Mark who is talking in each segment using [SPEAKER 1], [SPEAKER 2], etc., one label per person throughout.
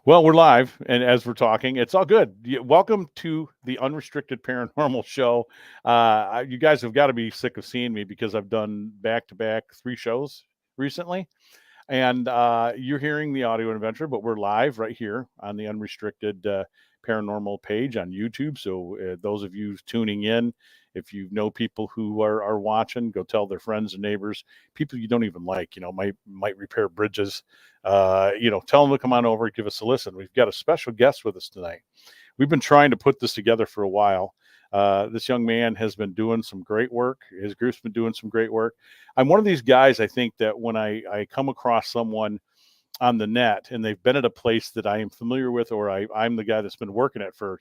[SPEAKER 1] Well, we're live, and as we're talking, it's all good. Welcome to the Unrestricted Paranormal Show. You guys have got to be sick of seeing me because I've done back-to-back 3 shows recently, and you're hearing the audio adventure, but we're live right here on the Unrestricted Paranormal page on YouTube. So those of you tuning in, if you know people who are watching, go tell their friends and neighbors, people you don't even like, might repair bridges. Tell them to come on over, give us a listen. We've got a special guest with us tonight. We've been trying to put this together for a while. This young man has been doing some great work. His group's been doing some great work. I'm one of these guys, I think, that when I come across someone on the net and they've been at a place that I am familiar with, or I'm the guy that's been working it for,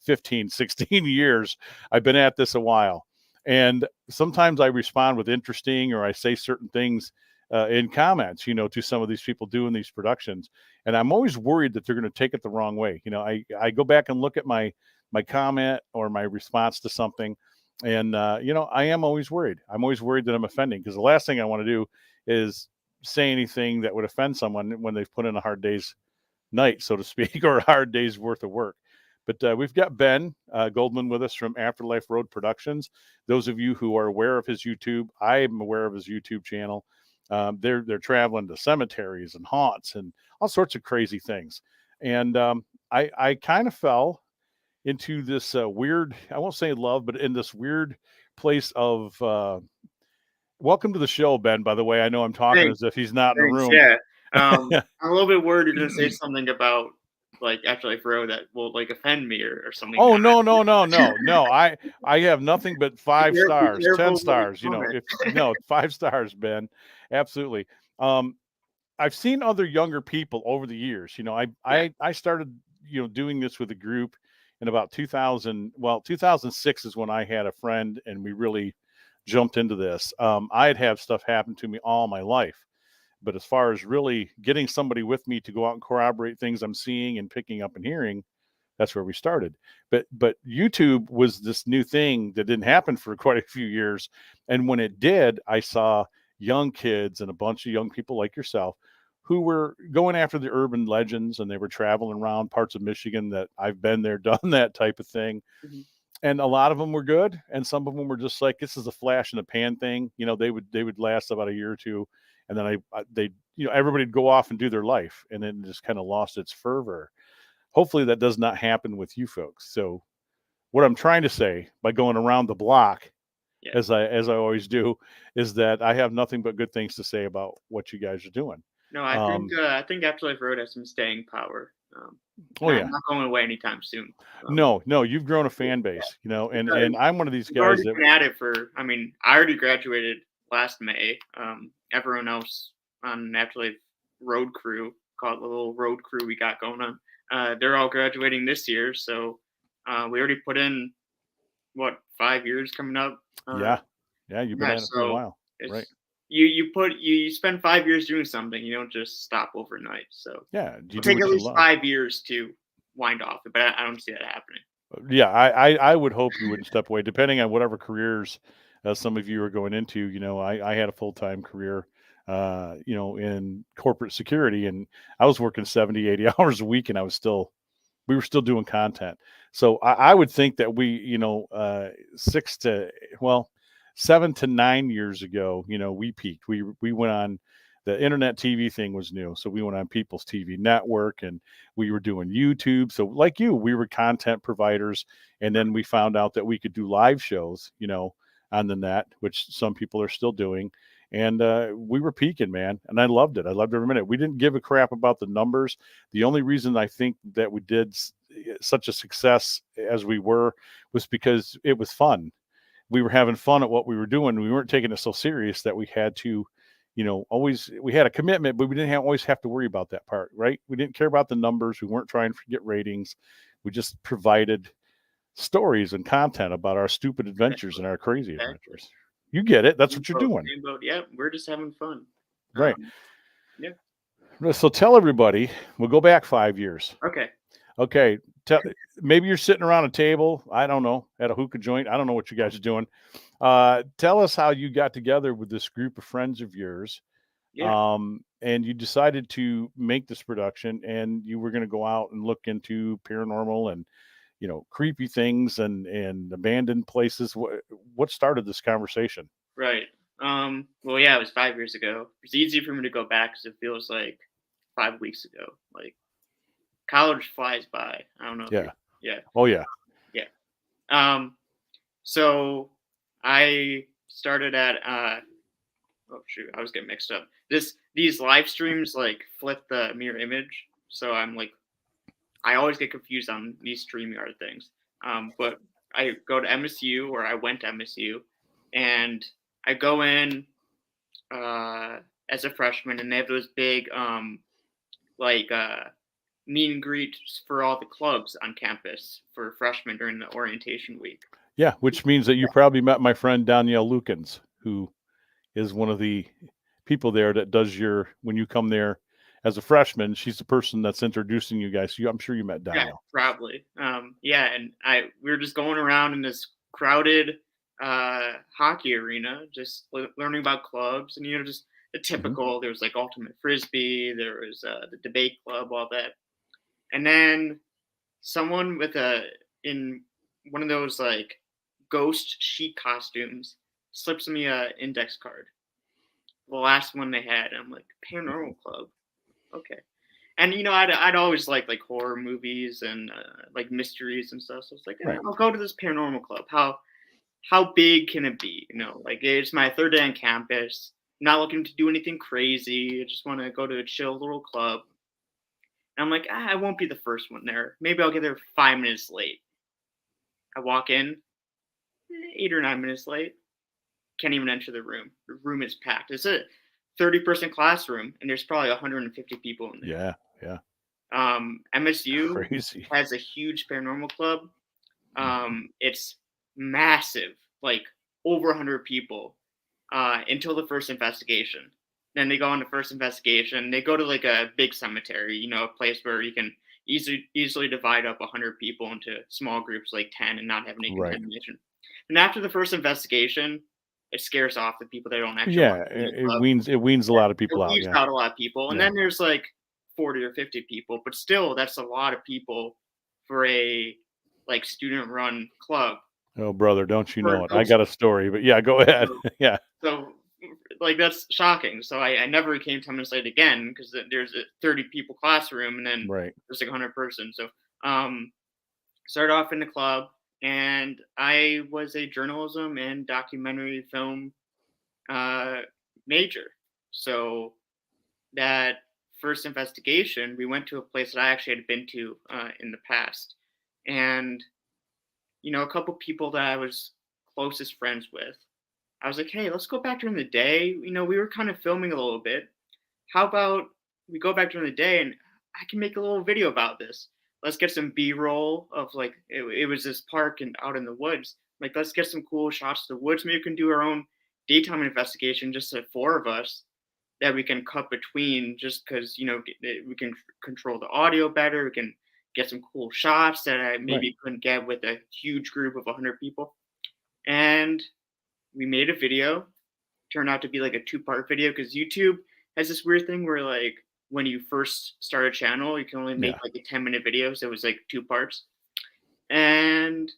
[SPEAKER 1] 15, 16 years. I've been at this a while. And sometimes I respond with interesting, or I say certain things in comments, to some of these people doing these productions. And I'm always worried that they're going to take it the wrong way. I go back and look at my comment or my response to something. And, I am always worried. I'm always worried that I'm offending, because the last thing I want to do is say anything that would offend someone when they've put in a hard day's night, so to speak, or a hard day's worth of work. But we've got Ben GOLDMAN with us from Afterlife Road Productions. Those of you who are aware of his YouTube, I am aware of his YouTube channel. They're traveling to cemeteries and haunts and all sorts of crazy things. And I kind of fell into this weird, I won't say love, but in this weird place of welcome to the show, Ben, by the way. I know I'm talking
[SPEAKER 2] Thanks,
[SPEAKER 1] as if he's not in the
[SPEAKER 2] thanks,
[SPEAKER 1] room.
[SPEAKER 2] yeah. I'm a little bit worried you're gonna say something about, like, Afterlife Road that will, like, offend me or something.
[SPEAKER 1] Oh, no, no, no, no, no. I have nothing but
[SPEAKER 2] Be
[SPEAKER 1] 5
[SPEAKER 2] be
[SPEAKER 1] stars, 10
[SPEAKER 2] careful what you
[SPEAKER 1] stars,
[SPEAKER 2] comment.
[SPEAKER 1] if no, 5 stars, Ben. Absolutely. Um, I've seen other younger people over the years.
[SPEAKER 2] Yeah,
[SPEAKER 1] I started, doing this with a group in about 2000. Well, 2006 is when I had a friend and we really jumped into this. I'd have stuff happen to me all my life. But as far as really getting somebody with me to go out and corroborate things I'm seeing and picking up and hearing, that's where we started. But YouTube was this new thing that didn't happen for quite a few years. And when it did, I saw young kids and a bunch of young people like yourself who were going after the urban legends, and they were traveling around parts of Michigan that I've been there, done that type of thing.
[SPEAKER 2] mhm,
[SPEAKER 1] And a lot of them were good, and some of them were just like, this is a flash in the pan thing. They would last about a year or two, and then they everybody'd go off and do their life, and then it just kind of lost its fervor. Hopefully that does not happen with you folks. So what I'm trying to say by going around the block,
[SPEAKER 2] yeah.
[SPEAKER 1] as I always do, is that I have nothing but good things to say about what you guys are doing.
[SPEAKER 2] No,
[SPEAKER 1] Um,
[SPEAKER 2] I think Afterlife Road has some staying power.
[SPEAKER 1] oh yeah,
[SPEAKER 2] Not going away anytime soon.
[SPEAKER 1] no, no, you've grown a
[SPEAKER 2] Yeah,
[SPEAKER 1] fan
[SPEAKER 2] yeah.
[SPEAKER 1] base, and
[SPEAKER 2] Because
[SPEAKER 1] I'm one of these
[SPEAKER 2] we've
[SPEAKER 1] guys
[SPEAKER 2] already
[SPEAKER 1] that
[SPEAKER 2] been at it for, I already graduated last May. Everyone else on Afterlife Road crew, call it the little road crew we got going on, they're all graduating this year. So we already put in, what, 5 years coming up.
[SPEAKER 1] yeah, yeah, you've been
[SPEAKER 2] Yeah,
[SPEAKER 1] at it for a
[SPEAKER 2] so
[SPEAKER 1] while, right?
[SPEAKER 2] it's you spend 5 years doing something. You don't just stop overnight. So
[SPEAKER 1] Yeah, you
[SPEAKER 2] it'll
[SPEAKER 1] do
[SPEAKER 2] take at
[SPEAKER 1] what you
[SPEAKER 2] least
[SPEAKER 1] love.
[SPEAKER 2] 5 years to wind off it, but I don't see that happening.
[SPEAKER 1] Yeah, I would hope you wouldn't step away, depending on whatever careers some of you are going into. I had a full time career, in corporate security, and I was working 70, 80 hours a week, and we were still doing content. So I would think that we, 7 to 9 years ago, we peaked. We went on. The internet TV thing was new, so we went on People's TV Network, and we were doing YouTube. So like you, we were content providers, and then we found out that we could do live shows, on the net, which some people are still doing. And we were peaking, man, and I loved it. I loved every minute. We didn't give a crap about the numbers. The only reason I think that we did such a success as we were was because it was fun. We were having fun at what we were doing. We weren't taking it so serious that we had to, always, we had a commitment, but we didn't always have to worry about that part, right? We didn't care about the numbers. We weren't trying to get ratings. We just provided stories and content about our stupid adventures and our crazy
[SPEAKER 2] Exactly.
[SPEAKER 1] adventures. You get it. That's
[SPEAKER 2] Same
[SPEAKER 1] what you're
[SPEAKER 2] boat,
[SPEAKER 1] doing.
[SPEAKER 2] same boat. Yeah, we're just having fun.
[SPEAKER 1] Right.
[SPEAKER 2] Yeah.
[SPEAKER 1] So tell everybody, we'll go back 5 years.
[SPEAKER 2] Okay.
[SPEAKER 1] Okay. Maybe you're sitting around a table. I don't know, at a hookah joint. I don't know what you guys are doing. Tell us how you got together with this group of friends of yours.
[SPEAKER 2] Yeah.
[SPEAKER 1] and you decided to make this production, and you were going to go out and look into paranormal and creepy things and abandoned places. What started this conversation?
[SPEAKER 2] Right. Well, yeah, it was 5 years ago. It's easy for me to go back because it feels like 5 weeks ago. Like college flies by. I don't know if you're.
[SPEAKER 1] Yeah.
[SPEAKER 2] Yeah.
[SPEAKER 1] Oh yeah.
[SPEAKER 2] Yeah. Um. So I started at. Oh shoot, I was getting mixed up. These live streams like flip the mirror image, so I'm like I always get confused on these StreamYard things. But I go to MSU, or I went to MSU, and I go in uh, as a freshman, and they have those big like meet and greets for all the clubs on campus for freshmen during the orientation week.
[SPEAKER 1] Yeah, which means that you probably met my friend Danielle Lukens, who is one of the people there that does when you come there as a freshman. She's the person that's introducing you guys. I'm sure you met
[SPEAKER 2] Yeah,
[SPEAKER 1] Danielle.
[SPEAKER 2] probably. Yeah, and we were just going around in this crowded hockey arena, just learning about clubs, and just the typical. There was like ultimate frisbee, there was the debate club, all that, and then someone in one of those like ghost sheet costumes slips me a index card, the last one they had. And I'm like, Paranormal Club, okay. And I'd always like horror movies and like mysteries and stuff. So it's like,
[SPEAKER 1] Right.
[SPEAKER 2] I'll go to this Paranormal Club. How big can it be? Like it's my third day on campus. I'm not looking to do anything crazy. I just want to go to a chill little club. And I'm like, I won't be the first one there. Maybe I'll get there 5 minutes late. I walk in, 8 or 9 minutes late. Can't even enter the room. The room is packed. It's a 30-person classroom, and there's probably 150 people in there.
[SPEAKER 1] Yeah.
[SPEAKER 2] MSU
[SPEAKER 1] Crazy.
[SPEAKER 2] has a huge paranormal club. It's massive, like over 100 people until the first investigation. Then they go on the first investigation. They go to like a big cemetery, a place where you can easily divide up 100 people into small groups, like 10, and not have any contamination. And after the first investigation, it scares off the people that don't actually.
[SPEAKER 1] Yeah, it weans a lot of people out.
[SPEAKER 2] It weeds out a lot of people, and then there's like 40 or 50 people, but still, that's a lot of people for a like student-run club.
[SPEAKER 1] Oh, brother, don't you know it? I got a story, but yeah, go ahead. Yeah.
[SPEAKER 2] So, like, that's shocking. So I never came 10 minutes late again because there's a 30 people classroom, and then there's like 100 person. So, started off in the club, and I was a journalism and documentary film major. So that first investigation, we went to a place that I actually had been to in the past, and a couple people that I was closest friends with. I was like, hey, let's go back during the day. We were kind of filming a little bit. How about we go back during the day, and I can make a little video about this. Let's get some B-roll of like it was this park and out in the woods. Like, let's get some cool shots of the woods. Maybe we can do our own daytime investigation, just the four of us, that we can cut between, just because we can control the audio better. We can get some cool shots that I maybe couldn't get with a huge group of 100 people. And we made a video. Turned out to be like a 2-part video, because YouTube has this weird thing where like when you first start a channel, you can only make like a 10-minute video. So it was like 2 parts. And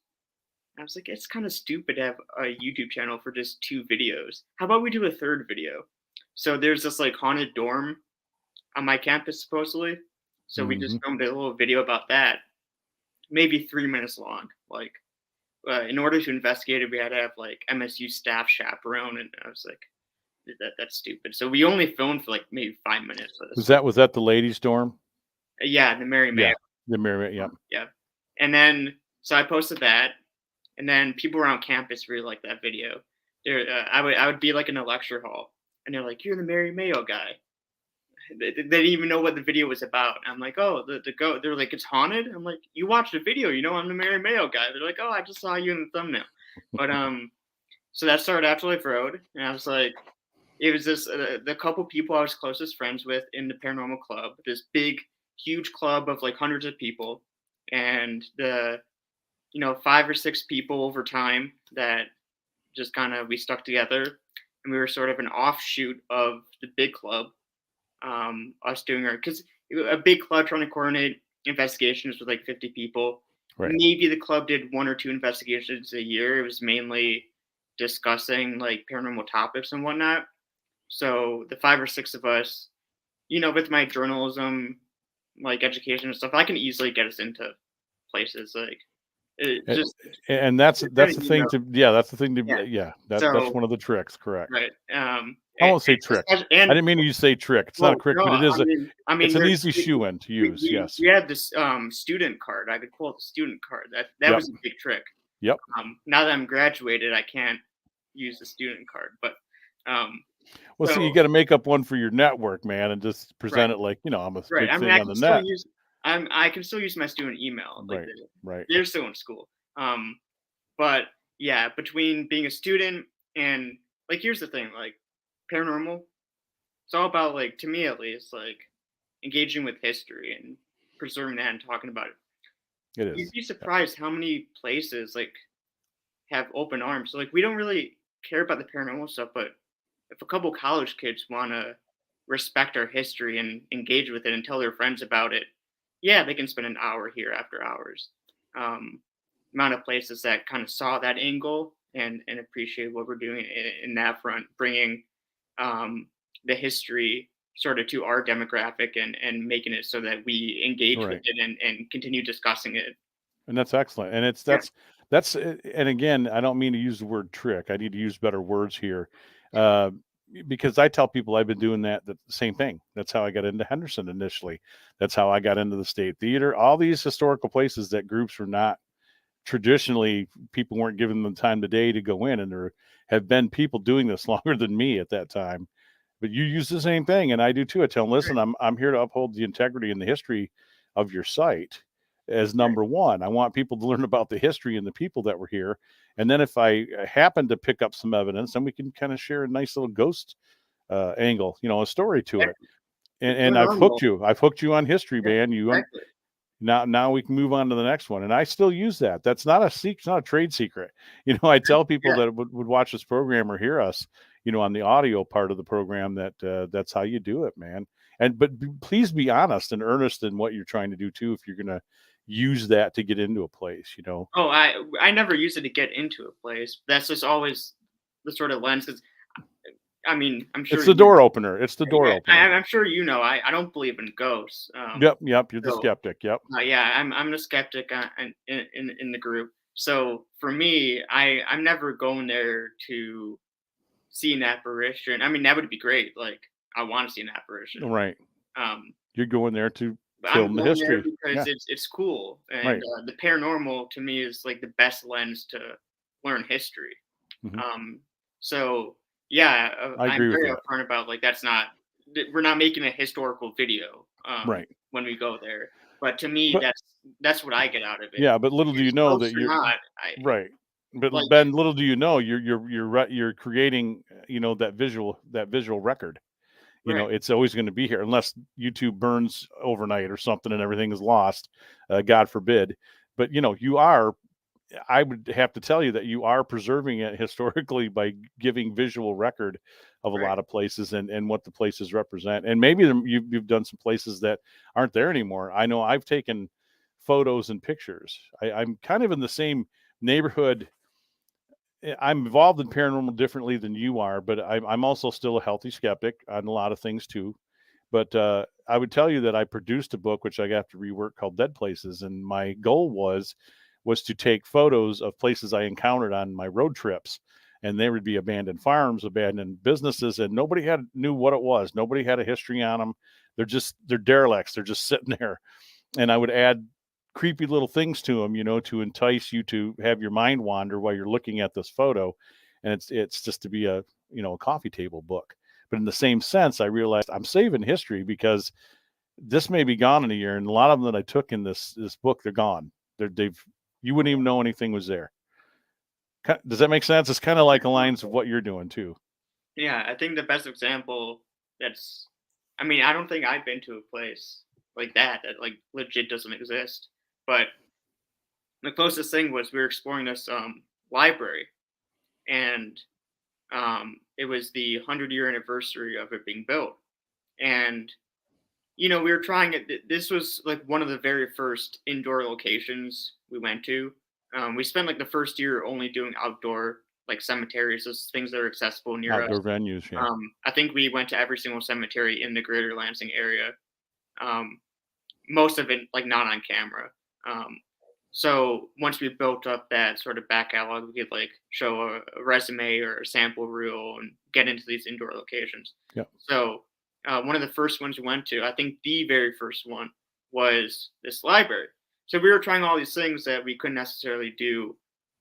[SPEAKER 2] I was like, it's kind of stupid to have a YouTube channel for just 2 videos. How about we do a third video? So there's this like haunted dorm on my campus, supposedly. So we just filmed a little video about that, maybe 3 minutes long. Like, in order to investigate it, we had to have like MSU staff chaperone, and I was like, that's stupid. So we only filmed for like maybe 5 minutes.
[SPEAKER 1] Was that the ladies' dorm?
[SPEAKER 2] Yeah, the Mary Mayo.
[SPEAKER 1] Yeah, the Mary Mayo.
[SPEAKER 2] Yeah. And then so I posted that, and then people around campus really liked that video. I would be like in a lecture hall, and they're like, "You're the Mary Mayo guy." They didn't even know what the video was about. I'm like, oh, they're like, it's haunted. I'm like, you watched the video, I'm the Mary Mayo guy. They're like, oh, I just saw you in the thumbnail. But so that started Afterlife Road, and I was like, it was this the couple people I was closest friends with in the paranormal club, this big, huge club of like hundreds of people, and the 5 or 6 people over time that just kind of we stuck together, and we were sort of an offshoot of the big club. us doing our, because a big club trying to coordinate investigations with like 50 people.
[SPEAKER 1] Right.
[SPEAKER 2] Maybe the club did 1 or 2 investigations a year. It was mainly discussing like paranormal topics and whatnot. So the 5 or 6 of us, with my journalism, like education and stuff, I can easily get us into places like it
[SPEAKER 1] A-
[SPEAKER 2] just
[SPEAKER 1] and that's
[SPEAKER 2] send
[SPEAKER 1] that's
[SPEAKER 2] an
[SPEAKER 1] the thing
[SPEAKER 2] email.
[SPEAKER 1] to that's the thing to
[SPEAKER 2] Yeah.
[SPEAKER 1] that's
[SPEAKER 2] So
[SPEAKER 1] one of the tricks, correct.
[SPEAKER 2] right.
[SPEAKER 1] I won't say trick. I
[SPEAKER 2] And
[SPEAKER 1] didn't mean to say trick. It's not a
[SPEAKER 2] well,
[SPEAKER 1] trick,
[SPEAKER 2] no,
[SPEAKER 1] but
[SPEAKER 2] I mean,
[SPEAKER 1] it's an
[SPEAKER 2] there's
[SPEAKER 1] easy shoe in to
[SPEAKER 2] we
[SPEAKER 1] use.
[SPEAKER 2] we
[SPEAKER 1] Yes.
[SPEAKER 2] we had this student card. I could pull up the student card. That
[SPEAKER 1] Yep.
[SPEAKER 2] was a big trick.
[SPEAKER 1] Yep.
[SPEAKER 2] Now that I'm graduated, I can't use the student card, but um,
[SPEAKER 1] Well, see, you
[SPEAKER 2] so
[SPEAKER 1] got to make up one for your network, man, and just
[SPEAKER 2] right,
[SPEAKER 1] present it like, I'm a
[SPEAKER 2] right.
[SPEAKER 1] big
[SPEAKER 2] I mean,
[SPEAKER 1] thing
[SPEAKER 2] I
[SPEAKER 1] on
[SPEAKER 2] can
[SPEAKER 1] the
[SPEAKER 2] still
[SPEAKER 1] net.
[SPEAKER 2] use I can still use my student email. Like
[SPEAKER 1] Right. Right.
[SPEAKER 2] they're still in school. But yeah, between being a student and like, here's the thing, like paranormal, it's all about, like, to me at least, like engaging with history and preserving that and talking about it.
[SPEAKER 1] It
[SPEAKER 2] You'd
[SPEAKER 1] is.
[SPEAKER 2] be surprised how many places like have open arms. So like we don't really care about the paranormal stuff, but if a couple college kids want to respect our history and engage with it and tell their friends about it, yeah, they can spend an hour here after hours. Um, Amount of places that kind of saw that angle and appreciate what we're doing in that front, bringing um, the history sort of to our demographic and making it so that we engage with
[SPEAKER 1] Right.
[SPEAKER 2] it and continue discussing it.
[SPEAKER 1] And that's excellent. And
[SPEAKER 2] Yeah,
[SPEAKER 1] and again, I don't mean to use the word trick. I need to use better words here. Uh, because I tell people I've been doing the same thing. That's how I got into Henderson initially. That's how I got into the State Theater. All these historical places that groups were not traditionally, people weren't given the time today to go in, and there have been people doing this longer than me at that time. But you use the same thing, and I do too. I tell them,
[SPEAKER 2] right,
[SPEAKER 1] listen, I'm here to uphold the integrity and the history of your site as
[SPEAKER 2] right,
[SPEAKER 1] number one. I want people to learn about the history and the people that were here. And then if I happen to pick up some evidence, then we can kind of share a nice little ghost angle, a story to it.
[SPEAKER 2] exactly. The
[SPEAKER 1] And I've hooked
[SPEAKER 2] paranormal,
[SPEAKER 1] you. I've hooked you on history,
[SPEAKER 2] yeah,
[SPEAKER 1] man.
[SPEAKER 2] exactly.
[SPEAKER 1] Now we can move on to the next one, and I still use that. That's not a secret, it's not a trade secret. I tell people
[SPEAKER 2] Yeah,
[SPEAKER 1] that would watch this program or hear us, on the audio part of the program, that that's how you do it, man. But please be honest and earnest in what you're trying to do too. If you're gonna use that to get into a place.
[SPEAKER 2] oh, I never use it to get into a place. That's just always the sort of lens. 'Cause, I mean, I'm sure
[SPEAKER 1] It's the
[SPEAKER 2] you
[SPEAKER 1] door
[SPEAKER 2] know.
[SPEAKER 1] opener. It's the door
[SPEAKER 2] Yeah,
[SPEAKER 1] opener.
[SPEAKER 2] I'm sure you know. I don't believe in ghosts.
[SPEAKER 1] Yep. You're the
[SPEAKER 2] So
[SPEAKER 1] skeptic. Yep.
[SPEAKER 2] yeah, I'm the skeptic in the group. So for me, I'm never going there to see an apparition. I mean, that would be great. Like I want to see an apparition.
[SPEAKER 1] Right.
[SPEAKER 2] Um,
[SPEAKER 1] You're going there to
[SPEAKER 2] but I'm
[SPEAKER 1] film the
[SPEAKER 2] going there
[SPEAKER 1] history.
[SPEAKER 2] because
[SPEAKER 1] Yeah.
[SPEAKER 2] it's cool, and
[SPEAKER 1] Right.
[SPEAKER 2] the paranormal to me is like the best lens to learn history.
[SPEAKER 1] Hmm.
[SPEAKER 2] Um, so yeah,
[SPEAKER 1] I
[SPEAKER 2] I'm
[SPEAKER 1] agree with
[SPEAKER 2] very
[SPEAKER 1] that.
[SPEAKER 2] upfront about like we're not making a historical video
[SPEAKER 1] Right.
[SPEAKER 2] when we go there. But to me,
[SPEAKER 1] But
[SPEAKER 2] that's what I get out of it.
[SPEAKER 1] yeah, but little do you
[SPEAKER 2] Use
[SPEAKER 1] know that
[SPEAKER 2] ghosts or
[SPEAKER 1] you're
[SPEAKER 2] not, I
[SPEAKER 1] right. But
[SPEAKER 2] like
[SPEAKER 1] Ben, little do you know, you're creating, that visual record.
[SPEAKER 2] right,
[SPEAKER 1] It's always going to be here unless YouTube burns overnight or something and everything is lost. God forbid. But you are. I would have to tell you that you are preserving it historically by giving visual record of a
[SPEAKER 2] right,
[SPEAKER 1] lot of places and what the places represent. And maybe you've done some places that aren't there anymore. I know I've taken photos and pictures. I'm kind of in the same neighborhood. I'm involved in paranormal differently than you are, but I'm also still a healthy skeptic on a lot of things too. But I would tell you that I produced a book which I got to rework called Dead Places, and my goal was to take photos of places I encountered on my road trips, and there would be abandoned farms, abandoned businesses, and nobody knew what it was. Nobody had a history on them. They're derelicts. They're just sitting there, and I would add creepy little things to them, to entice you to have your mind wander while you're looking at this photo, and it's just to be a coffee table book. But in the same sense, I realized I'm saving history because this may be gone in a year, and a lot of them that I took in this book, they're gone. They've You wouldn't even know anything was there. Does that make sense? It's kind of like aligns with what you're doing too.
[SPEAKER 2] yeah. I think the best example that's, I mean, I don't think I've been to a place like that like legit doesn't exist. But the closest thing was we were exploring this library, and it was the 100-year anniversary of it being built. And we were trying it. This was like one of the very first indoor locations we went to. We spent like the first year only doing outdoor, like cemeteries, those things that are accessible near us.
[SPEAKER 1] Outdoor venues, yeah.
[SPEAKER 2] I think we went to every single cemetery in the greater Lansing area. Um, most of it like not on camera. Um, so once we built up that sort of back catalog, we could like show a resume or a sample reel and get into these indoor locations.
[SPEAKER 1] Yep.
[SPEAKER 2] So one of the first ones we went to, I think the very first one, was this library. So we were trying all these things that we couldn't necessarily do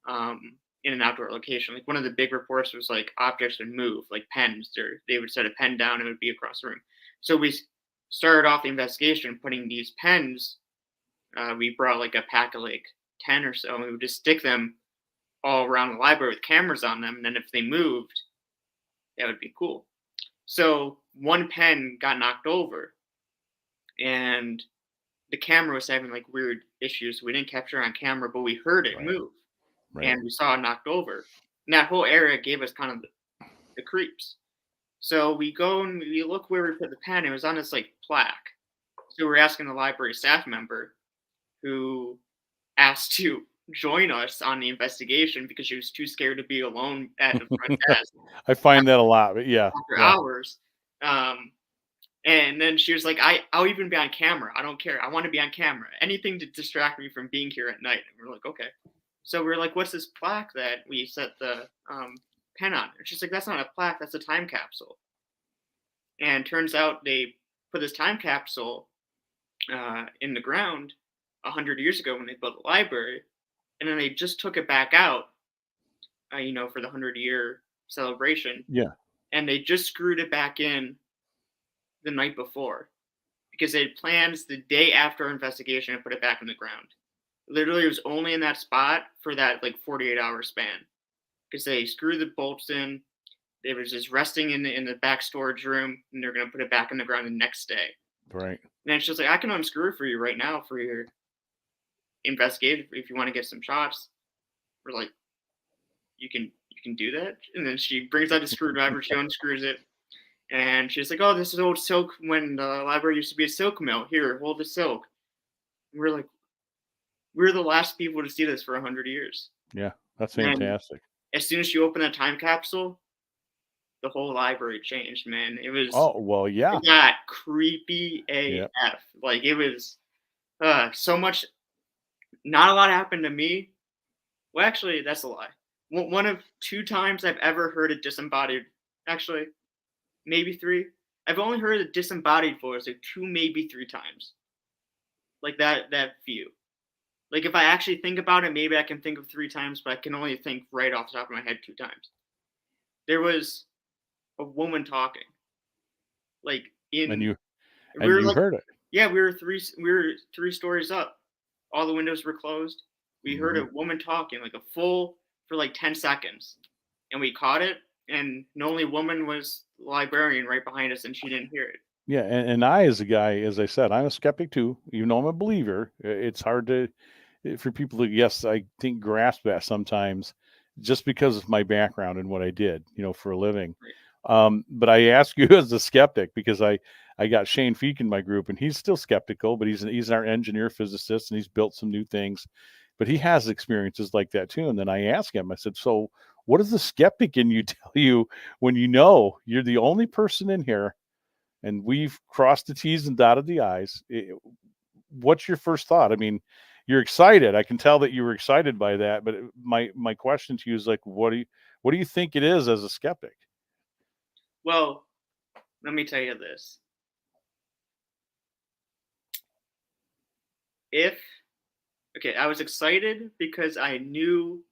[SPEAKER 2] in an outdoor location. Like one of the big reports was like objects would move, like pens. They would set a pen down and it would be across the room. So we started off the investigation putting these pens. We brought like a pack of like 10 or so, and we would just stick them all around the library with cameras on them. And then if they moved, that would be cool. So one pen got knocked over, and the camera was having like weird issues. We didn't capture it on camera, but we heard it move, and we saw it knocked over. And that whole area gave us kind of the creeps. So we go and we look where we put the pen. It was on this like plaque. So we're asking the library staff member, who asked to join us on the investigation because she was too scared to be alone at the front desk.
[SPEAKER 1] I find that a lot, but yeah.
[SPEAKER 2] After hours. And then she was like, I'll even be on camera. I don't care. I want to be on camera. Anything to distract me from being here at night. And we're like, okay. So we're like, what's this plaque that we set the pen on? And she's like, that's not a plaque. That's a time capsule. And turns out they put this time capsule in the ground 100 years ago when they built the library. And then they just took it back out, for the 100-year celebration.
[SPEAKER 1] Yeah.
[SPEAKER 2] And they just screwed it back in the night before because they had plans the day after our investigation to put it back in the ground. Literally, it was only in that spot for that like 48-hour span because they screwed the bolts in. They was just resting in the back storage room, and they're going to put it back in the ground the next day.
[SPEAKER 1] Right.
[SPEAKER 2] And it's just like, I can unscrew it for you right now for your investigation if you want to get some shots. We're like, you can do that? And then she brings out the screwdriver, she unscrews it, and she's like, oh, this is old silk when the library used to be a silk mill. Here, hold the silk. And we're like, we're the last people to see this for 100 years.
[SPEAKER 1] Yeah, that's fantastic.
[SPEAKER 2] And as soon as she opened that time capsule, the whole library changed, man. It was it got creepy AF. Yeah. Like it was so much. Not a lot happened to me. Well, actually, that's a lie. One of 2 times I've ever heard a disembodied. Actually, maybe 3. I've only heard a disembodied voice like 2, maybe 3 times. Like that few. Like if I actually think about it, maybe I can think of 3 times, but I can only think right off the top of my head 2 times. There was a woman talking. Like
[SPEAKER 1] and you heard it.
[SPEAKER 2] Yeah, we were 3 stories up. All the windows were closed. We heard a woman talking like for like 10 seconds. And we caught it, and the only woman was the librarian right behind us, and she didn't hear it.
[SPEAKER 1] Yeah, and I, as a guy, as I said, I'm a skeptic too. Even though I'm a believer, it's hard for people to, yes, I think, grasp that sometimes just because of my background and what I did, for a living. Right. But I ask you as a skeptic because I got Shane Feek in my group, and he's still skeptical, but he's our engineer physicist, and he's built some new things, but he has experiences like that too. And then I asked him, I said, so what does the skeptic in you tell you when you're the only person in here and we've crossed the T's and dotted the I's? What's your first thought? I mean, you're excited. I can tell that you were excited by that, but my question to you is like, what do you think it is as a skeptic?
[SPEAKER 2] Well, let me tell you this. I was excited because I knew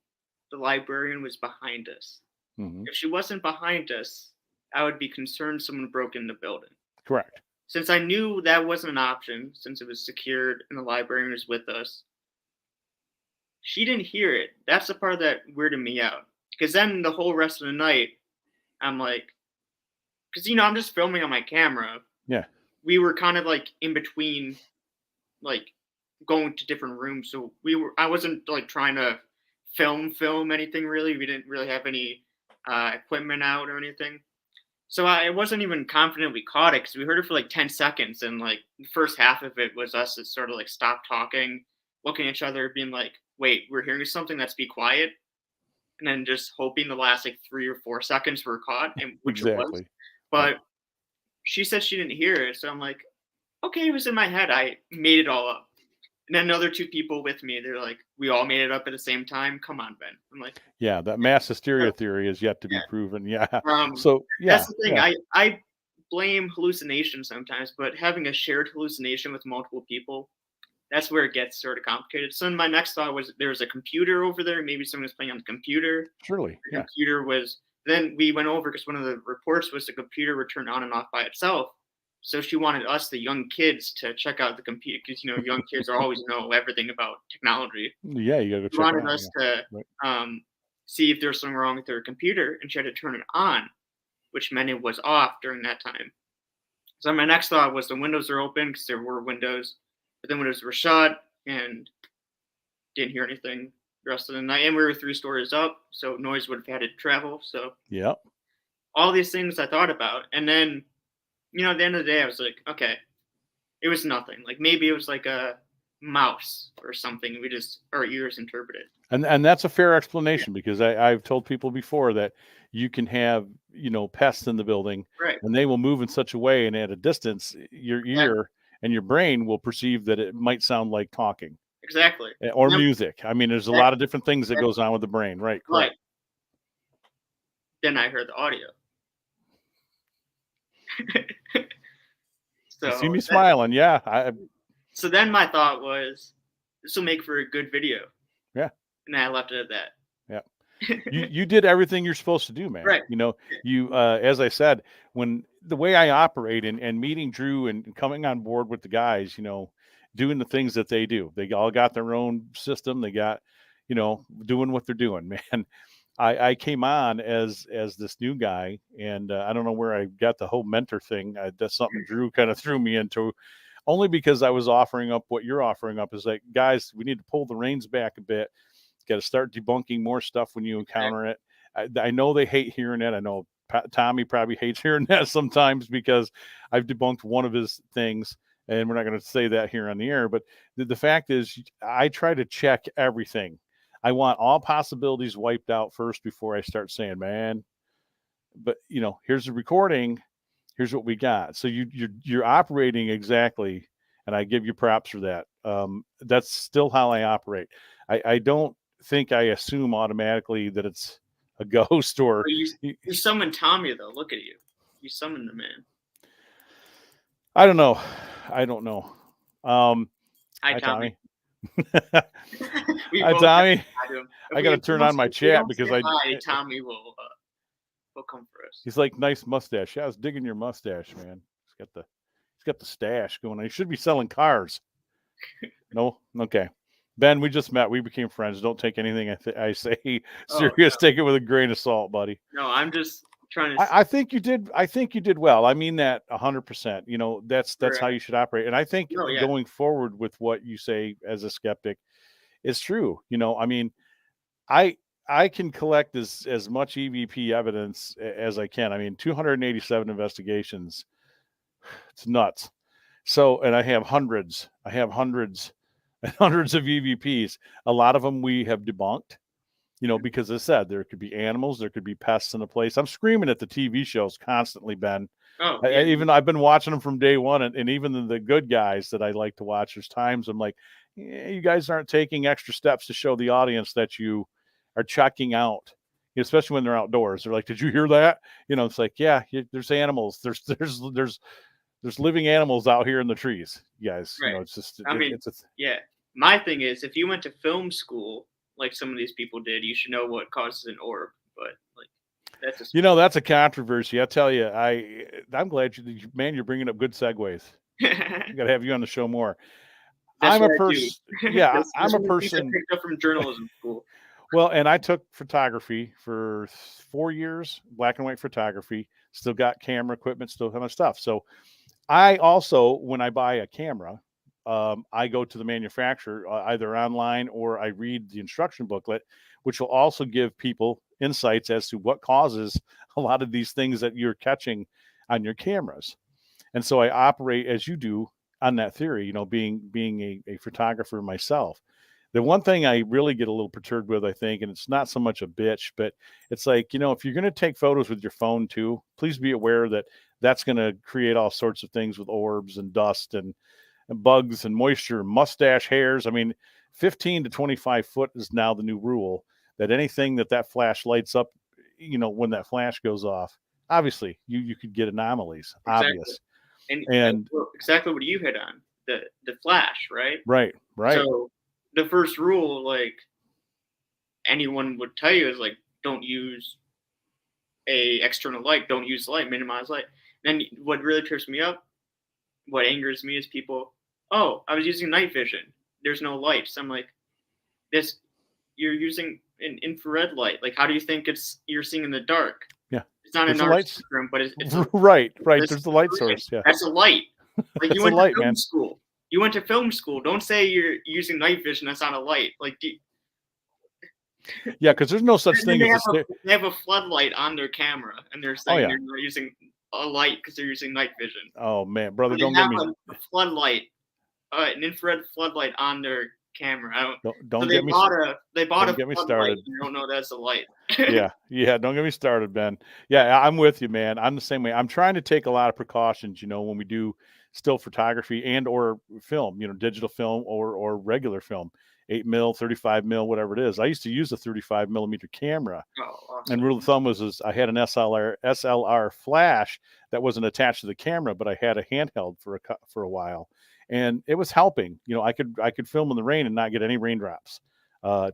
[SPEAKER 2] the librarian was behind us. Mm-hmm. If she wasn't behind us, I would be concerned someone broke in the building.
[SPEAKER 1] Correct.
[SPEAKER 2] Since I knew that wasn't an option, since it was secured and the librarian was with us, she didn't hear it. That's the part that weirded me out. Because then the whole rest of the night, I'm like, because, I'm just filming on my camera.
[SPEAKER 1] Yeah.
[SPEAKER 2] We were kind of like in between, like going to different rooms. So I wasn't like trying to film anything really. We didn't really have any equipment out or anything. So I wasn't even confident we caught it because we heard it for like 10 seconds. And like the first half of it was us to sort of like stop talking, looking at each other, being like, wait, we're hearing something, let's be quiet. And then just hoping the last like 3 or 4 seconds were caught, and which it was.
[SPEAKER 1] Exactly. Yep.
[SPEAKER 2] But she said she didn't hear it. So I'm like, okay, it was in my head. I made it all up. And then another two people with me, they're like, we all made it up at the same time. Come on, Ben. I'm like,
[SPEAKER 1] Yeah, that mass hysteria
[SPEAKER 2] "Oh,
[SPEAKER 1] theory is yet to be
[SPEAKER 2] yeah.
[SPEAKER 1] proven. Yeah.
[SPEAKER 2] Um,
[SPEAKER 1] So
[SPEAKER 2] that's
[SPEAKER 1] yeah,
[SPEAKER 2] the thing.
[SPEAKER 1] yeah,
[SPEAKER 2] I blame hallucination sometimes, but having a shared hallucination with multiple people, that's where it gets sort of complicated. So my next thought was there was a computer over there. Maybe someone was playing on the computer.
[SPEAKER 1] surely.
[SPEAKER 2] The
[SPEAKER 1] Yeah.
[SPEAKER 2] computer was. Then we went over because one of the reports was the computer would turn on and off by itself. So she wanted us, the young kids, to check out the computer because young kids are always know everything about technology.
[SPEAKER 1] Yeah, you gotta go
[SPEAKER 2] She
[SPEAKER 1] check it
[SPEAKER 2] wanted
[SPEAKER 1] out.
[SPEAKER 2] us
[SPEAKER 1] Yeah.
[SPEAKER 2] to
[SPEAKER 1] Right.
[SPEAKER 2] see if there's something wrong with their computer, and she had to turn it on, which meant it was off during that time. So my next thought was the windows are open because there were windows, but the windows were shut and didn't hear anything the rest of the night. And we were 3 stories up, so noise would have had to travel. So
[SPEAKER 1] Yep.
[SPEAKER 2] all these things I thought about, and then at the end of the day, I was like, okay, it was nothing. Like maybe it was like a mouse or something. We just our ears interpreted.
[SPEAKER 1] And that's a fair explanation because I've told people before that you can have, pests in the building
[SPEAKER 2] Right.
[SPEAKER 1] and they will move in such a way and at a distance, your
[SPEAKER 2] Exactly.
[SPEAKER 1] ear and your brain will perceive that it might sound like talking
[SPEAKER 2] Exactly.
[SPEAKER 1] or
[SPEAKER 2] And then,
[SPEAKER 1] music. I mean, there's a lot of
[SPEAKER 2] exactly.
[SPEAKER 1] different things that goes on with the brain. Right.
[SPEAKER 2] Right.
[SPEAKER 1] Correct.
[SPEAKER 2] Then I heard the audio.
[SPEAKER 1] You see
[SPEAKER 2] so
[SPEAKER 1] me
[SPEAKER 2] that,
[SPEAKER 1] smiling. Yeah.
[SPEAKER 2] so then my thought was, this will make for a good video,
[SPEAKER 1] Yeah.
[SPEAKER 2] and I left it at that.
[SPEAKER 1] Yeah. You did everything you're supposed to do, man.
[SPEAKER 2] Right.
[SPEAKER 1] You as I said, when the way I operate and meeting Drew and coming on board with the guys, doing the things that they do. They all got their own system. They got, doing what they're doing, man. I came on as this new guy, and I don't know where I got the whole mentor thing. That's something Drew kind of threw me into, only because I was offering up what you're offering up is like, guys, we need to pull the reins back a bit. Got to start debunking more stuff when you encounter it. I know they hate hearing it. I know Tommy probably hates hearing that sometimes because I've debunked one of his things, and we're not going to say that here on the air. But the fact is, I try to check everything. I want all possibilities wiped out first before I start saying, man. But here's the recording. Here's what we got. So you're operating exactly, and I give you props for that. That's still how I operate. I don't think I assume automatically that it's a ghost or
[SPEAKER 2] You summoned Tommy though. Look at you. You summoned the man.
[SPEAKER 1] I don't know. I don't know.
[SPEAKER 2] Hi, Tommy. We
[SPEAKER 1] Hi,
[SPEAKER 2] both
[SPEAKER 1] Tommy.
[SPEAKER 2] to him.
[SPEAKER 1] I got to turn on my chat because
[SPEAKER 2] hi, Tommy will come for us.
[SPEAKER 1] He's like, nice mustache. Yeah, I was digging your mustache, man. He's got the stash going on. He should be selling cars. No, okay. Ben, we just met. We became friends. Don't take anything I say serious. Take it with a grain of salt, buddy.
[SPEAKER 2] No, I'm just trying to.
[SPEAKER 1] I think you did. I think you did well. I mean that 100%. That's how you should operate. And I think going forward with what you say as a skeptic is true. I mean, I can collect as much EVP evidence as I can. I mean, 287 investigations. It's nuts. So, and I have hundreds and hundreds of EVPs. A lot of them we have debunked, because as I said, there could be animals, there could be pests in a place. I'm screaming at the TV shows constantly, Ben.
[SPEAKER 2] Oh, yeah.
[SPEAKER 1] I've been watching them from day one, and even the good guys that I like to watch, there's times I'm like, you guys aren't taking extra steps to show the audience that you are checking out, especially when they're outdoors. They're like, did you hear that? It's like, yeah, there's animals. There's living animals out here in the trees, guys.
[SPEAKER 2] Right.
[SPEAKER 1] It's just,
[SPEAKER 2] yeah. My thing is, if you went to film school, like some of these people did, you should know what causes an orb. But that's
[SPEAKER 1] that's a controversy. I tell you, I'm glad you're bringing up good segues. I got to have you on the show more. I'm a person. Yeah, I'm a person.
[SPEAKER 2] I picked up from journalism school.
[SPEAKER 1] Well, and I took photography for 4 years, black and white photography. Still got camera equipment, still kind of stuff. So I also, when I buy a camera, I go to the manufacturer either online or I read the instruction booklet, which will also give people insights as to what causes a lot of these things that you're catching on your cameras. And so I operate as you do on that theory, being a photographer myself. The one thing I really get a little perturbed with, I think, and it's not so much a bitch, but it's like, if you're going to take photos with your phone too, please be aware that that's going to create all sorts of things with orbs and dust and bugs and moisture, mustache hairs. I mean, 15 to 25 foot is now the new rule, that anything that flash lights up, when that flash goes off, obviously you could get anomalies,
[SPEAKER 2] Exactly.
[SPEAKER 1] obvious.
[SPEAKER 2] And exactly what you hit on, the flash, right?
[SPEAKER 1] Right.
[SPEAKER 2] So the first rule, like anyone would tell you, is like, don't use a external light, don't use light, minimize light. Then what really trips me up, what angers me, is people, oh, I was using night vision, there's no lights. I'm like, you're using an infrared light. Like, how do you think you're seeing in the dark?
[SPEAKER 1] Yeah,
[SPEAKER 2] it's not in our spectrum, but it's
[SPEAKER 1] right. There's the light source. Yeah,
[SPEAKER 2] that's a light. Like, you went
[SPEAKER 1] to
[SPEAKER 2] film school. You went to film school. Don't say you're using night vision. That's not a light. Like,
[SPEAKER 1] yeah, because there's no such thing as
[SPEAKER 2] they have a floodlight on their camera, and they're saying they're not using a light because they're using night vision.
[SPEAKER 1] Oh man, brother, don't get me
[SPEAKER 2] a floodlight, an infrared floodlight on their camera.
[SPEAKER 1] Don't
[SPEAKER 2] get me started. They bought a floodlight. You don't know that's a light.
[SPEAKER 1] yeah. Don't get me started, Ben. Yeah, I'm with you, man. I'm the same way. I'm trying to take a lot of precautions, when we do still photography and or film, digital film or regular film, 8 mil, 35 mil, whatever it is. I used to use a 35 millimeter camera.
[SPEAKER 2] Oh, awesome.
[SPEAKER 1] And rule of thumb was I had an SLR flash that wasn't attached to the camera, but I had a handheld for a while, and it was helping. I could film in the rain and not get any raindrops.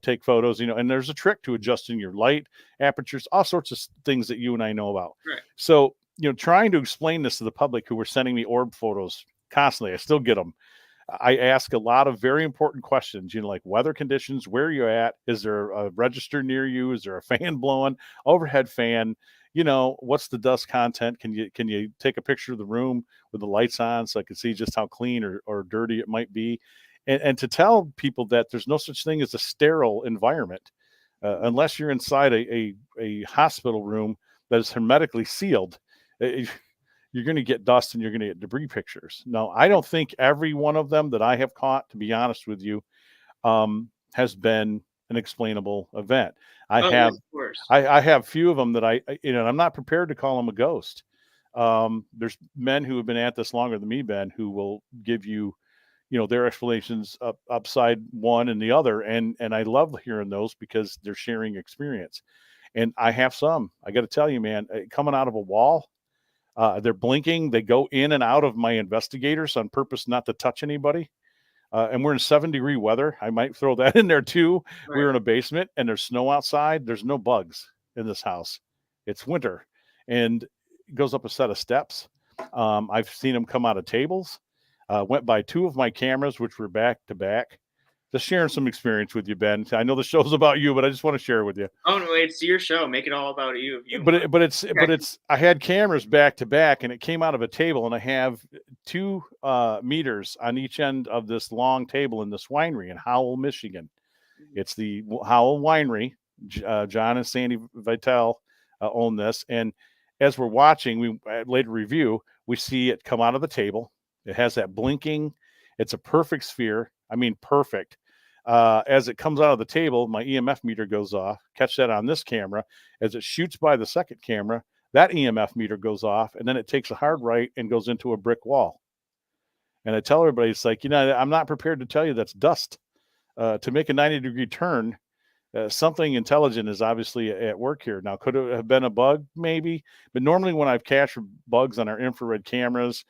[SPEAKER 1] Take photos, and there's a trick to adjusting your light apertures, all sorts of things that you and I know about.
[SPEAKER 2] Right.
[SPEAKER 1] So, trying to explain this to the public who were sending me orb photos constantly, I still get them. I ask a lot of very important questions, like weather conditions, where you're at, is there a register near you, is there a fan blowing, overhead fan, what's the dust content, can you take a picture of the room with the lights on so I can see just how clean or dirty it might be, and to tell people that there's no such thing as a sterile environment unless you're inside a hospital room that is hermetically sealed. You're going to get dust and you're going to get debris pictures. Now, I don't think every one of them that I have caught, to be honest with you, has been an explainable event. I have few of them that I'm not prepared to call them a ghost. There's men who have been at this longer than me, Ben, who will give you, their explanations upside one and the other. And I love hearing those because they're sharing experience. And I have some, I got to tell you, man, coming out of a wall, they're blinking. They go in and out of my investigators on purpose not to touch anybody. And we're in 7-degree weather. I might throw that in there too. Right. We're in a basement and there's snow outside. There's no bugs in this house. It's winter, and it goes up a set of steps. I've seen them come out of tables. Went by 2 of my cameras, which were back to back. Just sharing some experience with you, Ben. I know the show's about you, but I just want to share it with you.
[SPEAKER 2] Oh no, it's your show. Make it all about you.
[SPEAKER 1] But it's I had cameras back to back, and it came out of a table, and I have 2 meters on each end of this long table in this winery in Howell, Michigan. Mm-hmm. It's the Howell Winery. John and Sandy Vitale own this, and as we're watching, we later review, we see it come out of the table. It has that blinking. It's a perfect sphere. I mean, perfect. As it comes out of the table, my EMF meter goes off. Catch that on this camera. As it shoots by the second camera, that EMF meter goes off, and then it takes a hard right and goes into a brick wall. And I tell everybody, it's like, I'm not prepared to tell you that's dust. To make a 90-degree turn, something intelligent is obviously at work here. Now, could it have been a bug? Maybe. But normally when I've captured bugs on our infrared cameras,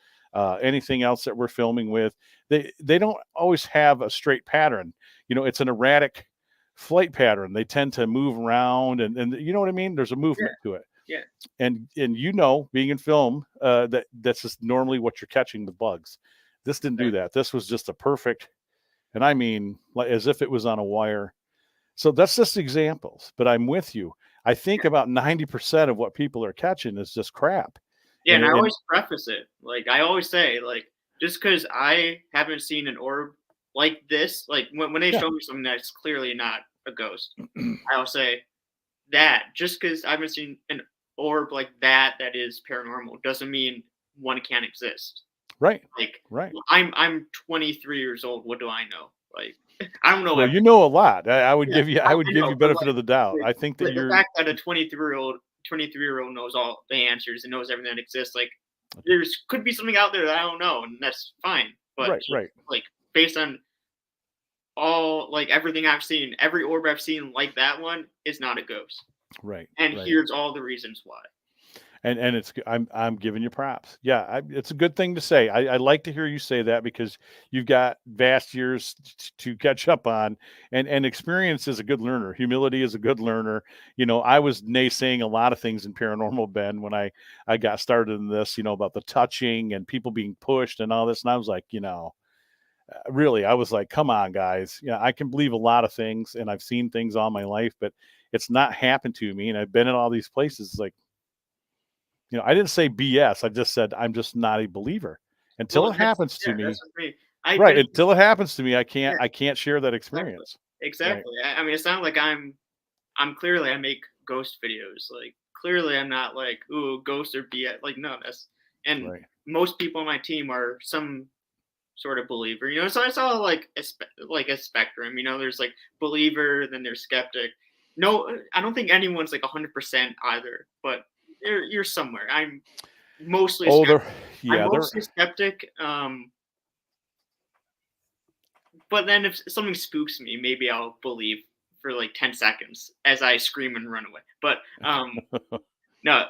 [SPEAKER 1] anything else that we're filming with, they don't always have a straight pattern. It's an erratic flight pattern. They tend to move around, and you know what I mean? There's a movement to it.
[SPEAKER 2] Yeah.
[SPEAKER 1] And being in film, that's just normally what you're catching with bugs. This didn't do that. This was just a perfect, and I mean, like, as if it was on a wire. So that's just examples, but I'm with you. I think about 90% of what people are catching is just crap.
[SPEAKER 2] Yeah, and I always preface it. Like, I always say, like, just because I haven't seen an orb like this, like when they show me something that's clearly not a ghost, I'll say, that just because I haven't seen an orb like that is paranormal doesn't mean one can't exist.
[SPEAKER 1] Right.
[SPEAKER 2] Like
[SPEAKER 1] Right.
[SPEAKER 2] I'm 23 years old. What do I know? Like I don't know
[SPEAKER 1] Well, you
[SPEAKER 2] everything.
[SPEAKER 1] know a lot. I would
[SPEAKER 2] Yeah,
[SPEAKER 1] give you
[SPEAKER 2] I,
[SPEAKER 1] I would
[SPEAKER 2] I
[SPEAKER 1] give
[SPEAKER 2] know,
[SPEAKER 1] you
[SPEAKER 2] but
[SPEAKER 1] benefit of the doubt. I think that
[SPEAKER 2] the
[SPEAKER 1] you're
[SPEAKER 2] fact that a 23-year-old knows all the answers and knows everything that exists, like there's could be something out there that I don't know, and that's fine. But
[SPEAKER 1] right,
[SPEAKER 2] just
[SPEAKER 1] right,
[SPEAKER 2] like based on all like everything I've seen, every orb I've seen like that one is not a ghost.
[SPEAKER 1] right,
[SPEAKER 2] And
[SPEAKER 1] right.
[SPEAKER 2] here's all the reasons why.
[SPEAKER 1] And it's I'm giving you props. Yeah, it's a good thing to say. I like to hear you say that because you've got vast years to catch up on, and experience is a good learner. Humility is a good learner. You know, I was naysaying a lot of things in paranormal, Ben, when I got started in this. You know, about the touching and people being pushed and all this, and I was like, really, I was like, come on, guys. Yeah, I can believe a lot of things, and I've seen things all my life, but it's not happened to me, and I've been in all these places. Like, I didn't say BS. I just said I'm just not a believer until
[SPEAKER 2] Well,
[SPEAKER 1] it happens to
[SPEAKER 2] that's
[SPEAKER 1] me.
[SPEAKER 2] what I mean. I
[SPEAKER 1] Right,
[SPEAKER 2] but
[SPEAKER 1] until it happens to me, I
[SPEAKER 2] yeah,
[SPEAKER 1] can't share that
[SPEAKER 2] exactly,
[SPEAKER 1] experience. Right,
[SPEAKER 2] exactly. I mean, it's not like I'm clearly I make ghost videos. Like clearly I'm not like ooh ghost or BS. Like no, that's and
[SPEAKER 1] right.
[SPEAKER 2] most people on my team are some sort of believer. You know, so I saw like like a spectrum. You know, there's like believer, then there's skeptic. No, I don't think anyone's like 100% either, but you're somewhere. I'm mostly
[SPEAKER 1] Oh,
[SPEAKER 2] skeptic.
[SPEAKER 1] there,
[SPEAKER 2] I'm
[SPEAKER 1] yeah, there.
[SPEAKER 2] mostly skeptic. But then if something spooks me, maybe I'll believe for like 10 seconds as I scream and run away. But no,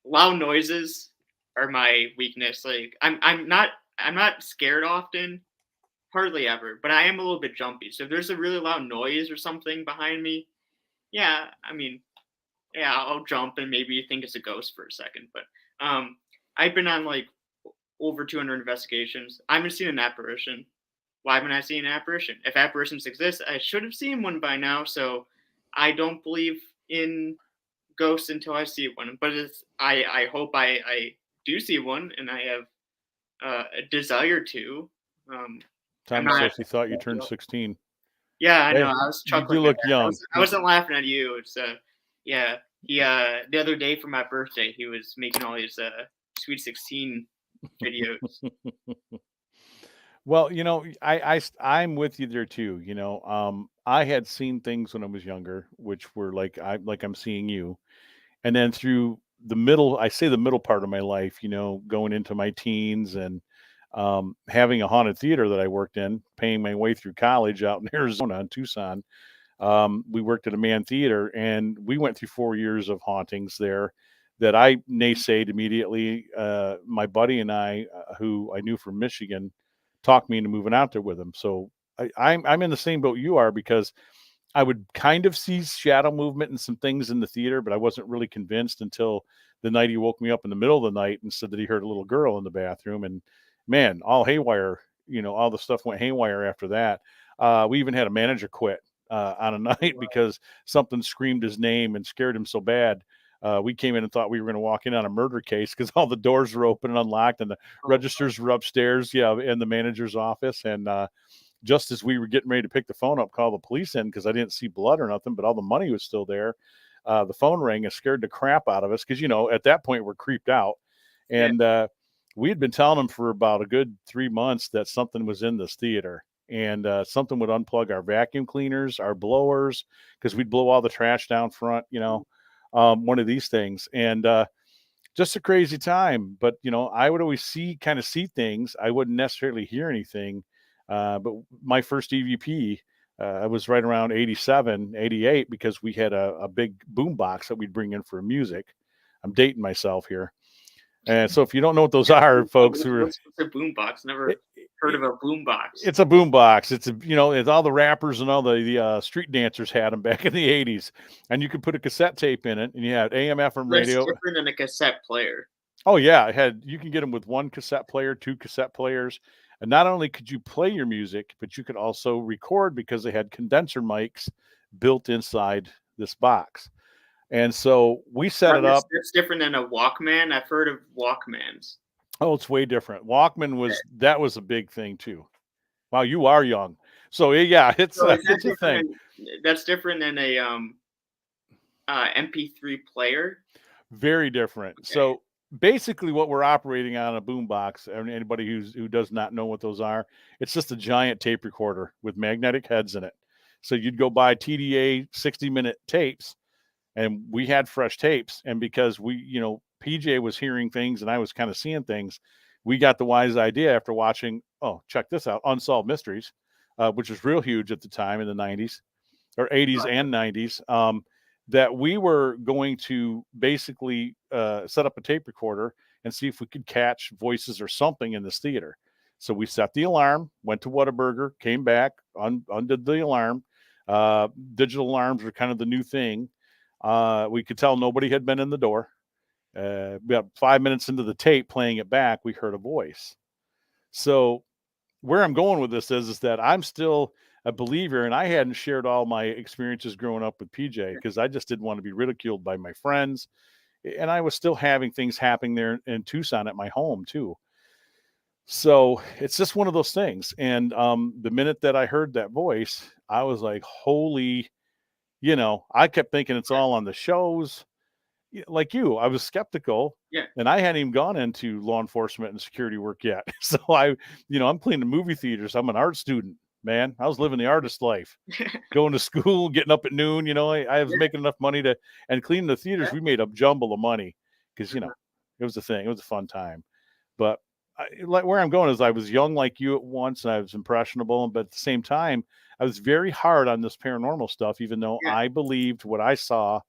[SPEAKER 2] loud noises are my weakness. Like I'm not scared often, hardly ever, but I am a little bit jumpy. So if there's a really loud noise or something behind me, yeah, I mean, yeah, I'll jump and maybe think it's a ghost for a second. But I've been on like over 200 investigations. I haven't seen an apparition. Why haven't I seen an apparition? If apparitions exist, I should have seen one by now. So I don't believe in ghosts until I see one. But I hope I do see one, and I have a desire to. Um, I'm
[SPEAKER 1] Thomas
[SPEAKER 2] not.
[SPEAKER 1] says he thought you turned 16.
[SPEAKER 2] Yeah, I know.
[SPEAKER 1] Hey,
[SPEAKER 2] I was
[SPEAKER 1] you
[SPEAKER 2] chuckling
[SPEAKER 1] do
[SPEAKER 2] at
[SPEAKER 1] look
[SPEAKER 2] that.
[SPEAKER 1] young.
[SPEAKER 2] I wasn't laughing at you. It's yeah. He the other day for my birthday, he was making all these Sweet 16 videos.
[SPEAKER 1] Well, I'm with you there too. I had seen things when I was younger, which were like I'm seeing you, and then through I say the middle part of my life, going into my teens and having a haunted theater that I worked in, paying my way through college out in Arizona in Tucson. We worked at a man theater, and we went through 4 years of hauntings there that I naysayed immediately. My buddy and I, who I knew from Michigan, talked me into moving out there with him. So I'm in the same boat you are, because I would kind of see shadow movement and some things in the theater, but I wasn't really convinced until the night he woke me up in the middle of the night and said that he heard a little girl in the bathroom. And man, all haywire, all the stuff went haywire after that. We even had a manager quit on a night because something screamed his name and scared him so bad. We came in and thought we were going to walk in on a murder case because all the doors were open and unlocked and the
[SPEAKER 2] Oh,
[SPEAKER 1] registers were upstairs, in the manager's office. And just as we were getting ready to pick the phone up, call the police in because I didn't see blood or nothing, but all the money was still there. The phone rang and scared the crap out of us because, at that point we're creeped out.
[SPEAKER 2] yeah.
[SPEAKER 1] And we had been telling them for about a good 3 months that something was in this theater. And something would unplug our vacuum cleaners, our blowers, because we'd blow all the trash down front, one of these things. And just a crazy time. But, I would always kind of see things. I wouldn't necessarily hear anything. But my first EVP, I was right around 87, 88, because we had a big boom box that we'd bring in for music. I'm dating myself here. And so if you don't know what those are, folks,
[SPEAKER 2] What's a boombox? Never heard of a boombox.
[SPEAKER 1] it's a boom box. It's all the rappers and all the street dancers had them back in the 80s. And you could put a cassette tape in it, and you had AM, FM
[SPEAKER 2] That's
[SPEAKER 1] radio.
[SPEAKER 2] different than a cassette player.
[SPEAKER 1] Oh yeah, you can get them with one cassette player, two cassette players, and not only could you play your music, but you could also record because they had condenser mics built inside this box. And so we set it up.
[SPEAKER 2] That's different than a Walkman. I've heard of Walkmans.
[SPEAKER 1] Oh, it's way different. Walkman was a big thing too. Wow, you are young. So yeah, it's
[SPEAKER 2] So is that
[SPEAKER 1] it's a thing.
[SPEAKER 2] that's different than a MP3 player.
[SPEAKER 1] Very different.
[SPEAKER 2] Okay.
[SPEAKER 1] So basically, what we're operating on a boombox, and anybody who does not know what those are, it's just a giant tape recorder with magnetic heads in it. So you'd go buy TDA 60-minute tapes, and we had fresh tapes. And because PJ was hearing things and I was kind of seeing things, we got the wise idea after watching, oh, check this out, Unsolved Mysteries, which was real huge at the time in the 90s or 80s and 90s, that we were going to basically set up a tape recorder and see if we could catch voices or something in this theater. So we set the alarm, went to Whataburger, came back, undid the alarm. Digital alarms were kind of the new thing. We could tell nobody had been in the door. About 5 minutes into the tape, playing it back, we heard a voice. So where I'm going with this is that I'm still a believer, and I hadn't shared all my experiences growing up with PJ because I just didn't want to be ridiculed by my friends. And I was still having things happening there in Tucson at my home too. So it's just one of those things. And the minute that I heard that voice, I was like, holy, I kept thinking it's all on the shows. Like you, I was skeptical.
[SPEAKER 2] Yeah.
[SPEAKER 1] And I hadn't even gone into law enforcement and security work yet. So I'm cleaning movie theaters. I'm an art student, man. I was living the artist life, going to school, getting up at noon. I was making enough money and cleaning the theaters. We made a jumble of money because, it was a thing. It was a fun time. But where I'm going is I was young like you at once, and I was impressionable. But at the same time, I was very hard on this paranormal stuff, even though I believed what I saw.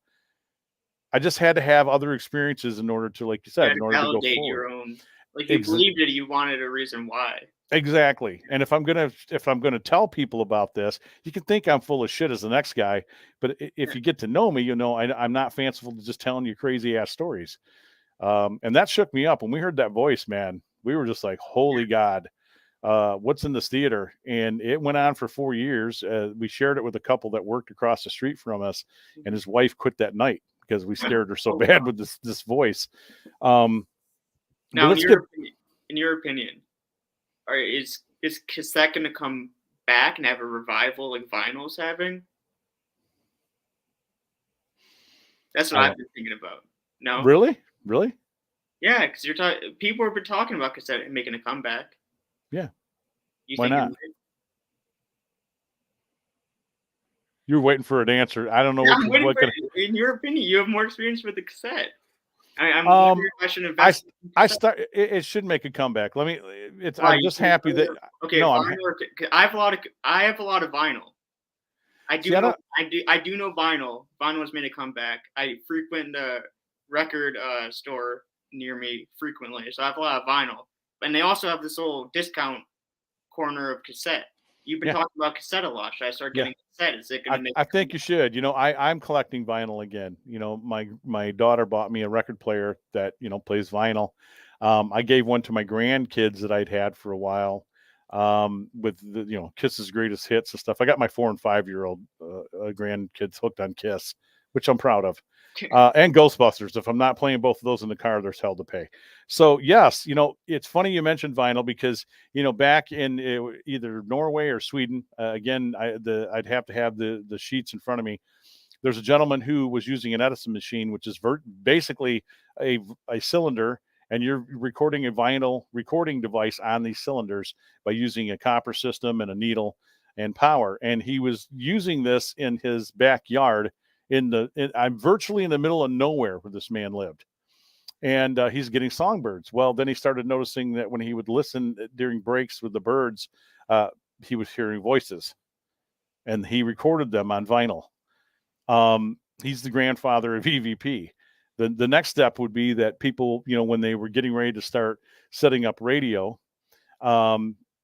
[SPEAKER 1] I just had to have other experiences in order to, like you said, in order to go forward.
[SPEAKER 2] Your own, like you believed it, you wanted a reason why.
[SPEAKER 1] Exactly. And if I'm gonna tell people about this, you can think I'm full of shit as the next guy, but if you get to know me, I'm not fanciful to just telling you crazy ass stories. And that shook me up when we heard that voice, man. We were just like, holy God, what's in this theater? And it went on for 4 years. We shared it with a couple that worked across the street from us, and his wife quit that night because we scared her so bad with this voice.
[SPEAKER 2] Now, in your opinion, is cassette going to come back and have a revival like vinyl's having? That's what I've been thinking about. No,
[SPEAKER 1] really?
[SPEAKER 2] Yeah, because people have been talking about cassette making a comeback.
[SPEAKER 1] Yeah.
[SPEAKER 2] Why not?
[SPEAKER 1] You're waiting for an answer. I don't know
[SPEAKER 2] in your opinion, you have more experience with the cassette. I'm wondering if I should invest.
[SPEAKER 1] It should make a comeback. I'm just happy that.
[SPEAKER 2] Okay, no, I have a lot of vinyl. I do know vinyl. Vinyl has made a comeback. I frequent the record store near me frequently, so I have a lot of vinyl. And they also have this little discount corner of cassette. You've been talking about cassette a lot. Should I start getting cassette? Is it going to make?
[SPEAKER 1] I think you should. I'm collecting vinyl again. My daughter bought me a record player that plays vinyl. I gave one to my grandkids that I'd had for a while, with the Kiss's greatest hits and stuff. I got my 4 and 5-year-old grandkids hooked on Kiss, which I'm proud of. And Ghostbusters. If I'm not playing both of those in the car, there's hell to pay. So yes, it's funny you mentioned vinyl because back in either Norway or Sweden, again, I'd have to have the sheets in front of me. There's a gentleman who was using an Edison machine, which is basically a cylinder, and you're recording a vinyl recording device on these cylinders by using a copper system and a needle and power. And he was using this in his backyard. I'm virtually in the middle of nowhere where this man lived, and he's getting songbirds. Well, then he started noticing that when he would listen during breaks with the birds, he was hearing voices, and he recorded them on vinyl. He's the grandfather of EVP. The next step would be that people, when they were getting ready to start setting up radio,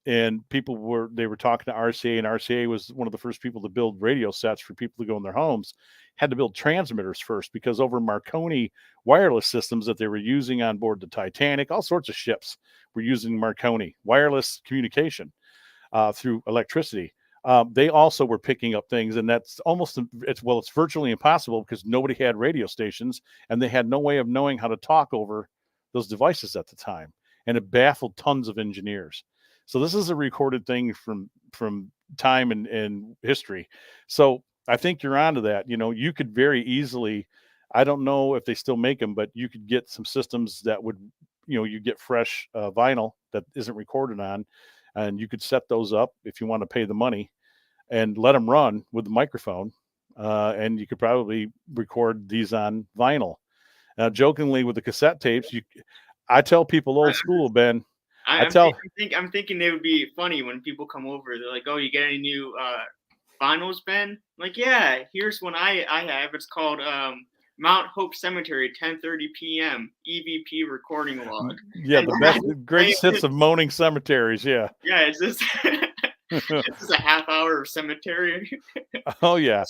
[SPEAKER 1] and people were talking to RCA, and RCA was one of the first people to build radio sets for people to go in their homes, had to build transmitters first, because over Marconi wireless systems that they were using on board the Titanic, all sorts of ships were using Marconi wireless communication through electricity. They also were picking up things, and that's it's virtually impossible because nobody had radio stations, and they had no way of knowing how to talk over those devices at the time, and it baffled tons of engineers. So this is a recorded thing from time and history. So I think you're onto that. You could very easily, I don't know if they still make them, but you could get some systems that would, you get fresh vinyl that isn't recorded on, and you could set those up if you want to pay the money and let them run with the microphone. And you could probably record these on vinyl. Now, jokingly with the cassette tapes, I tell people old school, Ben. I tell,
[SPEAKER 2] I'm thinking they would be funny when people come over. They're like, "Oh, you get any new vinyls, Ben?" I'm like, yeah, here's one I have. It's called Mount Hope Cemetery, 10:30 p.m. EVP recording log.
[SPEAKER 1] Yeah, the greatest hits of Moaning Cemeteries. Yeah.
[SPEAKER 2] Yeah, is this a half hour of cemetery?
[SPEAKER 1] Oh yeah,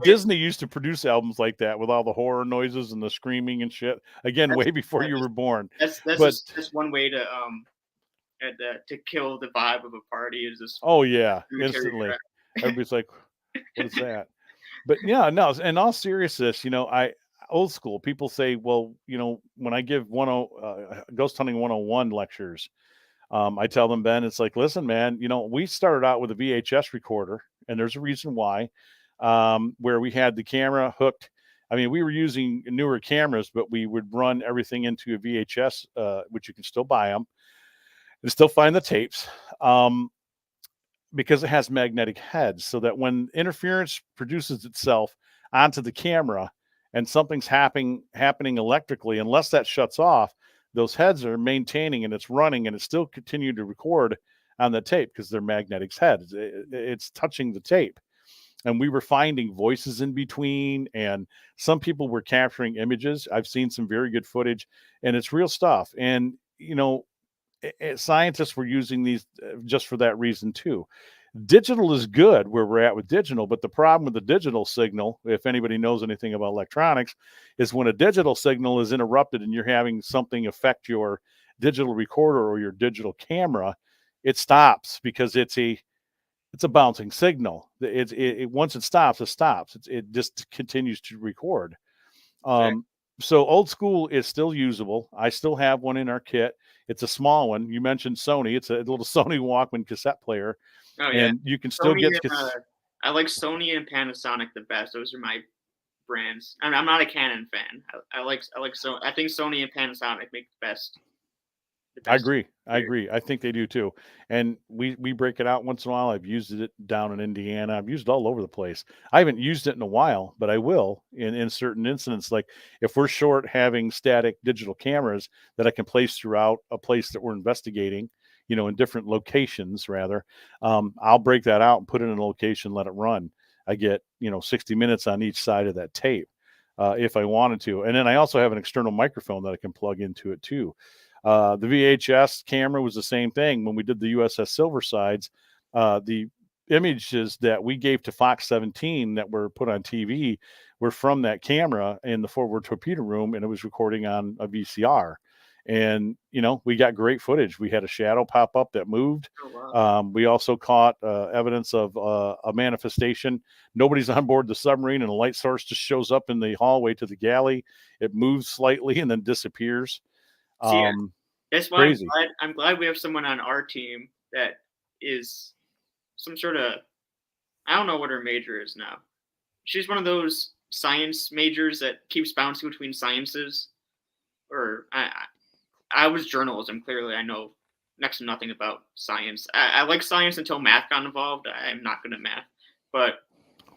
[SPEAKER 1] Disney used to produce albums like that with all the horror noises and the screaming and shit. Again, way before you were born.
[SPEAKER 2] That's one way to kill the vibe of a party. Is this?
[SPEAKER 1] Oh yeah, instantly. Everybody's like, "What is that?" But yeah, no. In all seriousness, old school people say, well, when I give ghost hunting 101 lectures, I tell them, Ben, it's like, listen, man, we started out with a VHS recorder, and there's a reason why, where we had the camera hooked. I mean, we were using newer cameras, but we would run everything into a VHS, which you can still buy them and still find the tapes, because it has magnetic heads, so that when interference produces itself onto the camera and something's happening electrically, unless that shuts off, those heads are maintaining and it's running and it's still continuing to record on the tape because they're magnetic heads. It's touching the tape. And we were finding voices in between, and some people were capturing images. I've seen some very good footage, and it's real stuff. And, scientists were using these just for that reason too. Digital is good where we're at with digital, but the problem with the digital signal, if anybody knows anything about electronics, is when a digital signal is interrupted and you're having something affect your digital recorder or your digital camera, it stops because it's a bouncing signal. Once it stops, it stops. It just continues to record. So old school is still usable. I still have one in our kit. It's a small one. You mentioned Sony. It's a little Sony Walkman cassette player. Oh yeah, and you can still get.
[SPEAKER 2] I like Sony and Panasonic the best. Those are my brands. I'm not a Canon fan. I like so. I think Sony and Panasonic make the best.
[SPEAKER 1] I agree. I think they do too. And we break it out once in a while. I've used it down in Indiana. I've used it all over the place. I haven't used it in a while, but I will in certain incidents. Like if we're short having static digital cameras that I can place throughout a place that we're investigating, in different locations rather, I'll break that out and put it in a location, let it run. I get, 60 minutes on each side of that tape if I wanted to. And then I also have an external microphone that I can plug into it too. The VHS camera was the same thing. When we did the USS Silversides, the images that we gave to Fox 17 that were put on TV were from that camera in the forward torpedo room, and it was recording on a VCR. And, we got great footage. We had a shadow pop up that moved. Oh, wow. We also caught evidence of a manifestation. Nobody's on board the submarine, and a light source just shows up in the hallway to the galley. It moves slightly and then disappears.
[SPEAKER 2] That's why I'm glad we have someone on our team that is some sort of, I don't know what her major is now. She's one of those science majors that keeps bouncing between sciences. Or I was journalism. Clearly, I know next to nothing about science. I like science until math got involved. I'm not good at math, but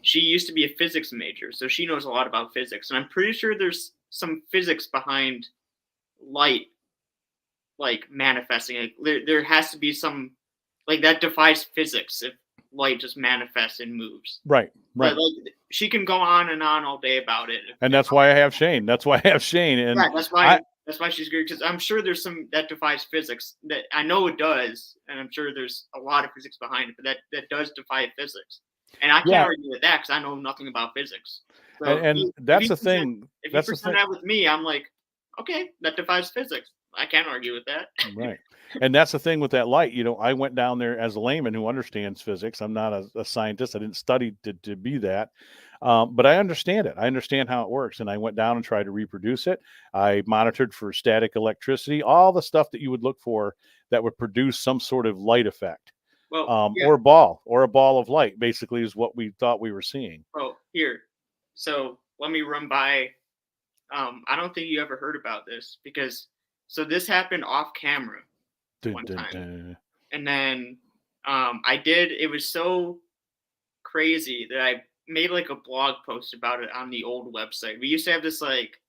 [SPEAKER 2] she used to be a physics major, so she knows a lot about physics. And I'm pretty sure there's some physics behind light, like manifesting. Like, there has to be some, like, that defies physics if light just manifests and moves.
[SPEAKER 1] Right.
[SPEAKER 2] But, like, she can go on and on all day about it.
[SPEAKER 1] And that's why I have Shane. And
[SPEAKER 2] right, that's why she's great, because I'm sure there's some that defies physics. That I know it does, and I'm sure there's a lot of physics behind it, but that does defy physics. And I can't argue with that because I know nothing about physics. So
[SPEAKER 1] and that's the thing.
[SPEAKER 2] If you present that with me, I'm like, okay, that defies physics. I can't argue with that.
[SPEAKER 1] Right. And that's the thing with that light. I went down there as a layman who understands physics. I'm not a scientist. I didn't study to be that. But I understand it. I understand how it works. And I went down and tried to reproduce it. I monitored for static electricity, all the stuff that you would look for that would produce some sort of light effect.
[SPEAKER 2] Well, yeah.
[SPEAKER 1] or a ball of light, basically, is what we thought we were seeing.
[SPEAKER 2] Well, here. So let me run by. I don't think you ever heard about this because so this happened off camera
[SPEAKER 1] Dun,
[SPEAKER 2] one
[SPEAKER 1] dun,
[SPEAKER 2] time,
[SPEAKER 1] dun.
[SPEAKER 2] and then I did. It was so crazy that I made like a blog post about it on the old website. We used to have this like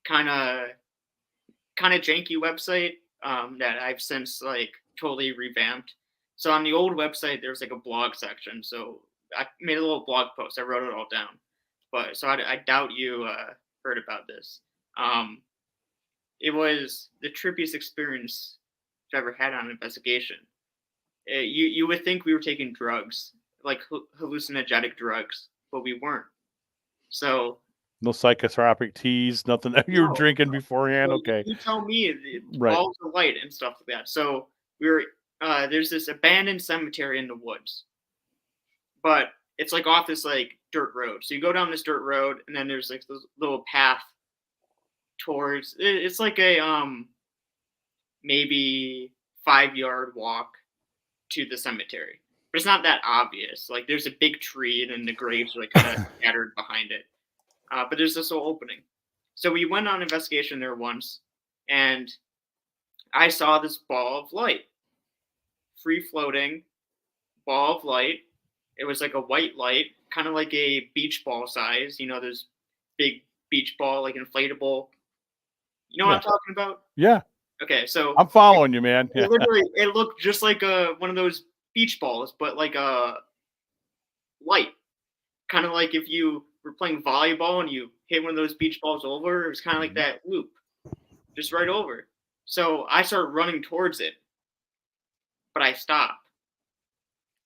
[SPEAKER 2] kind of janky website that I've since like totally revamped. So on the old website, there's like a blog section. So I made a little blog post. I wrote it all down. But so I doubt you heard about this. Um, it was the trippiest experience I've ever had on an investigation. You would think we were taking drugs, like hallucinogenic drugs, but we weren't. So
[SPEAKER 1] No psychotropic teas, nothing that you were
[SPEAKER 2] no,
[SPEAKER 1] drinking beforehand.
[SPEAKER 2] well,
[SPEAKER 1] Okay,
[SPEAKER 2] you tell me
[SPEAKER 1] right.
[SPEAKER 2] balls of light and stuff like that. So we were there's this abandoned cemetery in the woods, but it's like off this like dirt road. So you go down this dirt road, and then there's like this little path towards. It's like a maybe 5 yard walk to the cemetery, but it's not that obvious. Like there's a big tree, and then the graves are like kind of scattered behind it. But there's this little opening. So we went on investigation there once, and I saw this ball of light, free floating ball of light. It was like a white light, kind of like a beach ball size. You know, those big beach ball, like inflatable. You know what I'm talking about?
[SPEAKER 1] Yeah.
[SPEAKER 2] Okay, so
[SPEAKER 1] I'm following you, man.
[SPEAKER 2] it literally it looked just like one of those beach balls, but like a light. Kind of like if you were playing volleyball and you hit one of those beach balls over, it was kind of like that loop, just right over. So I started running towards it, but I stopped.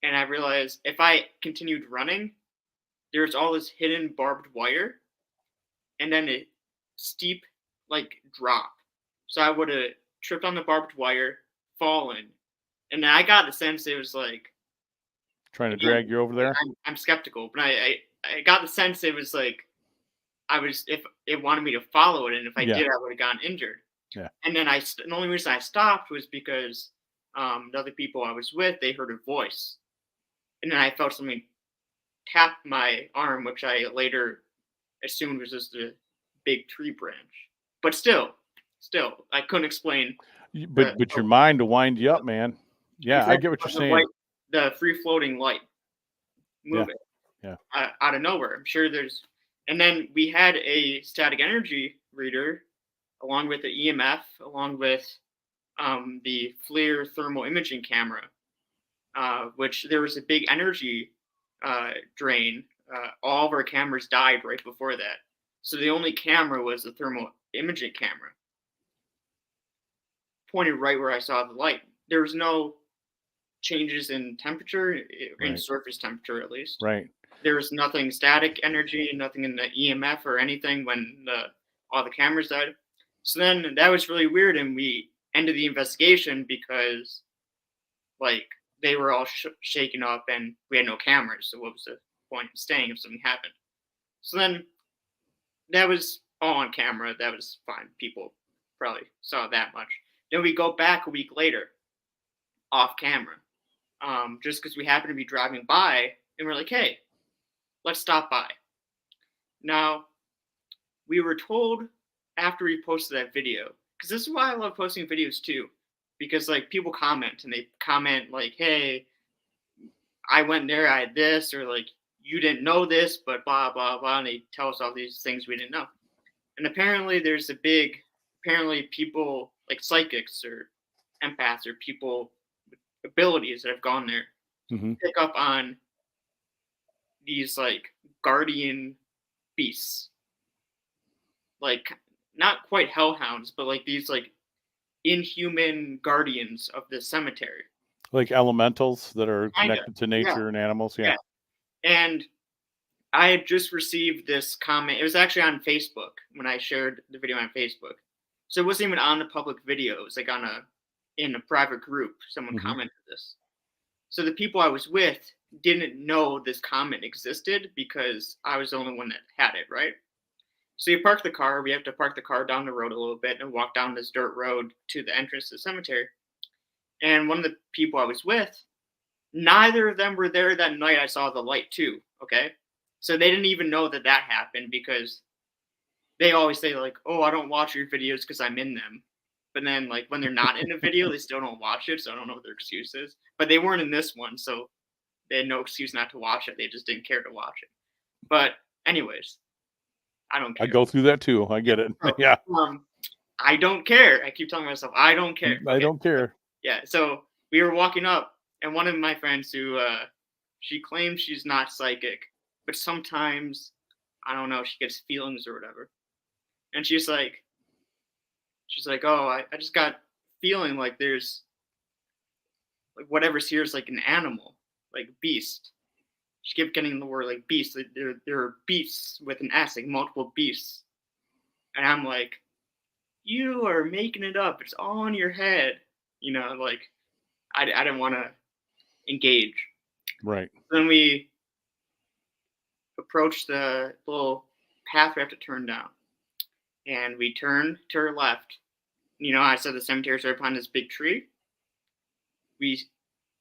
[SPEAKER 2] And I realized if I continued running, there's all this hidden barbed wire and then a steep like drop. So I would have tripped on the barbed wire, fallen. And then I got the sense it was like
[SPEAKER 1] Trying to drag you over there.
[SPEAKER 2] I'm skeptical, but I got the sense it was like I was if it wanted me to follow it, and if I did, I would have gotten injured.
[SPEAKER 1] Yeah.
[SPEAKER 2] And then the only reason I stopped was because the other people I was with, they heard a voice, and then I felt something tap my arm, which I later assumed was just a big tree branch. But still, I couldn't explain.
[SPEAKER 1] But your mind to wind you up, man. Yeah, I get what you're saying.
[SPEAKER 2] The free floating light moving out of nowhere. I'm sure there's, and then we had a static energy reader along with the EMF, along with the FLIR thermal imaging camera, which there was a big energy drain. All of our cameras died right before that. So the only camera was the thermal imaging camera, pointed right where I saw the light. There was no changes in temperature, in surface temperature at least.
[SPEAKER 1] Right.
[SPEAKER 2] There was nothing static energy, nothing in the EMF or anything when all the cameras died. So then that was really weird, and we ended the investigation because, like, they were all shaken up and we had no cameras. So what was the point of staying if something happened? So then that was all on camera. That was fine. People probably saw that much. Then we go back a week later, off camera, just because we happened to be driving by, and we're like, hey, let's stop by. Now, we were told after we posted that video, because this is why I love posting videos too, because like people comment, and they comment like, hey, I went there, I had this, or like, you didn't know this, but blah, blah, blah, and they tell us all these things we didn't know. And apparently there's apparently people like psychics or empaths or people with abilities that have gone there pick up on these like guardian beasts, like not quite hellhounds, but like these like inhuman guardians of the cemetery,
[SPEAKER 1] like elementals that are connected to nature and animals. Yeah.
[SPEAKER 2] And I had just received this comment. It was actually on Facebook when I shared the video on Facebook. So it wasn't even on the public video. It was like in a private group. Someone commented this. So the people I was with didn't know this comment existed because I was the only one that had it, right? So you park the car. We have to park the car down the road a little bit and walk down this dirt road to the entrance to the cemetery. And one of the people I was with, Neither of them were there that night I saw the light too, okay? So they didn't even know that that happened because they always say like, "Oh, I don't watch your videos because I'm in them." But then like when they're not in the video, they still don't watch it, so I don't know what their excuse is. But they weren't in this one, so they had no excuse not to watch it. They just didn't care to watch it. But anyways, I don't
[SPEAKER 1] I
[SPEAKER 2] care.
[SPEAKER 1] go through that too. I get it.
[SPEAKER 2] So,
[SPEAKER 1] Yeah.
[SPEAKER 2] I don't care. I keep telling myself I don't care.
[SPEAKER 1] I
[SPEAKER 2] Okay.
[SPEAKER 1] don't care.
[SPEAKER 2] Yeah. So we were walking up, and one of my friends who she claims she's not psychic, but sometimes I don't know, she gets feelings or whatever. And she's like, oh, I just got feeling like there's like whatever's here is like an animal, like beast. She kept getting the word like beast. Like, there are beasts with an S, like multiple beasts. And I'm like, you are making it up. It's all in your head. You know, like I didn't want to engage.
[SPEAKER 1] Right.
[SPEAKER 2] Then we approached the little path we have to turn down. And we turn to our left. You know, I said the cemetery is right behind this big tree. We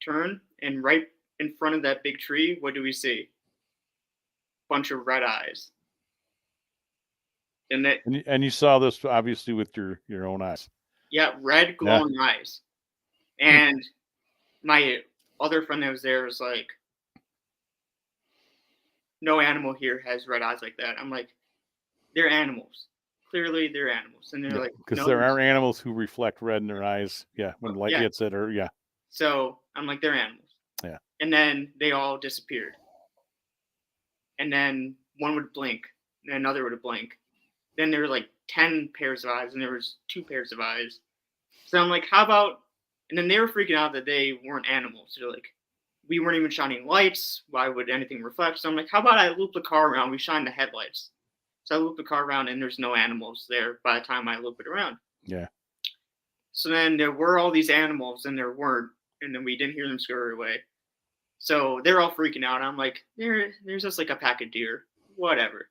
[SPEAKER 2] turn, and right in front of that big tree, what do we see? Bunch of red eyes. And that,
[SPEAKER 1] And you saw this obviously with your own eyes.
[SPEAKER 2] yeah, red
[SPEAKER 1] Yeah.
[SPEAKER 2] glowing eyes. And my other friend that was there was like, no animal here has red eyes like that. I'm like, they're animals. Clearly, they're animals. And they're like,
[SPEAKER 1] Because
[SPEAKER 2] no.
[SPEAKER 1] there are animals who reflect red in their eyes. Yeah, when light
[SPEAKER 2] Yeah.
[SPEAKER 1] hits it, or yeah.
[SPEAKER 2] So I'm like, they're animals.
[SPEAKER 1] Yeah.
[SPEAKER 2] And then they all disappeared. And then one would blink, and another would blink. Then there were like 10 pairs of eyes, and there was 2 pairs of eyes. So I'm like, how about? And then they were freaking out that they weren't animals. They're like, we weren't even shining lights. Why would anything reflect? So I'm like, how about I loop the car around? We shine the headlights. So I loop the car around, and there's no animals there by the time I loop it around.
[SPEAKER 1] Yeah.
[SPEAKER 2] So then there were all these animals, and there weren't, and then we didn't hear them scurry away. So they're all freaking out. I'm like, there's just like a pack of deer, whatever.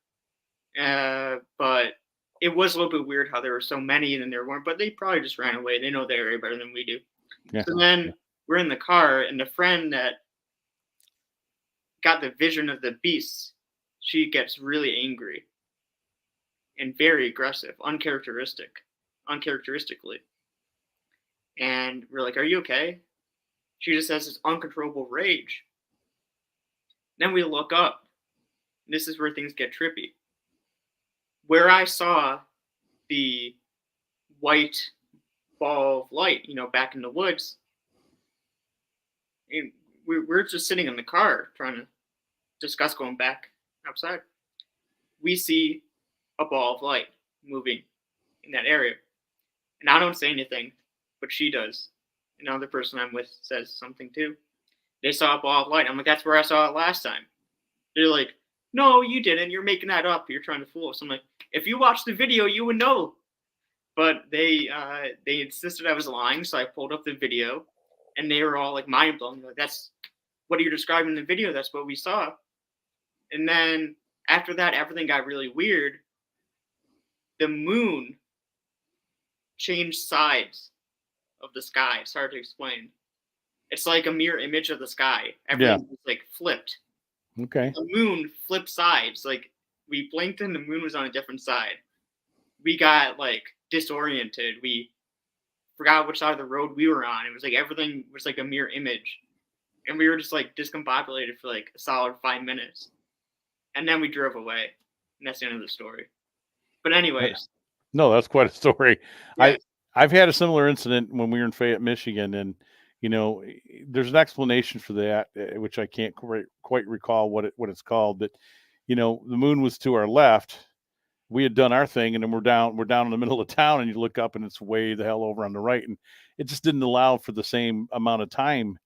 [SPEAKER 2] But it was a little bit weird how there were so many and then there weren't, but they probably just ran away. They know the area better than we do.
[SPEAKER 1] Yeah.
[SPEAKER 2] So then we're in the car, and the friend that got the vision of the beasts, she gets really angry and very aggressive, uncharacteristically. And we're like, are you okay? She just has this uncontrollable rage. Then we look up. This is where things get trippy. Where I saw the white ball of light, you know, back in the woods, and we're just sitting in the car trying to discuss going back outside. We see a ball of light moving in that area. And I don't say anything, but she does. Another person I'm with says something too. They saw a ball of light. I'm like, that's where I saw it last time. They're like, no, you didn't. You're making that up. You're trying to fool us. I'm like, if you watched the video, you would know. But they insisted I was lying, so I pulled up the video, and they were all like mind blown. Like, that's what you're describing in the video. That's what we saw. And then after that, everything got really weird. The moon changed sides of the sky. It's hard to explain. It's like a mirror image of the sky. Everything was like flipped.
[SPEAKER 1] Okay.
[SPEAKER 2] The moon flipped sides. Like we blinked and the moon was on a different side. We got like disoriented. We forgot which side of the road we were on. It was like everything was like a mirror image. And we were just like discombobulated for like a solid 5 minutes. And then we drove away. And that's the end of the story. But anyways.
[SPEAKER 1] No, that's quite a story.
[SPEAKER 2] Yeah.
[SPEAKER 1] I've had a similar incident when we were in Fayette, Michigan, and you know, there's an explanation for that, which I can't quite recall what it's called. But you know, the moon was to our left. We had done our thing, and then we're down in the middle of town, and you look up, and it's way the hell over on the right, and it just didn't allow for the same amount of time,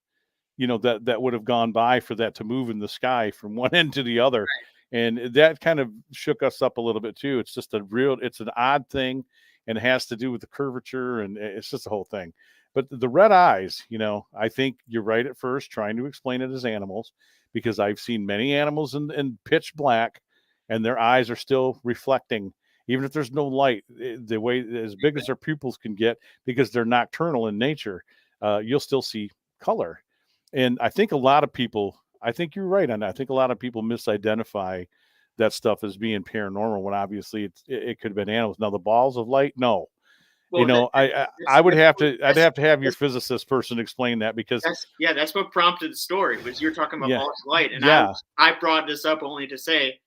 [SPEAKER 1] you know, that would have gone by for that to move in the sky from one end to the other.
[SPEAKER 2] Right.
[SPEAKER 1] And that kind of shook us up a little bit too. It's just it's an odd thing, and it has to do with the curvature, and it's just the whole thing. But the red eyes, you know, I think you're right at first trying to explain it as animals, because I've seen many animals in pitch black, and their eyes are still reflecting, even if there's no light, the way as big as their pupils can get, because they're nocturnal in nature, you'll still see color. And I think a lot of people, I think you're right on that. I think a lot of people misidentify that stuff as being paranormal when obviously it could have been animals. Now the balls of light, no. You
[SPEAKER 2] Well,
[SPEAKER 1] know, I would have to, I'd have to have your physicist person explain that because
[SPEAKER 2] that's what prompted the story. Was you're talking about
[SPEAKER 1] yeah,
[SPEAKER 2] balls of light, and
[SPEAKER 1] yeah,
[SPEAKER 2] I brought this up only to say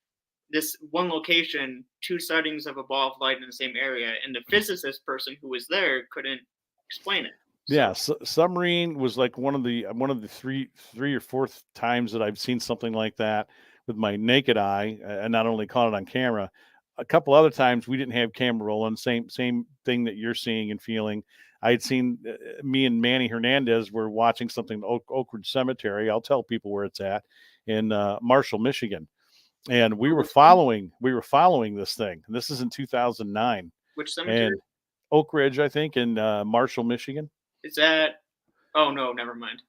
[SPEAKER 2] this one location, two sightings of a ball of light in the same area, and the physicist person who was there couldn't explain it.
[SPEAKER 1] yeah. Submarine was like one of the three or fourth times that I've seen something like that with my naked eye, and not only caught it on camera. A couple other times we didn't have camera rolling. Same thing that you're seeing and feeling. I had seen me and Manny Hernandez were watching something in Oak Ridge Cemetery. I'll tell people where it's at in Marshall, Michigan, and we were following this thing. And this is in 2009.
[SPEAKER 2] Which cemetery?
[SPEAKER 1] And Oak Ridge, I think, in Marshall, Michigan.
[SPEAKER 2] Is that? Oh no, never mind.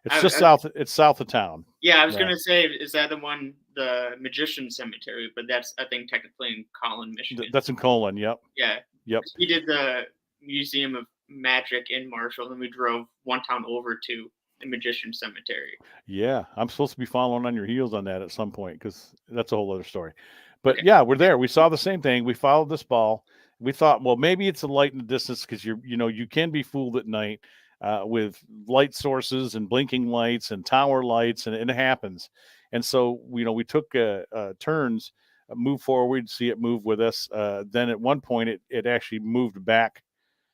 [SPEAKER 1] It's just south. It's south of town.
[SPEAKER 2] Yeah, I was gonna say, is that the one, the Magician Cemetery? But that's, I think, technically in Collin, Michigan.
[SPEAKER 1] That's in Colin. Yep.
[SPEAKER 2] Yeah.
[SPEAKER 1] Yep.
[SPEAKER 2] We did the Museum of Magic in Marshall, and we drove one town over to the Magician Cemetery.
[SPEAKER 1] Yeah, I'm supposed to be following on your heels on that at some point because that's a whole other story. But yeah, we're there. We saw the same thing. We followed this ball. We thought, well, maybe it's a light in the distance because you can be fooled at night with light sources and blinking lights and tower lights, and it happens. And so, we took turns, move forward, see it move with us. Then at one point, it actually moved back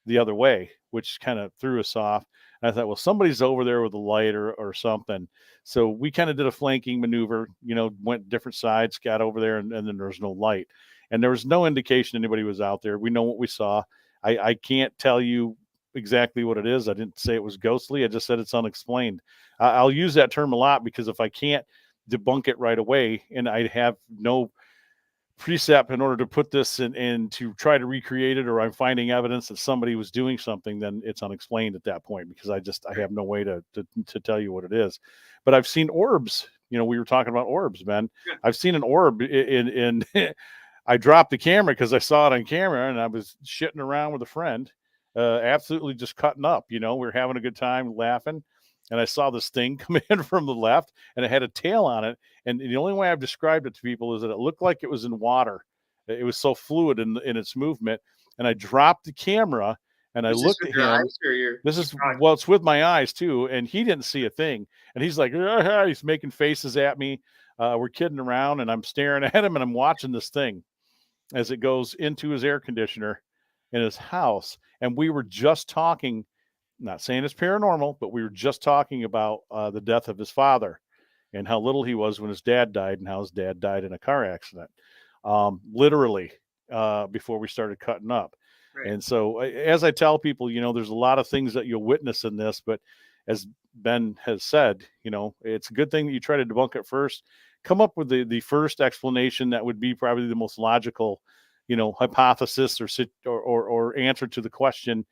[SPEAKER 1] the other way, which kind of threw us off. And I thought, well, somebody's over there with a light or something. So we kind of did a flanking maneuver, went different sides, got over there, and then there was no light. And there was no indication anybody was out there. We know what we saw. I can't tell you exactly what it is. I didn't say it was ghostly. I just said it's unexplained. I'll use that term a lot because if I can't debunk it right away and I have no precept in order to put this in to try to recreate it, or I'm finding evidence that somebody was doing something, then it's unexplained at that point because I have no way to tell you what it is. But I've seen orbs. We were talking about orbs, Ben.
[SPEAKER 2] Yeah.
[SPEAKER 1] I've seen an orb in I dropped the camera because I saw it on camera and I was shitting around with a friend, absolutely just cutting up. We were having a good time laughing. And I saw this thing come in from the left and it had a tail on it. And the only way I've described it to people is that it looked like it was in water. It was so fluid in its movement. And I dropped the camera and I looked at him. It's with my eyes too. And he didn't see a thing. And he's like, he's making faces at me. We're kidding around and I'm staring at him and I'm watching this thing as it goes into his air conditioner in his house. And we were just talking, not saying it's paranormal, but we were just talking about the death of his father and how little he was when his dad died and how his dad died in a car accident, literally, before we started cutting up. Right. And so as I tell people, there's a lot of things that you'll witness in this, but as Ben has said, it's a good thing that you try to debunk it first. Come up with the first explanation that would be probably the most logical, hypothesis or answer to the question.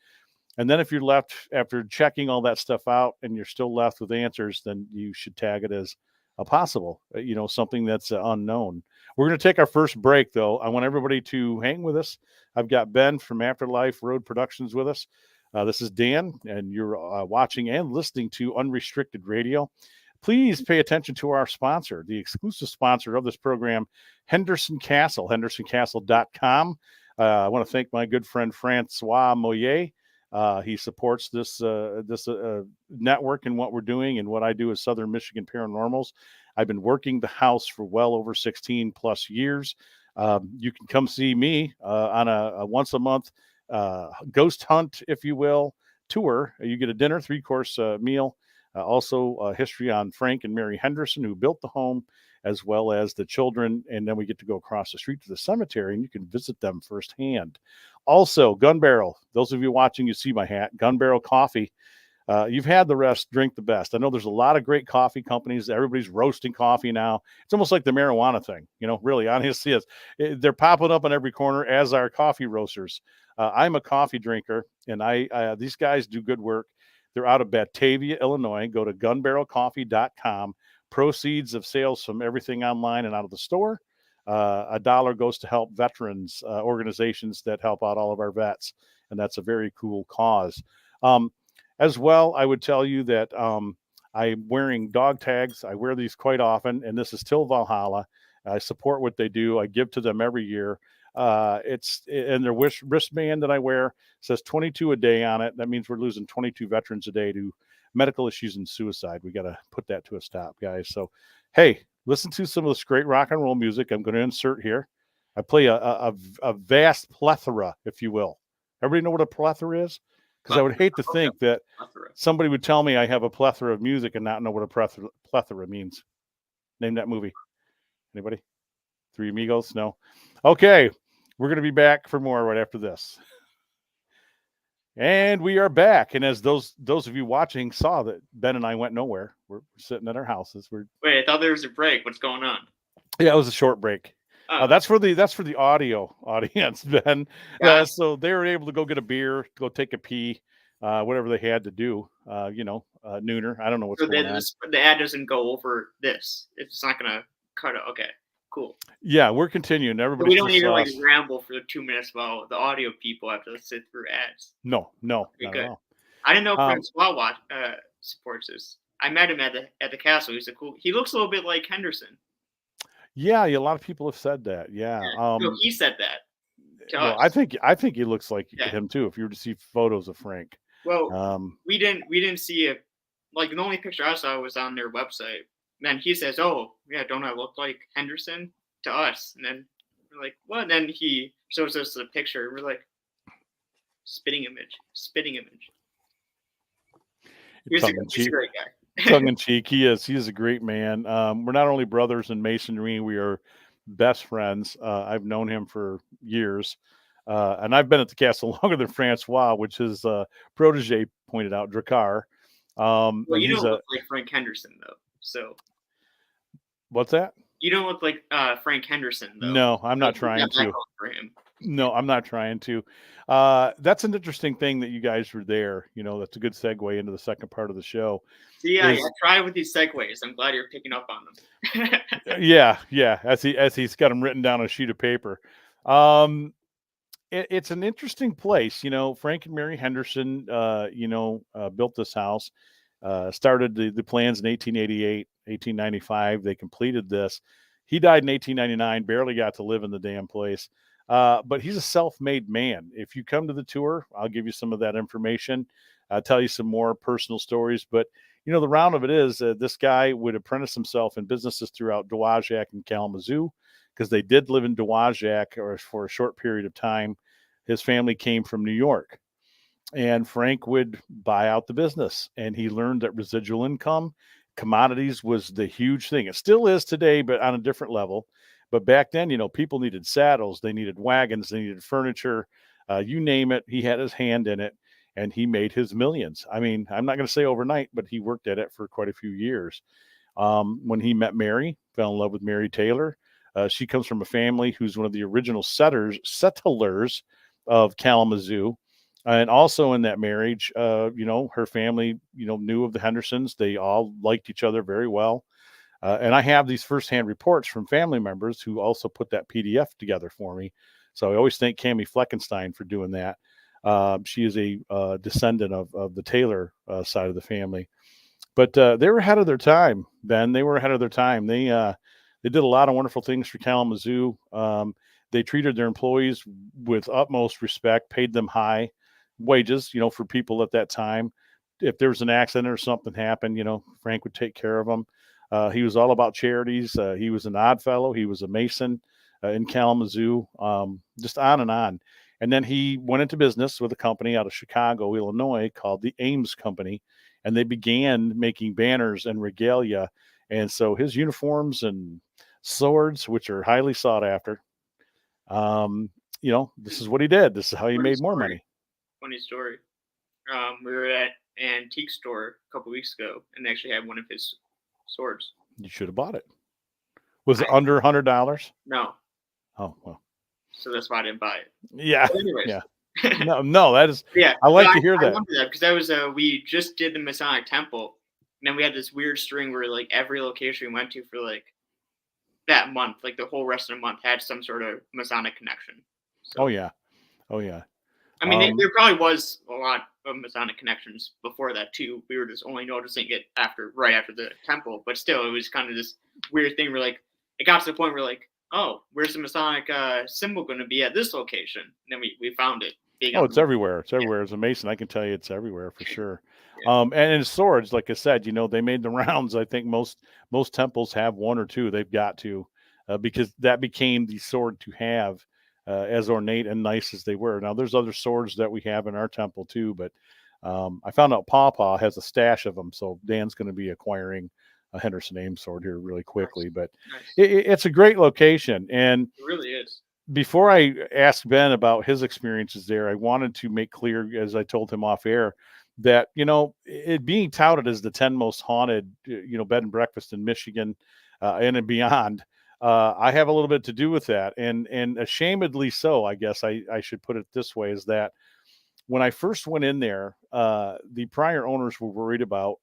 [SPEAKER 1] And then if you're left after checking all that stuff out and you're still left with answers, then you should tag it as a possible, something that's unknown. We're going to take our first break, though. I want everybody to hang with us. I've got Ben from Afterlife Road Productions with us. This is Dan, and you're watching and listening to Unrestricted Radio. Please pay attention to our sponsor, the exclusive sponsor of this program, Henderson Castle, hendersoncastle.com. I want to thank my good friend Francois Moyer. He supports this network and what we're doing and what I do as Southern Michigan Paranormals. I've been working the house for well over 16 plus years. You can come see me on a once a month ghost hunt, if you will, tour. You get a dinner, 3-course meal. Also history on Frank and Mary Henderson, who built the home, as well as the children. And then we get to go across the street to the cemetery and you can visit them firsthand. Also, Gun Barrel. Those of you watching, you see my hat. Gun Barrel Coffee. You've had the rest, drink the best. I know there's a lot of great coffee companies. Everybody's roasting coffee now. It's almost like the marijuana thing, really, honestly is. They're popping up on every corner, as are coffee roasters. I'm a coffee drinker, and these guys do good work. They're out of Batavia, Illinois. Go to gunbarrelcoffee.com. Proceeds of sales from everything online and out of the store, $1 goes to help veterans organizations that help out all of our vets, and that's a very cool cause. As well, I would tell you that I'm wearing dog tags. I wear these quite often, and this is Till Valhalla. I support what they do. I give to them every year. And their wristband that I wear says 22 a day on it. That means we're losing 22 veterans a day to medical issues and suicide. We got to put that to a stop, guys. So, hey, listen to some of this great rock and roll music I'm going to insert here. I play a vast plethora, if you will. Everybody know what a plethora is? Because I would hate to think that somebody would tell me I have a plethora of music and not know what a plethora means. Name that movie. Anybody? Three Amigos? No. Okay. We're going to be back for more right after this. And we are back. And as those of you watching saw, that Ben and I went nowhere. We're sitting at our houses.
[SPEAKER 2] Wait, I thought there was a break. What's going on?
[SPEAKER 1] Yeah, it was a short break. That's for the audio audience, Ben. So they were able to go get a beer, go take a pee, whatever they had to do. Nooner. I don't know what's going on.
[SPEAKER 2] The ad doesn't go over this. It's not going to cut it. Okay, cool.
[SPEAKER 1] Yeah, we're continuing. Everybody,
[SPEAKER 2] we don't need to ramble for 2 minutes while the audio people have to sit through ads.
[SPEAKER 1] No,
[SPEAKER 2] okay, good. I didn't know Francois supports this. I met him at the castle. He looks a little bit like Henderson.
[SPEAKER 1] Yeah, a lot of people have said that. Yeah.
[SPEAKER 2] No, he said that.
[SPEAKER 1] Well, I think he looks like him too. If you were to see photos of Frank.
[SPEAKER 2] Well, we didn't see it. Like the only picture I saw was on their website. And then he says, "Oh, yeah, don't I look like Henderson?" to us. And then we're like, "What?" And then he shows us the picture. We're like, spitting image. He's a great guy.
[SPEAKER 1] Tongue in cheek, he is a great man. We're not only brothers in masonry, we are best friends. I've known him for years, and I've been at the castle longer than Francois, which his protege pointed out, Drakkar.
[SPEAKER 2] Well, you don't look like Frank Henderson though. So
[SPEAKER 1] what's that?
[SPEAKER 2] You don't look like Frank Henderson though.
[SPEAKER 1] No, I'm not trying to.
[SPEAKER 2] For him.
[SPEAKER 1] No, I'm not trying to. That's an interesting thing that you guys were there. That's a good segue into the second part of the show.
[SPEAKER 2] See, I try with these segues. I'm glad you're picking up on them.
[SPEAKER 1] yeah. As he's got them written down on a sheet of paper. It's an interesting place. Frank and Mary Henderson, built this house. Started the plans in 1888, 1895. They completed this. He died in 1899. Barely got to live in the damn place. But he's a self-made man. If you come to the tour, I'll give you some of that information. I'll tell you some more personal stories. But, the round of it is this guy would apprentice himself in businesses throughout Dowagiac and Kalamazoo because they did live in Dowagiac for a short period of time. His family came from New York. And Frank would buy out the business. And he learned that residual income, commodities was the huge thing. It still is today, but on a different level. But back then, people needed saddles, they needed wagons, they needed furniture, you name it. He had his hand in it, and he made his millions. I mean, I'm not going to say overnight, but he worked at it for quite a few years. When he met Mary, fell in love with Mary Taylor. She comes from a family who's one of the original settlers of Kalamazoo. And also in that marriage, her family, knew of the Hendersons. They all liked each other very well. And I have these firsthand reports from family members who also put that PDF together for me. So I always thank Cammie Fleckenstein for doing that. She is a descendant of the Taylor side of the family. But they were ahead of their time, Ben. They were ahead of their time. They did a lot of wonderful things for Kalamazoo. They treated their employees with utmost respect, paid them high wages, for people at that time. If there was an accident or something happened, Frank would take care of them. He was all about charities. He was an odd fellow. He was a Mason in Kalamazoo, just on and on. And then he went into business with a company out of Chicago, Illinois, called the Ames Company. And they began making banners and regalia. And so his uniforms and swords, which are highly sought after, this is what he did. This is how he made more money.
[SPEAKER 2] Funny story. We were at an antique store a couple weeks ago, and they actually had one of his swords.
[SPEAKER 1] You should have bought it. Was it under $100?
[SPEAKER 2] No.
[SPEAKER 1] Oh, well.
[SPEAKER 2] So that's why I didn't buy it.
[SPEAKER 1] Yeah.
[SPEAKER 2] But anyways.
[SPEAKER 1] Yeah. No, that is. Yeah. I like to hear that.
[SPEAKER 2] I remember that because that was we just did the Masonic Temple, and then we had this weird string where like every location we went to for like that month, like the whole rest of the month, had some sort of Masonic connection. So,
[SPEAKER 1] Oh yeah.
[SPEAKER 2] I mean, there probably was a lot Masonic connections before that too. We were just only noticing it right after the temple, but still, it was kind of this weird thing. Where like it got to the point where like, oh, where's the Masonic symbol going to be at this location? And then we found it.
[SPEAKER 1] Oh, it's everywhere. It's everywhere. As a Mason, I can tell you it's everywhere for sure. And swords, like I said, they made the rounds. I think most temples have one or two. They've got to, because that became the sword to have, as ornate and nice as they were. Now, there's other swords that we have in our temple too, but I found out Pawpaw has a stash of them, so Dan's going to be acquiring a Henderson Ames sword here really quickly. But it's a great location, and
[SPEAKER 2] it really is.
[SPEAKER 1] Before I asked Ben about his experiences there, I wanted to make clear, as I told him off air, that it being touted as the 10 most haunted bed and breakfast in Michigan and beyond, I have a little bit to do with that, and ashamedly so. I guess I should put it this way: is that when I first went in there, the prior owners were worried about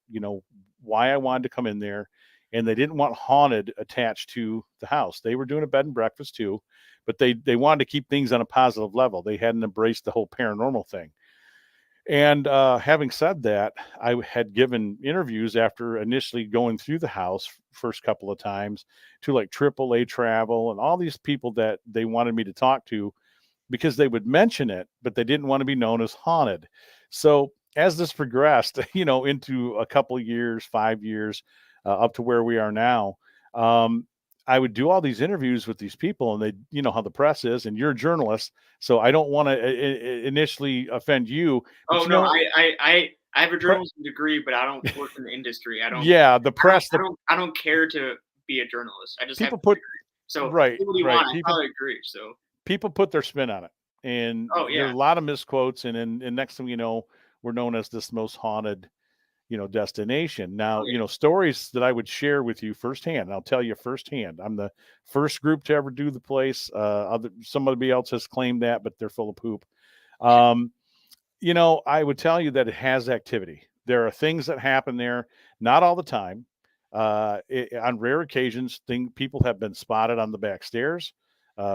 [SPEAKER 1] why I wanted to come in there, and they didn't want haunted attached to the house. They were doing a bed and breakfast too, but they wanted to keep things on a positive level. They hadn't embraced the whole paranormal thing. And having said that, I had given interviews after initially going through the house first couple of times to like AAA Travel and all these people that they wanted me to talk to, because they would mention it, but they didn't want to be known as haunted. So as this progressed, into a couple of years, 5 years, up to where we are now, I would do all these interviews with these people, and they, how the press is, and you're a journalist, so I don't want to initially offend you.
[SPEAKER 2] Oh no, I have a journalism degree, but I don't work in the industry. I don't.
[SPEAKER 1] Yeah, the press.
[SPEAKER 2] I don't care to be a journalist. I just
[SPEAKER 1] people
[SPEAKER 2] have
[SPEAKER 1] put
[SPEAKER 2] so
[SPEAKER 1] right.
[SPEAKER 2] Want, I probably agree. So
[SPEAKER 1] people put their spin on it, and there are a lot of misquotes, and next thing you know, we're known as this most haunted destination. Now, stories that I would share with you firsthand, and I'll tell you firsthand, I'm the first group to ever do the place. Somebody else has claimed that, but they're full of poop. I would tell you that it has activity. There are things that happen there, not all the time. On rare occasions, people have been spotted on the back stairs,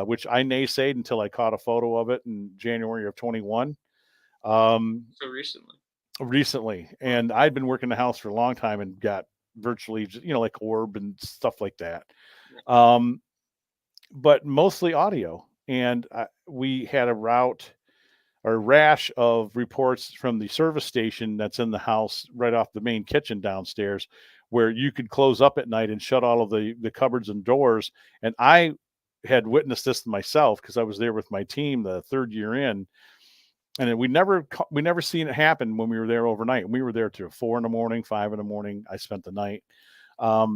[SPEAKER 1] which I naysayed until I caught a photo of it in January of 21.
[SPEAKER 2] So
[SPEAKER 1] recently, and I'd been working the house for a long time and got virtually like orb and stuff like that, but mostly audio. And we had a rash of reports from the service station that's in the house right off the main kitchen downstairs, where you could close up at night and shut all of the cupboards and doors. And I had witnessed this myself because I was there with my team the third year in. And we never seen it happen when we were there overnight. We were there till 4 a.m, 5 a.m. I spent the night.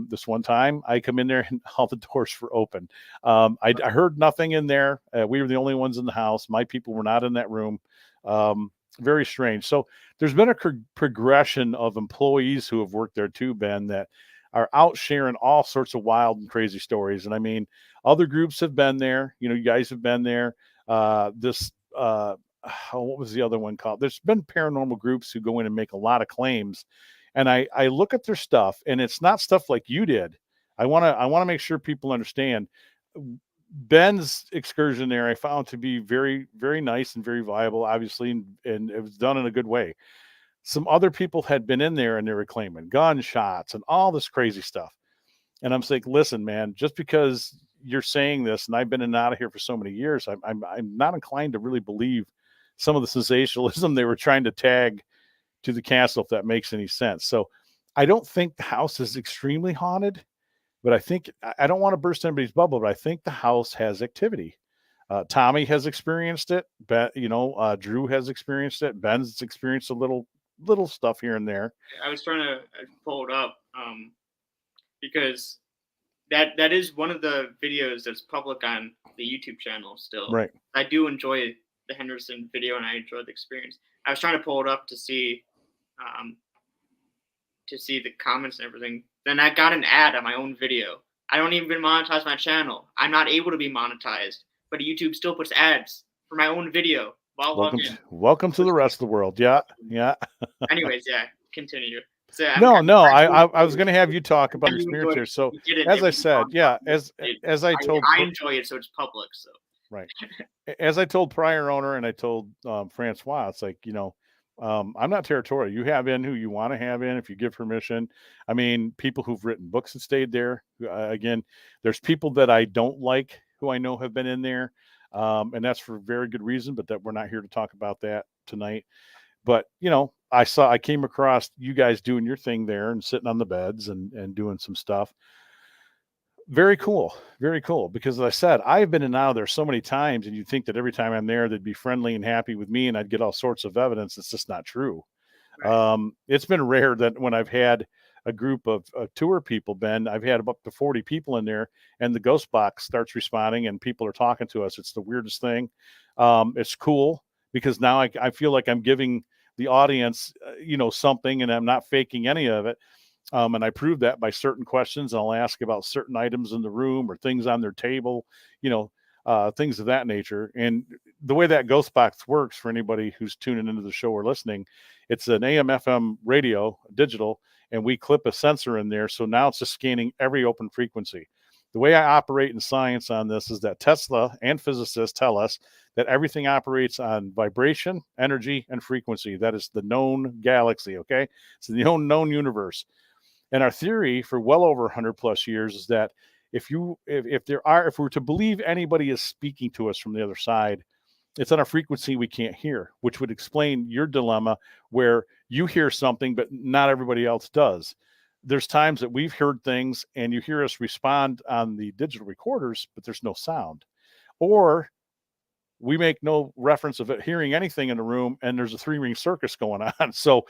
[SPEAKER 1] This one time I come in there and all the doors were open. I heard nothing in there. We were the only ones in the house. My people were not in that room. Very strange. So there's been a progression of employees who have worked there too, Ben, that are out sharing all sorts of wild and crazy stories. And I mean, other groups have been there. You guys have been there. What was the other one called? There's been paranormal groups who go in and make a lot of claims, and I look at their stuff, and it's not stuff like you did. I want to make sure people understand. Ben's excursion there I found to be very, very nice and very viable, obviously, and it was done in a good way. Some other people had been in there and they were claiming gunshots and all this crazy stuff. And I'm saying, listen, man, just because you're saying this, and I've been in and out of here for so many years, I'm not inclined to really believe some of the sensationalism they were trying to tag to the castle, if that makes any sense. So I don't think the house is extremely haunted, but I don't want to burst anybody's bubble, but I think the house has activity. Tommy has experienced it. Drew has experienced it. Ben's experienced a little stuff here and there.
[SPEAKER 2] I was trying to pull it up because that is one of the videos that's public on the YouTube channel still.
[SPEAKER 1] Right.
[SPEAKER 2] I do enjoy the Henderson video, and I enjoyed the experience. I was trying to pull it up to see the comments and everything. Then I got an ad on my own video. I don't even monetize my channel. I'm not able to be monetized, but YouTube still puts ads for my own video while logged in.
[SPEAKER 1] Welcome to the rest of the world. Yeah.
[SPEAKER 2] Anyways, continue. So
[SPEAKER 1] I was going to have you talk about your experience here. So as I said, as I told,
[SPEAKER 2] I enjoy it, so it's public. So
[SPEAKER 1] right. As I told prior owner, and I told Francois, it's like, I'm not territorial. You have in who you want to have in if you give permission. I mean, people who've written books and stayed there. Again, there's people that I don't like who I know have been in there, and that's for very good reason. But that we're not here to talk about that tonight. But I came across you guys doing your thing there and sitting on the beds and doing some stuff. Very cool. Very cool. Because as I said, I've been in and out of there so many times, and you'd think that every time I'm there, they'd be friendly and happy with me and I'd get all sorts of evidence. It's just not true.
[SPEAKER 2] Right.
[SPEAKER 1] It's been rare that when I've had a group of tour people, Ben, I've had up to 40 people in there and the ghost box starts responding and people are talking to us. It's the weirdest thing. It's cool because now I feel like I'm giving the audience, something, and I'm not faking any of it. And I prove that by certain questions. I'll ask about certain items in the room or things on their table, things of that nature. And the way that ghost box works for anybody who's tuning into the show or listening, it's an AM FM radio, digital, and we clip a sensor in there. So now it's just scanning every open frequency. The way I operate in science on this is that Tesla and physicists tell us that everything operates on vibration, energy, and frequency. That is the known galaxy, okay? It's the known universe. And our theory for well over 100 plus years is that if we're to believe anybody is speaking to us from the other side, it's on a frequency we can't hear, which would explain your dilemma where you hear something, but not everybody else does. There's times that we've heard things and you hear us respond on the digital recorders, but there's no sound. Or we make no reference of it hearing anything in the room and there's a 3-ring circus going on. So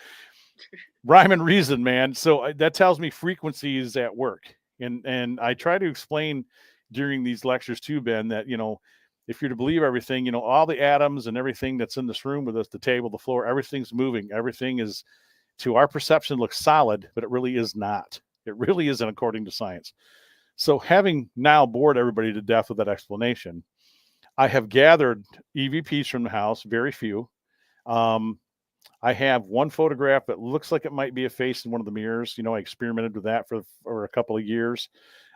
[SPEAKER 1] rhyme and reason, man. So that tells me frequency is at work. And I try to explain during these lectures too, Ben, that, if you're to believe everything, all the atoms and everything that's in this room with us, the table, the floor, everything's moving. Everything is, to our perception, looks solid, but it really is not. It really isn't according to science. So having now bored everybody to death with that explanation, I have gathered EVPs from the house, very few. I have one photograph that looks like it might be a face in one of the mirrors. I experimented with that for a couple of years.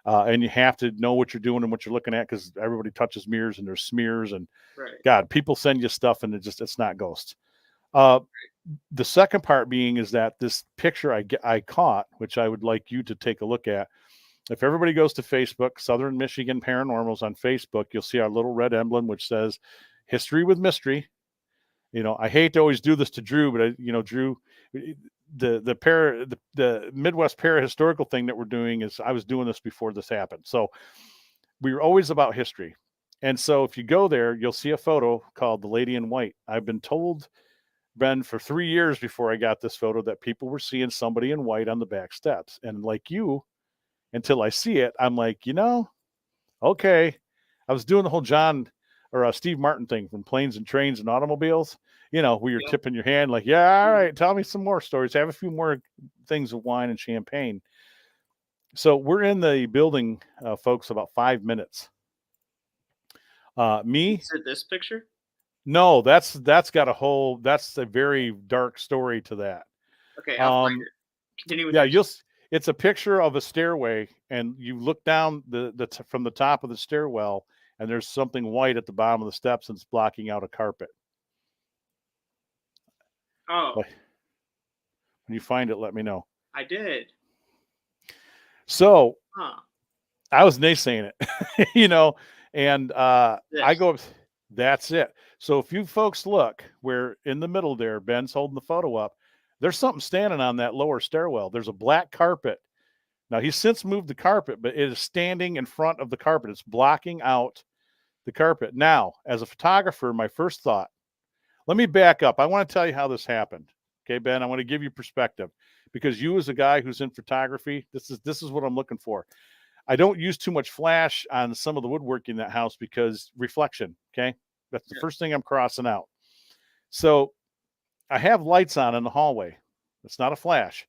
[SPEAKER 1] And you have to know what you're doing and what you're looking at because everybody touches mirrors and there's smears and
[SPEAKER 2] Right.
[SPEAKER 1] God, people send you stuff and it's not ghosts. The second part being is that this picture I caught, which I would like you to take a look at. If everybody goes to Facebook, Southern Michigan Paranormals on Facebook, you'll see our little red emblem, which says History with Mystery. I hate to always do this to Drew, but Drew, the Midwest Parahistorical thing that we're doing is I was doing this before this happened. So we were always about history. And so if you go there, you'll see a photo called The Lady in White. I've been told, Ben, for 3 years before I got this photo that people were seeing somebody in white on the back steps. And like you, until I see it, I'm like, okay. I was doing the whole John or Steve Martin thing from Planes and Trains and Automobiles, where you're tipping your hand like, yeah, all right, tell me some more stories. Have a few more things of wine and champagne. So we're in the building, folks, about 5 minutes. Me?
[SPEAKER 2] Is it this picture?
[SPEAKER 1] No, that's got that's a very dark story to that.
[SPEAKER 2] Okay, I'll find it. Continue with
[SPEAKER 1] it's a picture of a stairway and you look down from the top of the stairwell and there's something white at the bottom of the steps and it's blocking out a carpet.
[SPEAKER 2] Oh.
[SPEAKER 1] When you find it, let me know.
[SPEAKER 2] I did.
[SPEAKER 1] So I was naysaying it, and I go, that's it. So if you folks look, where in the middle there, Ben's holding the photo up, there's something standing on that lower stairwell. There's a black carpet. Now, he's since moved the carpet, but it is standing in front of the carpet. It's blocking out the carpet. Now, as a photographer, my first thought, let me back up. I want to tell you how this happened. Okay, Ben, I want to give you perspective because you as a guy who's in photography, this is what I'm looking for. I don't use too much flash on some of the woodwork in that house because reflection, okay? That's the first thing I'm crossing out. So I have lights on in the hallway. It's not a flash.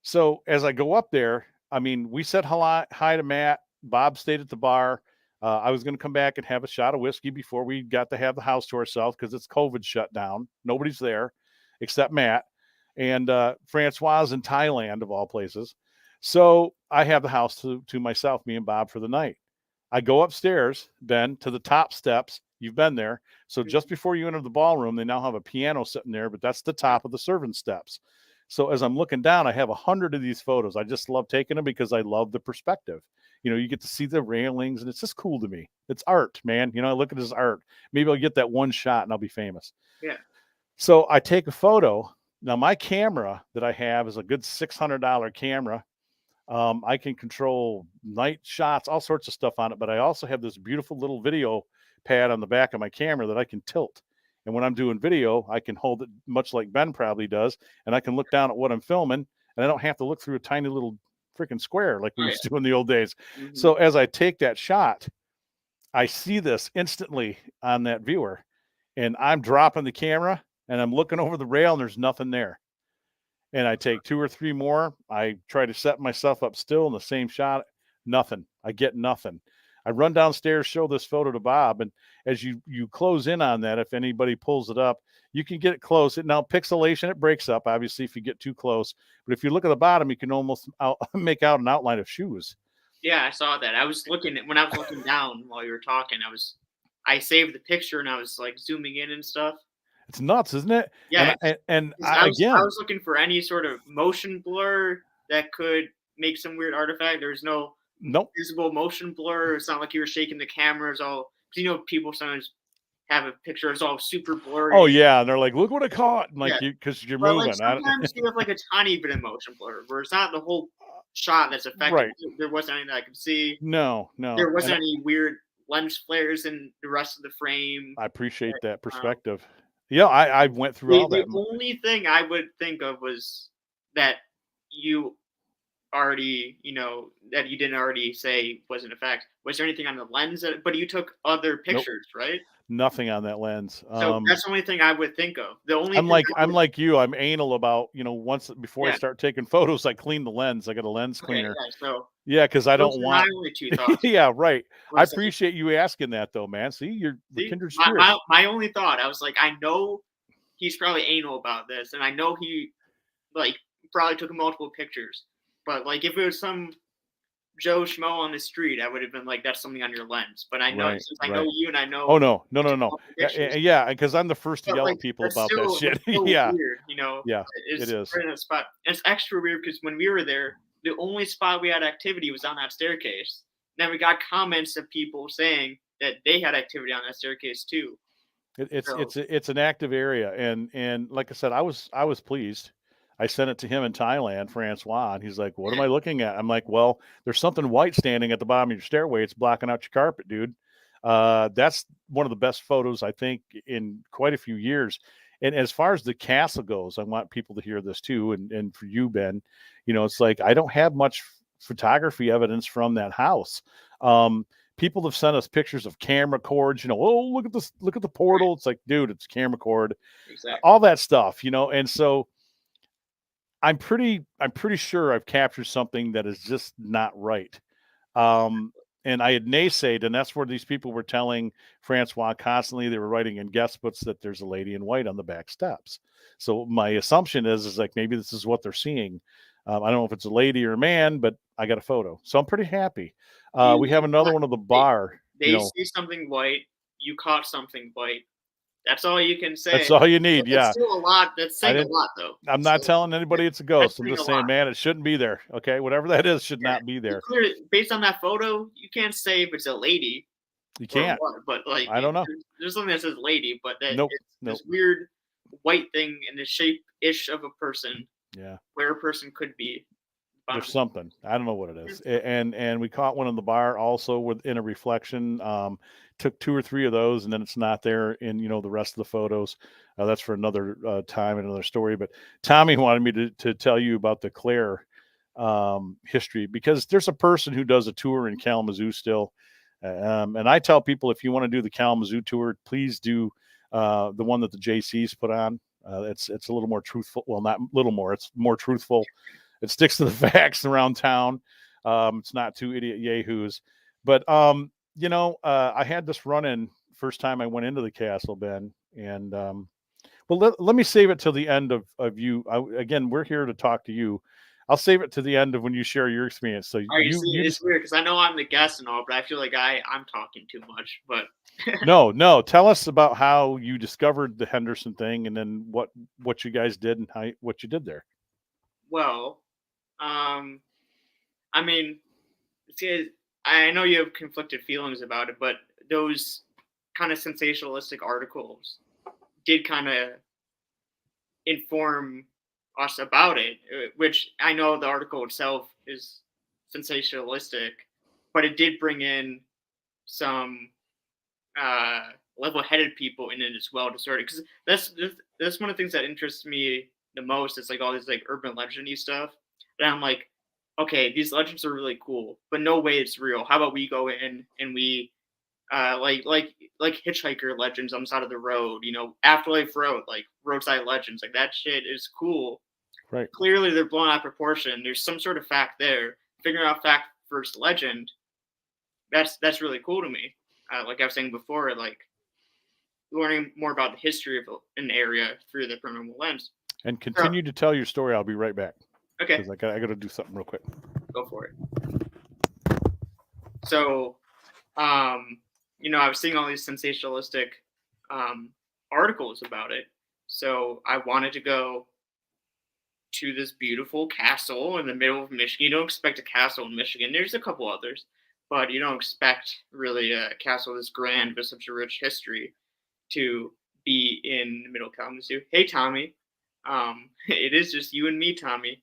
[SPEAKER 1] So as I go up there, we said hi to Matt. Bob stayed at the bar. I was going to come back and have a shot of whiskey before we got to have the house to ourselves because it's COVID shut down. Nobody's there except Matt and Francois in Thailand, of all places. So I have the house to myself, me and Bob, for the night. I go upstairs, Ben, to the top steps. You've been there. So just before you enter the ballroom, they now have a piano sitting there, but that's the top of the servant steps. So as I'm looking down, I have 100 of these photos. I just love taking them because I love the perspective. You get to see the railings, and it's just cool to me. It's art, man. I look at this art. Maybe I'll get that one shot and I'll be famous.
[SPEAKER 2] Yeah.
[SPEAKER 1] So I take a photo. Now my camera that I have is a good $600 camera. I can control night shots, all sorts of stuff on it, but I also have this beautiful little video pad on the back of my camera that I can tilt. And when I'm doing video, I can hold it much like Ben probably does, and I can look down at what I'm filming, and I don't have to look through a tiny little freaking square like we used to do in the old days.
[SPEAKER 2] Mm-hmm.
[SPEAKER 1] So as I take that shot, I see this instantly on that viewer, and I'm dropping the camera and I'm looking over the rail and there's nothing there. And I take 2 or 3 more. I try to set myself up still in the same shot. Nothing. I get nothing. I run downstairs, show this photo to Bob, and as you close in on that, if anybody pulls it up, you can get it close. Now pixelation, it breaks up obviously if you get too close, but if you look at the bottom, you can almost make out an outline of shoes.
[SPEAKER 2] Yeah, I saw that. I was looking down while you were talking. I saved the picture and I was like zooming in and stuff.
[SPEAKER 1] It's nuts, isn't it?
[SPEAKER 2] Yeah,
[SPEAKER 1] and
[SPEAKER 2] I was looking for any sort of motion blur that could make some weird artifact. There's no visible motion blur. It's not like you were shaking the camera. It's all, people sometimes have a picture. It's all super blurry.
[SPEAKER 1] Oh yeah, and they're like, "Look what I caught!" And like because you're moving.
[SPEAKER 2] Like, sometimes you have like a tiny bit of motion blur, where it's not the whole shot that's affected.
[SPEAKER 1] Right.
[SPEAKER 2] There wasn't anything I could see.
[SPEAKER 1] No.
[SPEAKER 2] There wasn't any weird lens flares in the rest of the frame.
[SPEAKER 1] I appreciate that perspective. Yeah, I went through all that.
[SPEAKER 2] The only thing I would think of was that you already, that you didn't already say was an effect. Was there anything on the lens? But you took other pictures, right?
[SPEAKER 1] Nothing on that lens.
[SPEAKER 2] So that's the only thing I would think of. The only
[SPEAKER 1] I'm like you. I'm anal about once before I start taking photos, I clean the lens. I got a lens cleaner.
[SPEAKER 2] Yeah,
[SPEAKER 1] because I don't want.
[SPEAKER 2] My only 2 thoughts.
[SPEAKER 1] Yeah, right. I appreciate you asking that though, man. See, you're the kindred spirit.
[SPEAKER 2] My only thought, I was like, I know he's probably anal about this, and I know he probably took multiple pictures. But if it was some Joe Schmo on the street, I would have been like, that's something on your lens. But I know, since I know you and I know.
[SPEAKER 1] Oh, no. Yeah, because I'm the first to yell at people about that shit. Yeah.
[SPEAKER 2] Weird,
[SPEAKER 1] Yeah, it is.
[SPEAKER 2] In a spot. And it's extra weird because when we were there, the only spot we had activity was on that staircase. Then we got comments of people saying that they had activity on that staircase too.
[SPEAKER 1] It's an active area, and like I said, I was pleased. I sent it to him in Thailand, Francois, and he's like, "What am I looking at?" I'm like, "Well, there's something white standing at the bottom of your stairway. It's blocking out your carpet, dude." That's one of the best photos I think in quite a few years. And as far as the castle goes, I want people to hear this too. And for you, Ben, it's like I don't have much photography evidence from that house. People have sent us pictures of camera cords. Oh, look at this! Look at the portal. It's like, dude, it's a camera cord.
[SPEAKER 2] Exactly.
[SPEAKER 1] All that stuff, and so. I'm pretty sure I've captured something that is just not right. And I had naysayed, and that's where these people were telling Francois constantly. They were writing in guest books that there's a lady in white on the back steps. So my assumption is like maybe this is what they're seeing. I don't know if it's a lady or a man, but I got a photo, so I'm pretty happy. We have another one of the bar.
[SPEAKER 2] They see something white. You caught something white. That's all you can say.
[SPEAKER 1] That's all you need.
[SPEAKER 2] It's still a lot. That's saying a lot, though.
[SPEAKER 1] I'm not telling anybody it's a ghost. I'm just saying, man, it shouldn't be there. Okay, whatever that is should not be there.
[SPEAKER 2] Clearly, based on that photo, you can't say if it's a lady.
[SPEAKER 1] You can't.
[SPEAKER 2] But
[SPEAKER 1] I don't know.
[SPEAKER 2] There's something that says lady, but that
[SPEAKER 1] it's
[SPEAKER 2] this weird white thing in the shape-ish of a person.
[SPEAKER 1] Yeah.
[SPEAKER 2] Where a person could be.
[SPEAKER 1] There's something. I don't know what it is. And we caught one in the bar also within a reflection. Took 2 or 3 of those, and then it's not there in the rest of the photos. That's for another time and another story. But Tommy wanted me to tell you about the Claire history, because there's a person who does a tour in Kalamazoo still. And I tell people, if you want to do the Kalamazoo tour, please do the one that the JCs put on. It's a little more truthful. Well, not little more. It's more truthful. It sticks to the facts around town. It's not too idiot yahoos. But I had this run-in first time I went into the castle, Ben. And let me save it till the end of you. Again, we're here to talk to you. I'll save it to the end of when you share your experience. So
[SPEAKER 2] All right,
[SPEAKER 1] you
[SPEAKER 2] it's
[SPEAKER 1] just
[SPEAKER 2] weird because I know I'm the guest and all, but I feel like I'm talking too much. But
[SPEAKER 1] no. Tell us about how you discovered the Henderson thing, and then what you guys did and what you did there.
[SPEAKER 2] well, I mean, see, I know you have conflicted feelings about it, but those kind of sensationalistic articles did kind of inform us about it, which I know the article itself is sensationalistic, but it did bring in some level-headed people in it as well to sort of, because that's one of the things that interests me the most. It's like all this like urban legendy stuff, and I'm like, okay, these legends are really cool, but no way it's real. How about we go in and we like hitchhiker legends on the side of the road, Afterlife Road, like roadside legends, like that shit is cool.
[SPEAKER 1] Right.
[SPEAKER 2] Clearly, they're blown out of proportion. There's some sort of fact there. Figuring out fact versus legend, that's really cool to me. Like I was saying before, like learning more about the history of an area through the paranormal lens.
[SPEAKER 1] And continue to tell your story. I'll be right back.
[SPEAKER 2] Okay,
[SPEAKER 1] Because I got to do something real quick.
[SPEAKER 2] go for it. So, I was seeing all these sensationalistic articles about it. So I wanted to go to this beautiful castle in the middle of Michigan. You don't expect a castle in Michigan. There's a couple others, but you don't expect really a castle this grand with such a rich history to be in the middle of Kalamazoo. Hey, Tommy. It is just you and me, Tommy.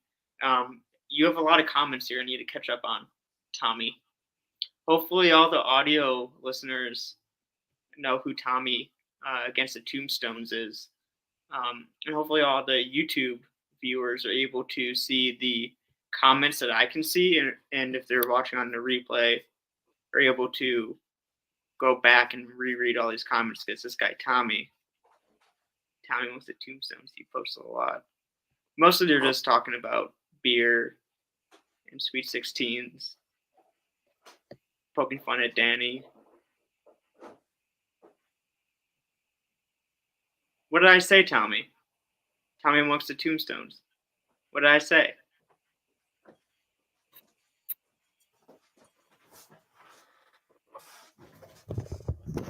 [SPEAKER 2] You have a lot of comments here I need to catch up on, Tommy. Hopefully all the audio listeners know who Tommy Against the Tombstones is. And hopefully all the YouTube viewers are able to see the comments that I can see, and if they're watching on the replay, are able to go back and reread all these comments, because this guy Tommy Amongst the Tombstones, he posts a lot. Mostly they're just talking about beer and Sweet 16s, poking fun at Danny. What did I say, Tommy? Tommy Amongst the Tombstones. What did I say?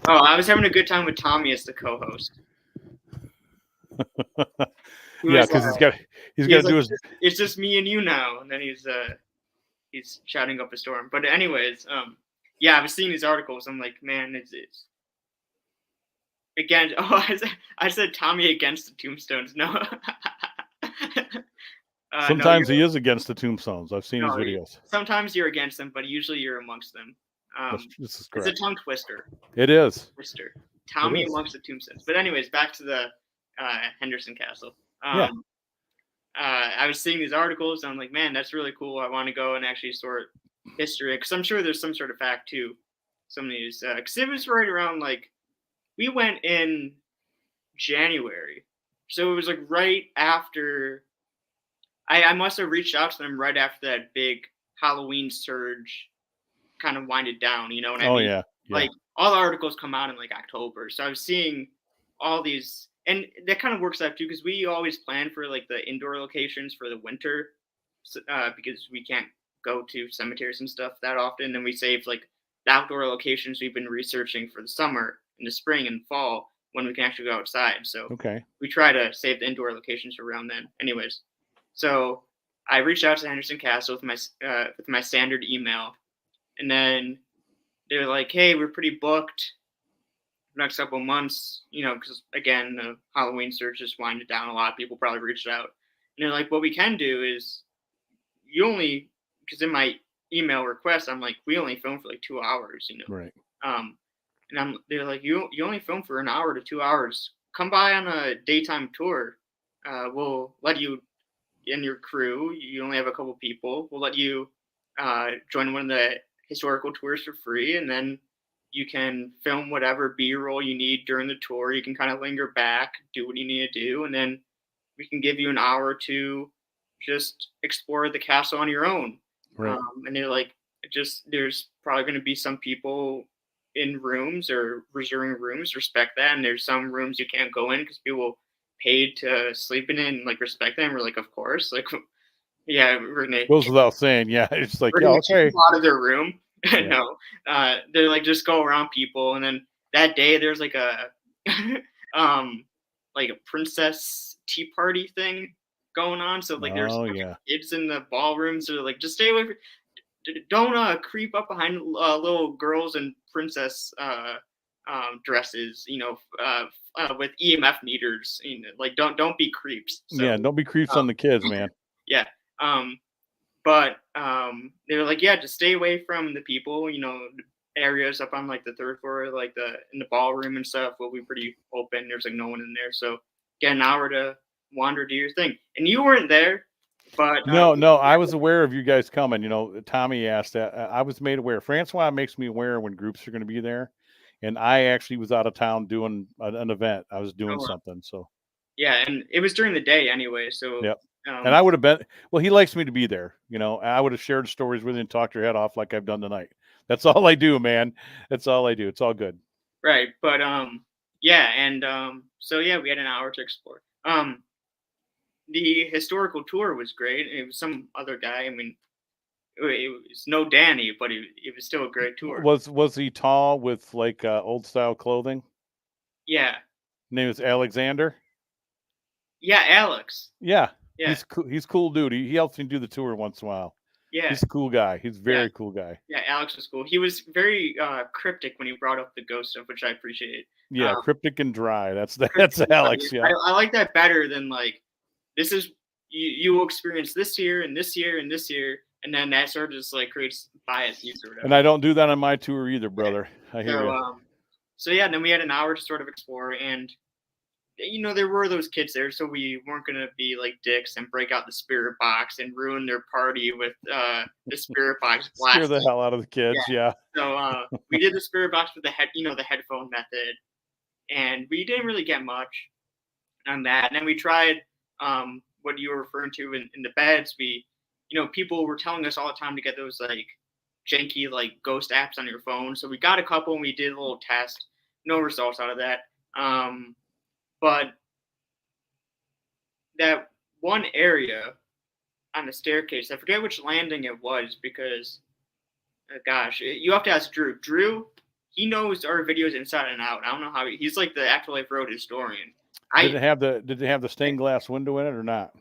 [SPEAKER 2] Oh, I was having a good time with Tommy as the co-host.
[SPEAKER 1] Yeah, because he's got to do his.
[SPEAKER 2] It's just me and you now, and then he's shouting up a storm. But anyways, yeah, I was seeing these articles. I'm like, man, it's again. Oh, I said Tommy Against the Tombstones. No.
[SPEAKER 1] Sometimes he is against the Tombstones. I've seen his videos.
[SPEAKER 2] Sometimes you're against them, but usually you're amongst them.
[SPEAKER 1] This is correct.
[SPEAKER 2] It's a tongue twister.
[SPEAKER 1] It is.
[SPEAKER 2] Twister. Tommy Amongst the Tombstones. But anyways, back to the Henderson Castle. I was seeing these articles, and I'm like, man, that's really cool. I want to go and actually sort history, because I'm sure there's some sort of fact to some of these. Because it was right around, like, we went in January, so it was like right after. I must have reached out to them right after that big Halloween surge kind of winded down, you know what I mean?
[SPEAKER 1] Yeah.
[SPEAKER 2] Like, all the articles come out in like October, so I was seeing all these, and that kind of works out too, because we always plan for like the indoor locations for the winter, because we can't go to cemeteries and stuff that often. Then we save like the outdoor locations we've been researching for the summer, in the spring and fall, when we can actually go outside. So we try to save the indoor locations around then. Anyways, so I reached out to Henderson Castle with my standard email, and then they were like, "Hey, we're pretty booked next couple of months, because again, the Halloween surge just winded down. A lot of people probably reached out, and they're like, what we can do is because in my email request, I'm like, we only film for like 2 hours,
[SPEAKER 1] Right.
[SPEAKER 2] And they're like, you only film for an hour to 2 hours. Come by on a daytime tour. We'll let you and your crew. You only have a couple people. We'll let you join one of the historical tours for free, and then you can film whatever B-roll you need during the tour. You can kind of linger back, do what you need to do, and then we can give you an hour to just explore the castle on your own."
[SPEAKER 1] Right.
[SPEAKER 2] And they're like, there's probably going to be some people in rooms or reserving rooms, respect that, and there's some rooms you can't go in because people paid to sleep in it and like respect them. We're like, of course, like Yeah, Renee.
[SPEAKER 1] Goes without saying. Yeah, it's like,
[SPEAKER 2] We're
[SPEAKER 1] yeah,
[SPEAKER 2] gonna kick
[SPEAKER 1] okay.
[SPEAKER 2] people out of their room.
[SPEAKER 1] Yeah.
[SPEAKER 2] No, they're like just go around people, and then that day there's like a um like a princess tea party thing going on. So like there's a
[SPEAKER 1] Oh
[SPEAKER 2] bunch of
[SPEAKER 1] yeah.
[SPEAKER 2] kids in the ballroom, so like just stay away from. Don't creep up behind little girls and princess dresses. With EMF meters. Like don't be creeps.
[SPEAKER 1] Yeah,
[SPEAKER 2] So
[SPEAKER 1] don't be creeps
[SPEAKER 2] um,
[SPEAKER 1] on the kids, man.
[SPEAKER 2] yeah. But they were like, yeah, just stay away from the people. Areas up on like the third floor, like in the ballroom and stuff, will be pretty open. There's like no one in there, so get an hour to wander, do your thing. And you weren't there, but
[SPEAKER 1] No, I was aware of you guys coming. Tommy asked that. I was made aware. Francois makes me aware when groups are going to be there, and I actually was out of town doing an event. I was doing
[SPEAKER 2] oh,
[SPEAKER 1] something, so
[SPEAKER 2] yeah, and it was during the day anyway, so
[SPEAKER 1] yep. And
[SPEAKER 2] um,
[SPEAKER 1] I would have been. Well, he likes me to be there. I would have shared stories with you and talked your head off like I've done tonight. That's all I do, man. That's all I do. It's all good.
[SPEAKER 2] right. But yeah, and so yeah, we had an hour to explore. The historical tour was great. It was some other guy. I mean, it was no Danny, but it was still a great tour.
[SPEAKER 1] Was he tall with like old style clothing?
[SPEAKER 2] Yeah,
[SPEAKER 1] Name is Alexander.
[SPEAKER 2] yeah, Alex.
[SPEAKER 1] Yeah,
[SPEAKER 2] Yeah,
[SPEAKER 1] he's cool dude. He helps me do the tour once in a while.
[SPEAKER 2] yeah,
[SPEAKER 1] He's a cool guy. He's a
[SPEAKER 2] yeah,
[SPEAKER 1] very cool guy.
[SPEAKER 2] yeah. Alex was cool. He was very cryptic when he brought up the ghost stuff, which I appreciated.
[SPEAKER 1] Yeah,
[SPEAKER 2] Um,
[SPEAKER 1] cryptic and dry. That's
[SPEAKER 2] Cryptic
[SPEAKER 1] that's
[SPEAKER 2] and
[SPEAKER 1] Alex.
[SPEAKER 2] I,
[SPEAKER 1] Yeah,
[SPEAKER 2] I like that better than like this is you will experience this year and this year and this year, and then that sort of just like creates biases or whatever.
[SPEAKER 1] and I don't do that on my tour either, brother. I hear
[SPEAKER 2] So
[SPEAKER 1] you.
[SPEAKER 2] so yeah, then we had an hour to sort of explore, and there were those kids there, so we weren't gonna be like dicks and break out the spirit box and ruin their party with the spirit box
[SPEAKER 1] Scare the
[SPEAKER 2] blasting.
[SPEAKER 1] hell out of the kids. Yeah.
[SPEAKER 2] So we did the spirit box with the headphone method, and we didn't really get much on that. And then we tried what you were referring to in the beds. People were telling us all the time to get those like janky like ghost apps on your phone. So we got a couple and we did a little test. No results out of that. But that one area on the staircase, I forget which landing it was because, gosh, you have to ask Drew. Drew, he knows our videos inside and out. I don't know how he's like the Afterlife Road historian.
[SPEAKER 1] Did it have the stained glass window in it or not?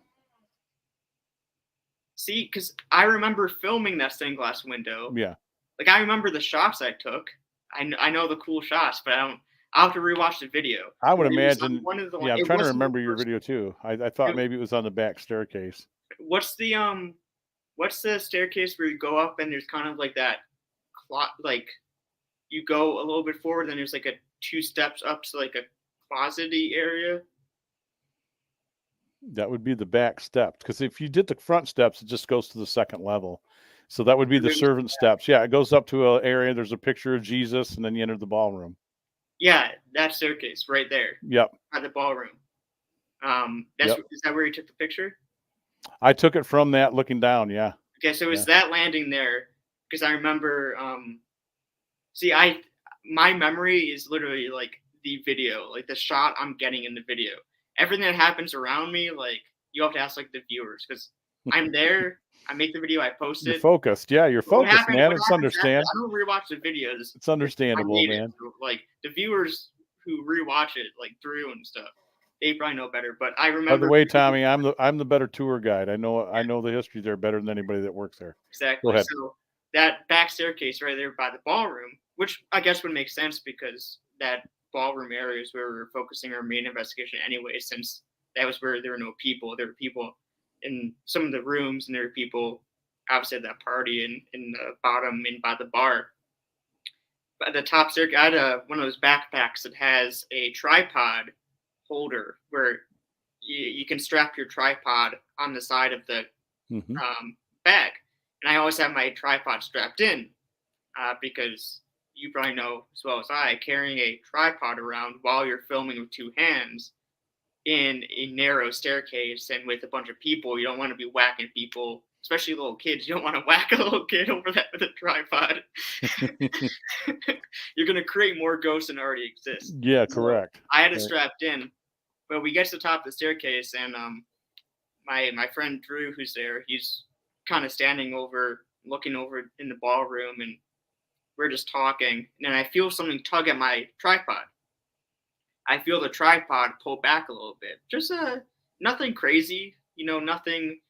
[SPEAKER 2] See, because I remember filming that stained glass window.
[SPEAKER 1] Yeah.
[SPEAKER 2] Like I remember the shots I took. I know the cool shots, but I don't. I'll have to rewatch the video.
[SPEAKER 1] I would
[SPEAKER 2] It was on
[SPEAKER 1] imagine.
[SPEAKER 2] one of the.
[SPEAKER 1] Yeah, I'm
[SPEAKER 2] It
[SPEAKER 1] trying to
[SPEAKER 2] wasn't the
[SPEAKER 1] remember your
[SPEAKER 2] first.
[SPEAKER 1] video too. I thought maybe it was on the back staircase.
[SPEAKER 2] What's the staircase where you go up and there's kind of like that like you go a little bit forward, then there's like a 2 steps up to like a closety area.
[SPEAKER 1] That would be the back steps, because if you did the front steps, it just goes to the second level. So that would be the servant steps. Yeah, it goes up to an area. There's a picture of Jesus, and then you enter the ballroom.
[SPEAKER 2] Yeah, that staircase right there.
[SPEAKER 1] Yep.
[SPEAKER 2] At the ballroom. Is that where you took the picture?
[SPEAKER 1] I took it from that looking down. Yeah.
[SPEAKER 2] Okay, so it's that landing there because I remember. My memory is literally like the video, like the shot I'm getting in the video. Everything that happens around me, like you have to ask like the viewers because I'm there. I make the video, I post it.
[SPEAKER 1] You're focused. Yeah, you're focused, man. It's understandable.
[SPEAKER 2] I don't rewatch the videos.
[SPEAKER 1] It's understandable, man.
[SPEAKER 2] So, like the viewers who rewatch it, like Drew and stuff, they probably know better. But I remember.
[SPEAKER 1] By the way, Tommy, I'm the better tour guide. I know the history there better than anybody that works there.
[SPEAKER 2] Exactly.
[SPEAKER 1] Go ahead.
[SPEAKER 2] So that back staircase right there by the ballroom, which I guess would make sense because that ballroom area is where we were focusing our main investigation anyway, since that was where there were no people. There were people in some of the rooms, and there were people obviously at that party in the bottom and by the bar. But the top staircase, I had one of those backpacks that has a tripod holder where you can strap your tripod on the side of the bag. And I always have my tripod strapped in because you probably know as well as I, carrying a tripod around while you're filming with 2 hands in a narrow staircase and with a bunch of people, you don't want to be whacking people, especially little kids. You don't want to whack a little kid over that with a tripod. You're going to create more ghosts than already exist.
[SPEAKER 1] Yeah, correct.
[SPEAKER 2] So I had it strapped in, but we get to the top of the staircase and my friend Drew, who's there, he's kind of standing over, looking over in the ballroom, and we're just talking. And then I feel something tug at my tripod. I feel the tripod pull back a little bit. Just nothing crazy, nothing.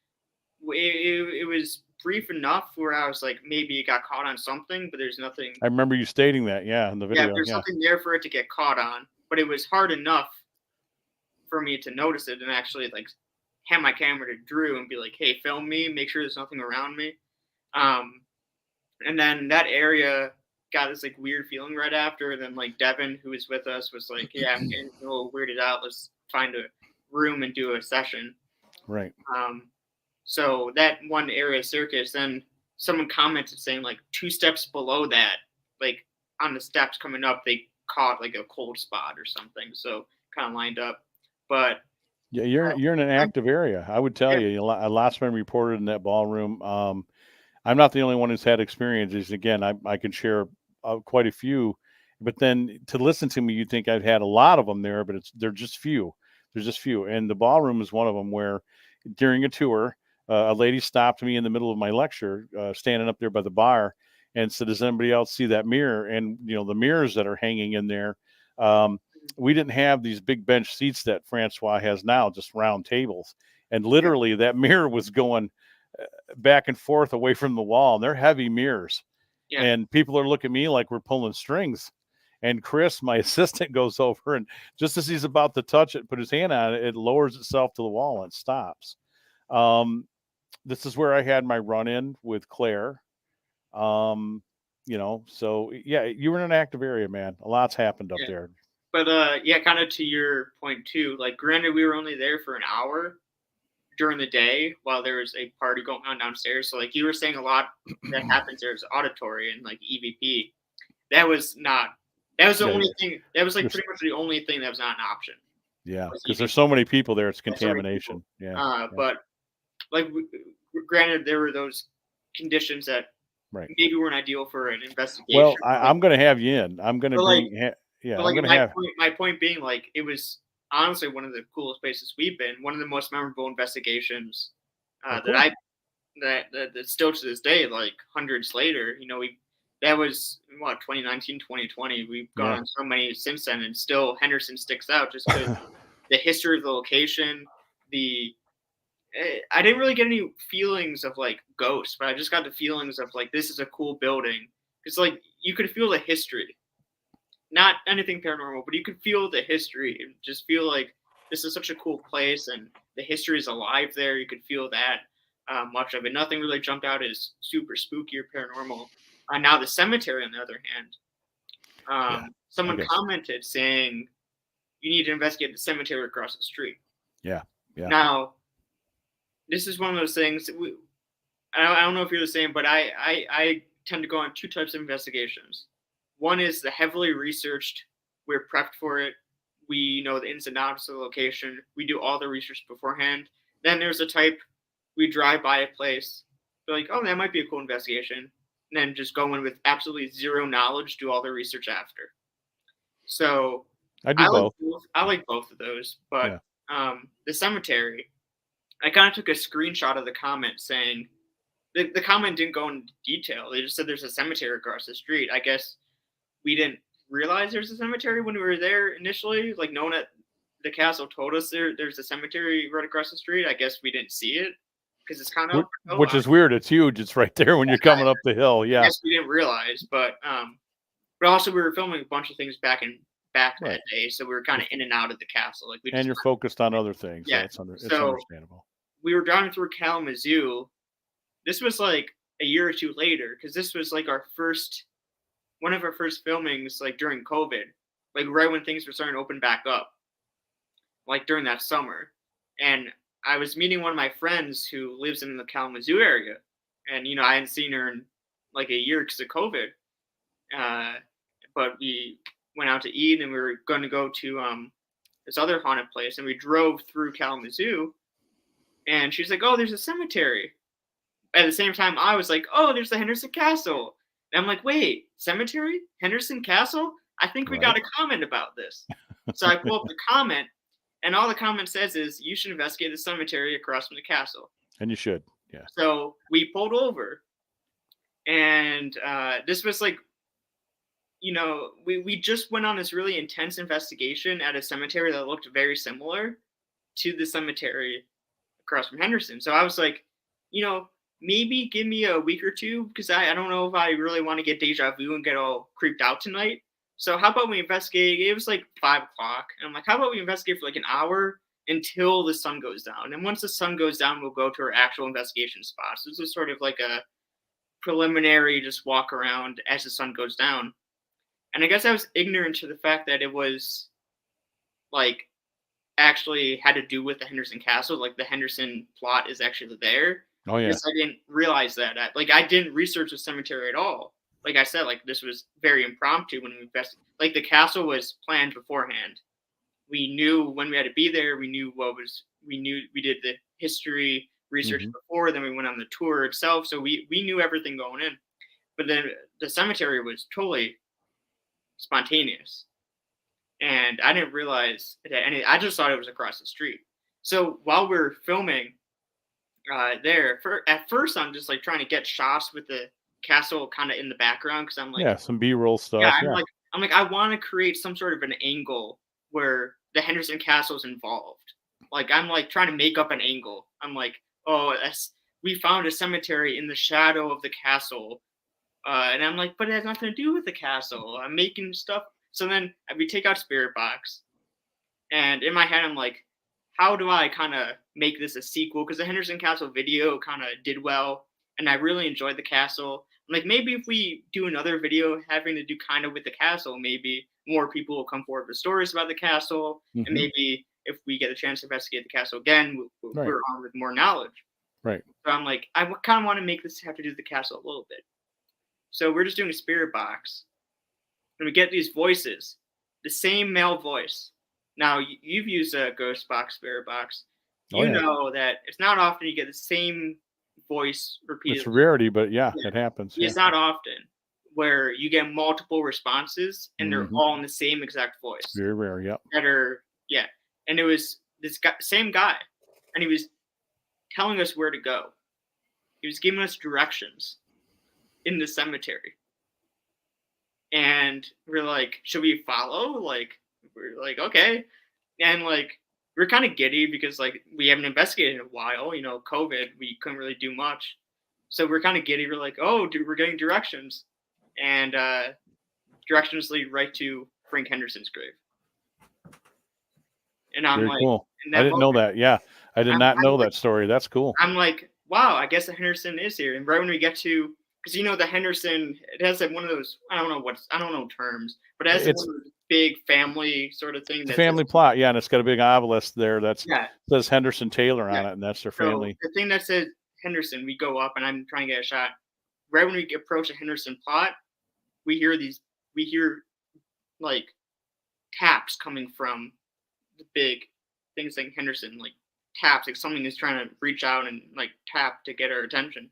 [SPEAKER 2] It was brief enough where I was like, maybe it got caught on something, but there's nothing.
[SPEAKER 1] I remember you stating that, in the
[SPEAKER 2] Yeah,
[SPEAKER 1] video.
[SPEAKER 2] there's something there for it to get caught on, but it was hard enough for me to notice it and actually like hand my camera to Drew and be like, "Hey, film me. Make sure there's nothing around me." And then that area got this like weird feeling right after. And then like Devin, who was with us, was like, "Yeah, I'm getting a little weirded out. Let's find a room and do a session."
[SPEAKER 1] Right.
[SPEAKER 2] So that one area circus, then someone commented saying like 2 steps below that, like on the steps coming up, they caught like a cold spot or something. So kind of lined up. But
[SPEAKER 1] yeah, you're in an active area. I would tell
[SPEAKER 2] yeah.
[SPEAKER 1] you, a lot's been reported in that ballroom. I'm not the only one who's had experiences. Again, I can share quite a few, but then to listen to me, you'd think I've had a lot of them there, but they're just few. There's just few, and the ballroom is one of them where during a tour, a lady stopped me in the middle of my lecture, standing up there by the bar, and said, "Does anybody else see that mirror?" And the mirrors that are hanging in there. We didn't have these big bench seats that Francois has now, just round tables. And literally that mirror was going back and forth away from the wall, and they're heavy mirrors.
[SPEAKER 2] Yeah.
[SPEAKER 1] And people are looking at me like we're pulling strings. And Chris, my assistant, goes over, and just as he's about to touch it, put his hand on it, it lowers itself to the wall and stops. This is where I had my run-in with Claire. So yeah, you were in an active area, man. A lot's happened up there.
[SPEAKER 2] But kind of to your point too. Like, granted, we were only there for an hour during the day while there was a party going on downstairs. So, like you were saying, a lot that happens there is auditory and like EVP. That was not. That was the only thing. That was like pretty much the only thing that was not an option.
[SPEAKER 1] Yeah, because there's so many people there. It's contamination.
[SPEAKER 2] But like, granted, there were those conditions that maybe weren't ideal for an investigation.
[SPEAKER 1] Well, I'm going to have you in. I'm going to bring.
[SPEAKER 2] My point being, like, it was honestly one of the coolest places we've been. One of the most memorable investigations that still to this day, like hundreds later, that was 2019, 2020. We've gone on so many since then, and still Henderson sticks out just because the history of the location. I didn't really get any feelings of like ghosts, but I just got the feelings of like, this is a cool building. It's like you could feel the history. Not anything paranormal, but you could feel the history and just feel like this is such a cool place and the history is alive there. You could feel that much of it. Nothing really jumped out as super spooky or paranormal. Now the cemetery, on the other hand, someone commented saying you need to investigate the cemetery across the street.
[SPEAKER 1] Yeah.
[SPEAKER 2] Now, this is one of those things. I don't know if you're the same, but I tend to go on 2 types of investigations. One is the heavily researched. We're prepped for it. We know the ins and outs of the location. We do all the research beforehand. Then there's a type, we drive by a place. We're like, oh, that might be a cool investigation. And then just go in with absolutely zero knowledge, do all the research after. So
[SPEAKER 1] I do both.
[SPEAKER 2] I like both of those. But the cemetery, I kind of took a screenshot of the comment saying, the comment didn't go into detail. They just said there's a cemetery across the street. I guess we didn't realize there's a cemetery when we were there initially. Like, no one at the castle told us there's a cemetery right across the street. I guess we didn't see it because it's kind of
[SPEAKER 1] which is weird. It's huge. It's right there when you're coming up the hill. Yeah,
[SPEAKER 2] I guess we didn't realize, but also we were filming a bunch of things back that day, so we were kind of in and out of the castle. Like,
[SPEAKER 1] and you're focused on other things. Yeah, it's understandable.
[SPEAKER 2] We were driving through Kalamazoo. This was like a year or two later, because this was like one of our first filmings, like during COVID, like right when things were starting to open back up, like during that summer. And I was meeting one of my friends who lives in the Kalamazoo area, and I hadn't seen her in like a year because of COVID. But we went out to eat, and we were going to go to this other haunted place, and we drove through Kalamazoo, and she's like, "Oh, there's a cemetery." At the same time, I was like, "Oh, there's the Henderson Castle." And I'm like, "Wait, cemetery? Henderson Castle? I think we got a comment about this." So I pull up the comment, And all the comment says is, you should investigate the cemetery across from the castle.
[SPEAKER 1] And you should. Yeah.
[SPEAKER 2] So we pulled over, and this was like, we just went on this really intense investigation at a cemetery that looked very similar to the cemetery across from Henderson. So I was like, maybe give me a week or two, because I don't know if I really want to get deja vu and get all creeped out tonight. So how about we investigate? It was like 5 o'clock. And I'm like, how about we investigate for like an hour until the sun goes down? And once the sun goes down, we'll go to our actual investigation spots. So this is sort of like a preliminary just walk around as the sun goes down. And I guess I was ignorant to the fact that it was like actually had to do with the Henderson Castle. Like the Henderson plot is actually there.
[SPEAKER 1] Oh yeah.
[SPEAKER 2] Because I didn't realize that. I didn't research the cemetery at all. Like I said, like this was very impromptu when we invested. Like the castle was planned beforehand. We knew when we had to be there. We knew we did the history research before. Then we went on the tour itself. So we knew everything going in. But then the cemetery was totally spontaneous. And I didn't realize that I just thought it was across the street. So while we're filming at first I'm just like trying to get shots with the castle kind of in the background, because I'm like,
[SPEAKER 1] some B-roll stuff.
[SPEAKER 2] Yeah, I'm like I want to create some sort of an angle where the Henderson Castle is involved. Like I'm like trying to make up an angle. I'm like, oh, we found a cemetery in the shadow of the castle, and I'm like, but it has nothing to do with the castle. I'm making stuff. So then we take out Spirit Box, and in my head I'm like, how do I kind of make this a sequel? Because the Henderson Castle video kind of did well, and I really enjoyed the castle. I'm like, maybe if we do another video having to do kind of with the castle, maybe more people will come forward with stories about the castle. And maybe if we get a chance to investigate the castle again, we're on with more knowledge.
[SPEAKER 1] Right.
[SPEAKER 2] So I'm like, I kind of want to make this have to do with the castle a little bit. So we're just doing a Spirit Box. And we get these voices, the same male voice. Now, you've used a Ghost Box, Spirit Box. You know that it's not often you get the same voice repeated.
[SPEAKER 1] It's a rarity, but it happens.
[SPEAKER 2] It's not often where you get multiple responses and they're all in the same exact voice.
[SPEAKER 1] Very rare, yep.
[SPEAKER 2] And it was this same guy, and he was telling us where to go. He was giving us directions in the cemetery. And we're like, should we follow? Like, we're like, okay. And like, we're kind of giddy because like we haven't investigated in a while, COVID, we couldn't really do much. So we're kind of giddy. We're like, oh, dude, we're getting directions. And directions lead right to Frank Henderson's grave. And I'm
[SPEAKER 1] very
[SPEAKER 2] like,
[SPEAKER 1] cool. I didn't know that. Yeah. I did not know that story. That's cool.
[SPEAKER 2] I'm like, wow, I guess the Henderson is here. And right when we get to, because the Henderson, it has like one of those, I don't know terms, but it has one of those big family sort of thing.
[SPEAKER 1] The family plot, and it's got a big obelisk there that says Henderson Taylor on it, and that's their family.
[SPEAKER 2] The thing that says Henderson, we go up, and I'm trying to get a shot. Right when we approach the Henderson plot, we hear like taps coming from the big things like Henderson, like taps, like something is trying to reach out and like tap to get our attention.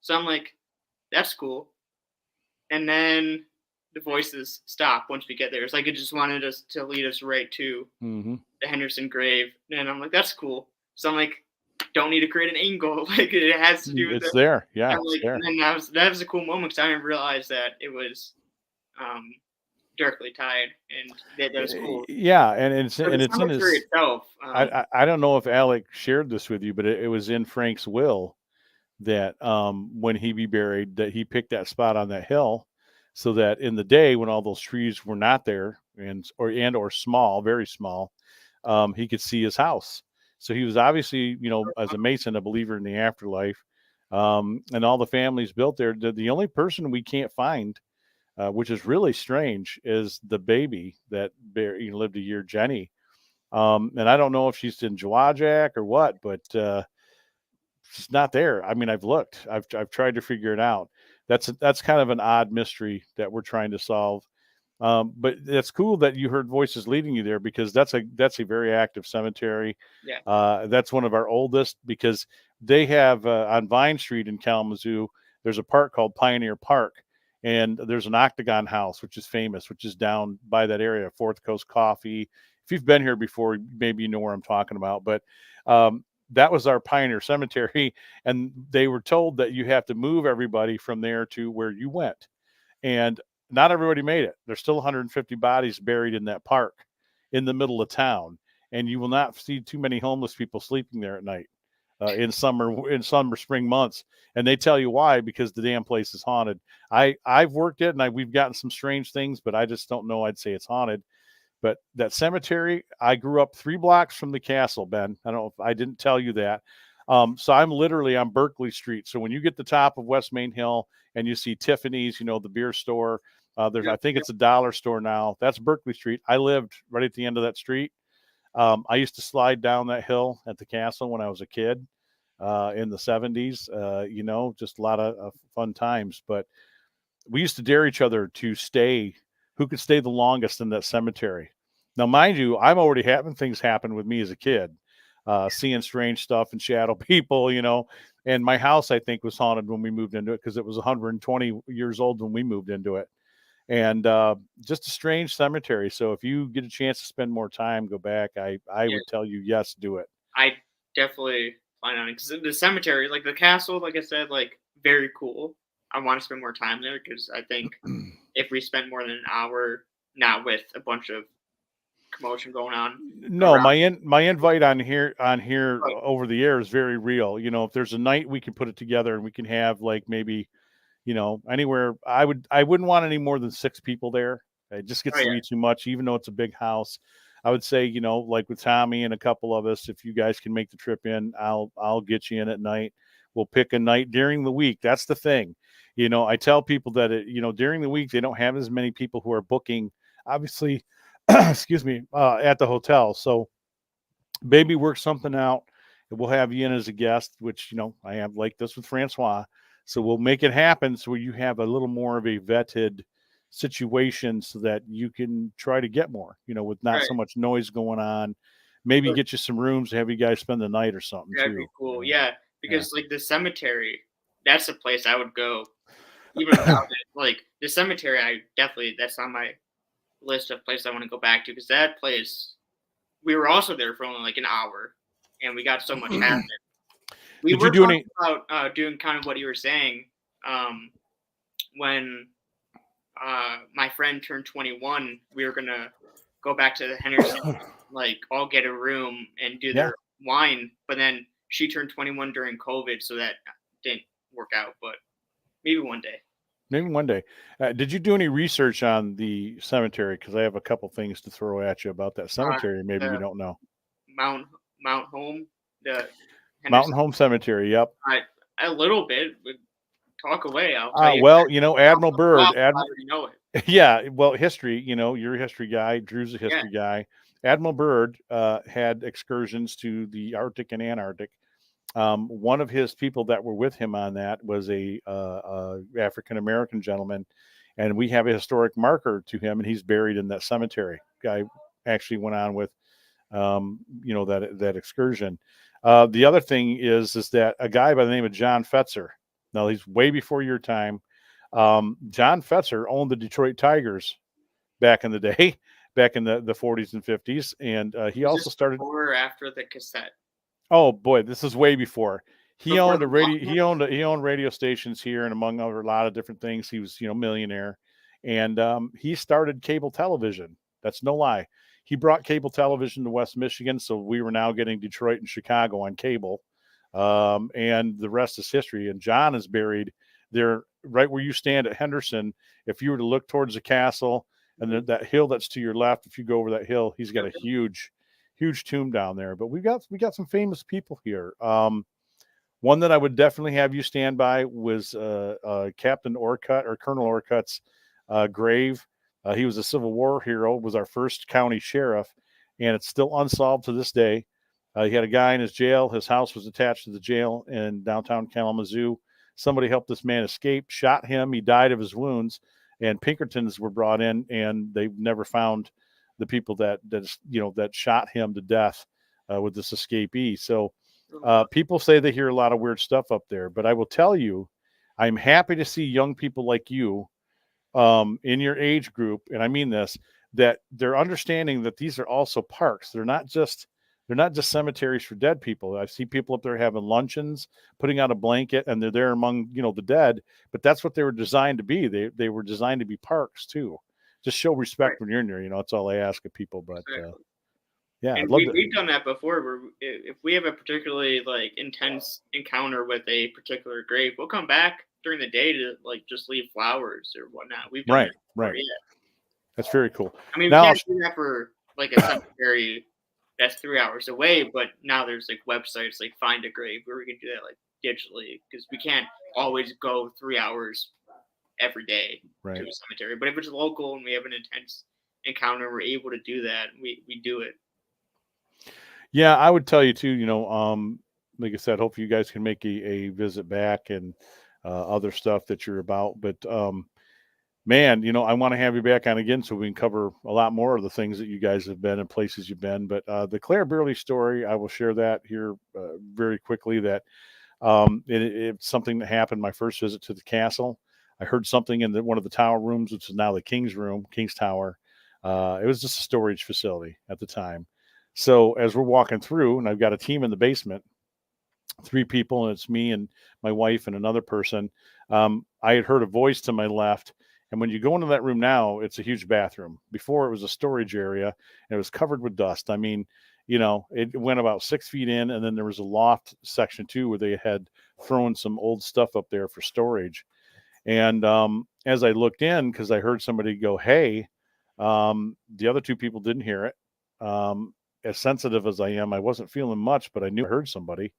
[SPEAKER 2] So I'm like, that's cool. And then the voices stop once we get there. It's like it just wanted us to lead us right to the Henderson grave. And I'm like, that's cool. So I'm like, don't need to create an angle. Like it has to do with
[SPEAKER 1] it's there. Yeah.
[SPEAKER 2] It's there. And that was a cool moment because I didn't realize that it was directly tied, and that was cool.
[SPEAKER 1] Yeah, and it's in his
[SPEAKER 2] itself.
[SPEAKER 1] I don't know if Alec shared this with you, but it was in Frank's will that when he be buried, that he picked that spot on that hill so that in the day when all those trees were not there or small, very small, he could see his house. So he was obviously, as a Mason, a believer in the afterlife, and all the families built there. The only person we can't find, which is really strange, is the baby that lived a year, Jenny. And I don't know if she's in Jawajak or what, but she's not there. I mean, I've looked. I've tried to figure it out. That's kind of an odd mystery that we're trying to solve. But it's cool that you heard voices leading you there, because that's a very active cemetery.
[SPEAKER 2] Yeah.
[SPEAKER 1] That's one of our oldest, because they have on Vine Street in Kalamazoo, there's a park called Pioneer Park, and there's an Octagon House, which is famous, which is down by that area, Fourth Coast Coffee. if you've been here before, maybe you know where I'm talking about. But that was our Pioneer Cemetery, and they were told that you have to move everybody from there to where you went, and not everybody made it. There's still 150 bodies buried in that park in the middle of town, and you will not see too many homeless people sleeping there at night in summer spring months. And they tell you why, because the damn place is haunted. I've worked it, and we've gotten some strange things, but I just don't know. I'd say it's haunted. But that cemetery, I grew up 3 blocks from the castle, Ben. I don't know if I didn't tell you that. So I'm literally on Berkeley Street. So when you get the top of West Main Hill and you see Tiffany's, the beer store, I think it's a dollar store now. That's Berkeley Street. I lived right at the end of that street. I used to slide down that hill at the castle when I was a kid in the 70s. Just a lot of fun times. But we used to dare each other to stay, who could stay the longest in that cemetery. Now, mind you, I'm already having things happen with me as a kid, seeing strange stuff and shadow people, and my house, I think, was haunted when we moved into it because it was 120 years old when we moved into it. And just a strange cemetery. So if you get a chance to spend more time, go back. I would tell you, yes, do it.
[SPEAKER 2] I definitely plan on it because the cemetery, like the castle, like I said, like very cool. I want to spend more time there because I think if we spend more than an hour, not with a bunch of commotion going on.
[SPEAKER 1] No,
[SPEAKER 2] Around.
[SPEAKER 1] my invite on here
[SPEAKER 2] Right.
[SPEAKER 1] over the air is very real. If there's a night we can put it together and we can have like maybe anywhere. I wouldn't want any more than 6 people there. It just gets
[SPEAKER 2] Oh
[SPEAKER 1] to
[SPEAKER 2] yeah,
[SPEAKER 1] be too much, even though it's a big house. I would say, like with Tommy and a couple of us, if you guys can make the trip in, I'll get you in at night. We'll pick a night during the week. That's the thing. I tell people that during the week they don't have as many people who are booking, obviously, excuse me, at the hotel. So maybe work something out. We'll have you in as a guest, which I have like this with Francois. So we'll make it happen so you have a little more of a vetted situation so that you can try to get more, with not
[SPEAKER 2] right.
[SPEAKER 1] so much noise going on. Maybe
[SPEAKER 2] But
[SPEAKER 1] get you some rooms, have you guys spend the night or something
[SPEAKER 2] that'd be
[SPEAKER 1] too.
[SPEAKER 2] cool. Yeah,
[SPEAKER 1] Yeah.
[SPEAKER 2] because like the cemetery, that's a place I would go even without it. Like the cemetery, I definitely that's on my list of places I want to go back to because that place we were also there for only like an hour, and we got so much happening. We
[SPEAKER 1] Did you
[SPEAKER 2] were
[SPEAKER 1] do
[SPEAKER 2] talking
[SPEAKER 1] any?
[SPEAKER 2] about doing kind of what you were saying um, when my friend turned 21. We were gonna go back to the Henderson, like all get a room and do
[SPEAKER 1] Yeah,
[SPEAKER 2] their wine, but then she turned 21 during COVID, so that didn't work out. But maybe one day.
[SPEAKER 1] maybe one day. Did you do any research on the cemetery? Because I have a couple things to throw at you about that
[SPEAKER 2] Uh,
[SPEAKER 1] cemetery. Maybe you
[SPEAKER 2] the
[SPEAKER 1] don't know.
[SPEAKER 2] Mount Mount Home, the
[SPEAKER 1] Mountain
[SPEAKER 2] Henderson.
[SPEAKER 1] Home Cemetery. Yep.
[SPEAKER 2] I a little bit. But talk away. I'll tell you.
[SPEAKER 1] Well,
[SPEAKER 2] I'll
[SPEAKER 1] Admiral
[SPEAKER 2] look it up
[SPEAKER 1] Byrd,
[SPEAKER 2] if I already know it.
[SPEAKER 1] yeah, well, history, you're a history guy. Drew's a
[SPEAKER 2] Yeah.
[SPEAKER 1] history guy. Admiral Byrd had excursions to the Arctic and Antarctic. One of his people that were with him on that was a African American gentleman, and we have a historic marker to him, and he's buried in that cemetery. Guy actually went on with, that excursion. The other thing is that a guy by the name of John Fetzer. Now he's way before your time. John Fetzer owned the Detroit Tigers back in the day, back in the 40s and 50s, and he
[SPEAKER 2] Was
[SPEAKER 1] also
[SPEAKER 2] this
[SPEAKER 1] started.
[SPEAKER 2] before or after the cassette?
[SPEAKER 1] Oh boy, this is way before. He
[SPEAKER 2] Before
[SPEAKER 1] owned a
[SPEAKER 2] the
[SPEAKER 1] radio.
[SPEAKER 2] Walkman?
[SPEAKER 1] He owned radio stations here, and among other a lot of different things. He was millionaire, and he started cable television. That's no lie. He brought cable television to West Michigan, so we were now getting Detroit and Chicago on cable, and the rest is history. And John is buried there, right where you stand at Henderson. If you were to look towards the castle and
[SPEAKER 2] Mhm.
[SPEAKER 1] that hill that's to your left, if you go over that hill, he's got
[SPEAKER 2] Yep,
[SPEAKER 1] a
[SPEAKER 2] yep.
[SPEAKER 1] huge tomb down there. But we got some famous people here. One that I would definitely have you stand by was Captain Orcutt or Colonel Orcutt's grave. He was a Civil War hero, was our first county sheriff, and it's still unsolved to this day. He had a guy in his jail. His house was attached to the jail in downtown Kalamazoo. Somebody helped this man escape, shot him. He died of his wounds, and Pinkertons were brought in, and they've never found the people that shot him to death with this escapee. So
[SPEAKER 2] Oh, wow.
[SPEAKER 1] people say they hear a lot of weird stuff up there, but I will tell you, I'm happy to see young people like you in your age group, and I mean this, that they're understanding that these are also parks. They're not just cemeteries for dead people. I see people up there having luncheons, putting out a blanket, and they're there among the dead. But that's what they were designed to be. They were designed to be parks too. Just show
[SPEAKER 2] Right.
[SPEAKER 1] respect when you're in there. That's all I ask of people. But
[SPEAKER 2] Exactly.
[SPEAKER 1] yeah, I'd
[SPEAKER 2] And
[SPEAKER 1] love to.
[SPEAKER 2] we've done that before. Where if we have a particularly like intense encounter with a particular grave, we'll come back during the day to like just leave flowers or whatnot. We've done
[SPEAKER 1] Right,
[SPEAKER 2] that before.
[SPEAKER 1] right.
[SPEAKER 2] Yeah.
[SPEAKER 1] That's very cool.
[SPEAKER 2] I mean, we
[SPEAKER 1] Now,
[SPEAKER 2] can't do that for like a cemetery that's 3 hours away, but now there's like websites like Find a Grave where we can do that like digitally because we can't always go 3 hours every day to
[SPEAKER 1] right.
[SPEAKER 2] a cemetery. But if it's local and we have an intense encounter, we're able to do that. We do it.
[SPEAKER 1] Yeah, I would tell you too. Like I said, hopefully you guys can make a visit back and other stuff that you're about. But man, I want to have you back on again so we can cover a lot more of the things that you guys have been and places you've been. But the Claire Burley story, I will share that here very quickly. That it's something that happened my first visit to the castle. I heard something in one of the tower rooms, which is now the King's Room, King's Tower. It was just a storage facility at the time. So as we're walking through, and I've got a team in the basement, 3 people, and it's me and my wife and another person. I had heard a voice to my left. And when you go into that room now, it's a huge bathroom. Before it was a storage area and it was covered with dust. I mean, it went about 6 feet in, and then there was a loft section too where they had thrown some old stuff up there for storage. And as I looked in, because I heard somebody go, "Hey," the other 2 people didn't hear it. As sensitive as I am, I wasn't feeling much, but I knew I heard somebody.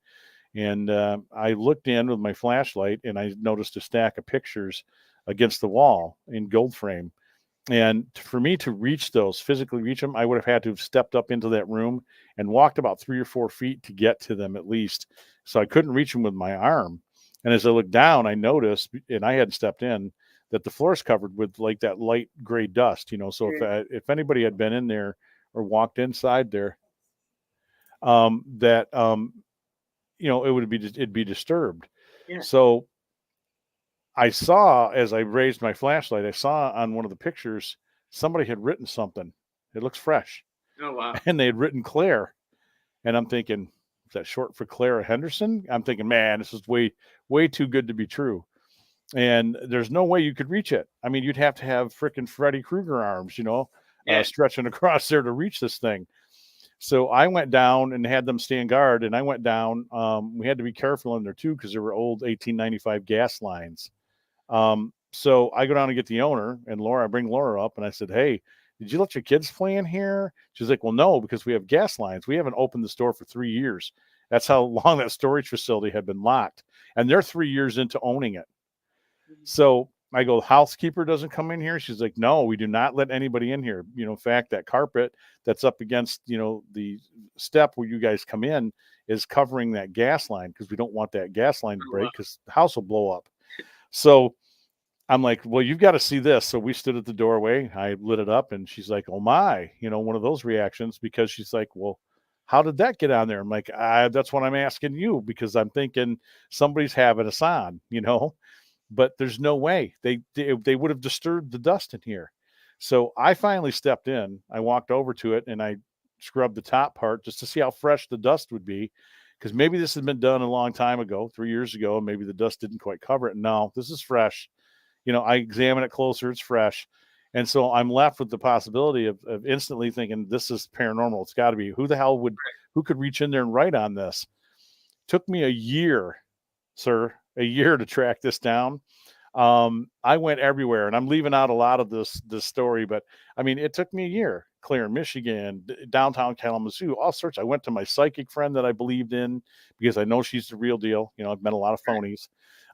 [SPEAKER 1] And I looked in with my flashlight, and I noticed a stack of pictures against the wall in gold frame. And for me to reach those, physically reach them, I would have had to have stepped up into that room and walked about 3 or 4 feet to get to them at least. So I couldn't reach them with my arm. And as I looked down, I noticed, and I hadn't stepped in, that the floor is covered with like that light gray dust. So if anybody had been in there or walked inside there, that it'd be disturbed.
[SPEAKER 2] Yeah.
[SPEAKER 1] So I saw, as I raised my flashlight, I saw on one of the pictures somebody had written something. It looks fresh,
[SPEAKER 2] Oh wow.
[SPEAKER 1] and they had written Claire, and I'm thinking, is that short for Clara Henderson? I'm thinking, man, this is way too good to be true. And there's no way you could reach it. I mean, you'd have to have freaking Freddy Krueger arms,
[SPEAKER 2] Yeah.
[SPEAKER 1] stretching across there to reach this thing. So I went down and had them stand guard, and I went down. We had to be careful in there too because there were old 1895 gas lines. So I go down to get the owner, and I bring Laura up, and I said, "Hey, did you let your kids play in here?" She's like, "Well, no, because we have gas lines. We haven't opened the store for 3 years. That's how long that storage facility had been locked, and they're 3 years into owning it." So I go, "Housekeeper doesn't come in here?" She's like, "No, we do not let anybody in here. In fact, that carpet that's up against, the step where you guys come in is covering that gas line because we don't want that gas line to
[SPEAKER 2] Oh, wow.
[SPEAKER 1] break because the house will blow up." So I'm like, "Well, you've got to see this." So we stood at the doorway. I lit it up, and she's like, "Oh my," one of those reactions because she's like, "Well, how did that get on there?" I'm like, "That's what I'm asking you because I'm thinking somebody's having us on. But there's no way they would have disturbed the dust in here." So I finally stepped in. I walked over to it and I scrubbed the top part just to see how fresh the dust would be, because maybe this had been done a long time ago, 3 years ago, and maybe the dust didn't quite cover it. No, this is fresh. I examine it closer; it's fresh. And so I'm left with the possibility of instantly thinking this is paranormal. It's got to be. Who could reach in there and write on this? Took me a year, sir, a year to track this down. I went everywhere, and I'm leaving out a lot of this story, but I mean, it took me a year. Clear, Michigan, downtown Kalamazoo, all sorts. I went to my psychic friend that I believed in because I know she's the real deal. I've met a lot of phonies.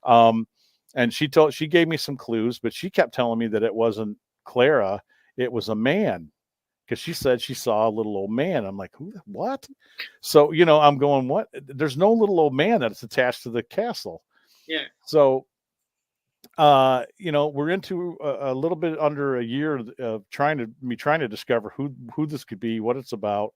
[SPEAKER 1] Um, and she gave me some clues, but she kept telling me that it wasn't Clara, it was a man, because she said she saw a little old man. I'm like, who? What? So I'm going, what? There's no little old man that's attached to the castle.
[SPEAKER 2] Yeah.
[SPEAKER 1] So we're into a little bit under a year of trying to discover who this could be, what it's about.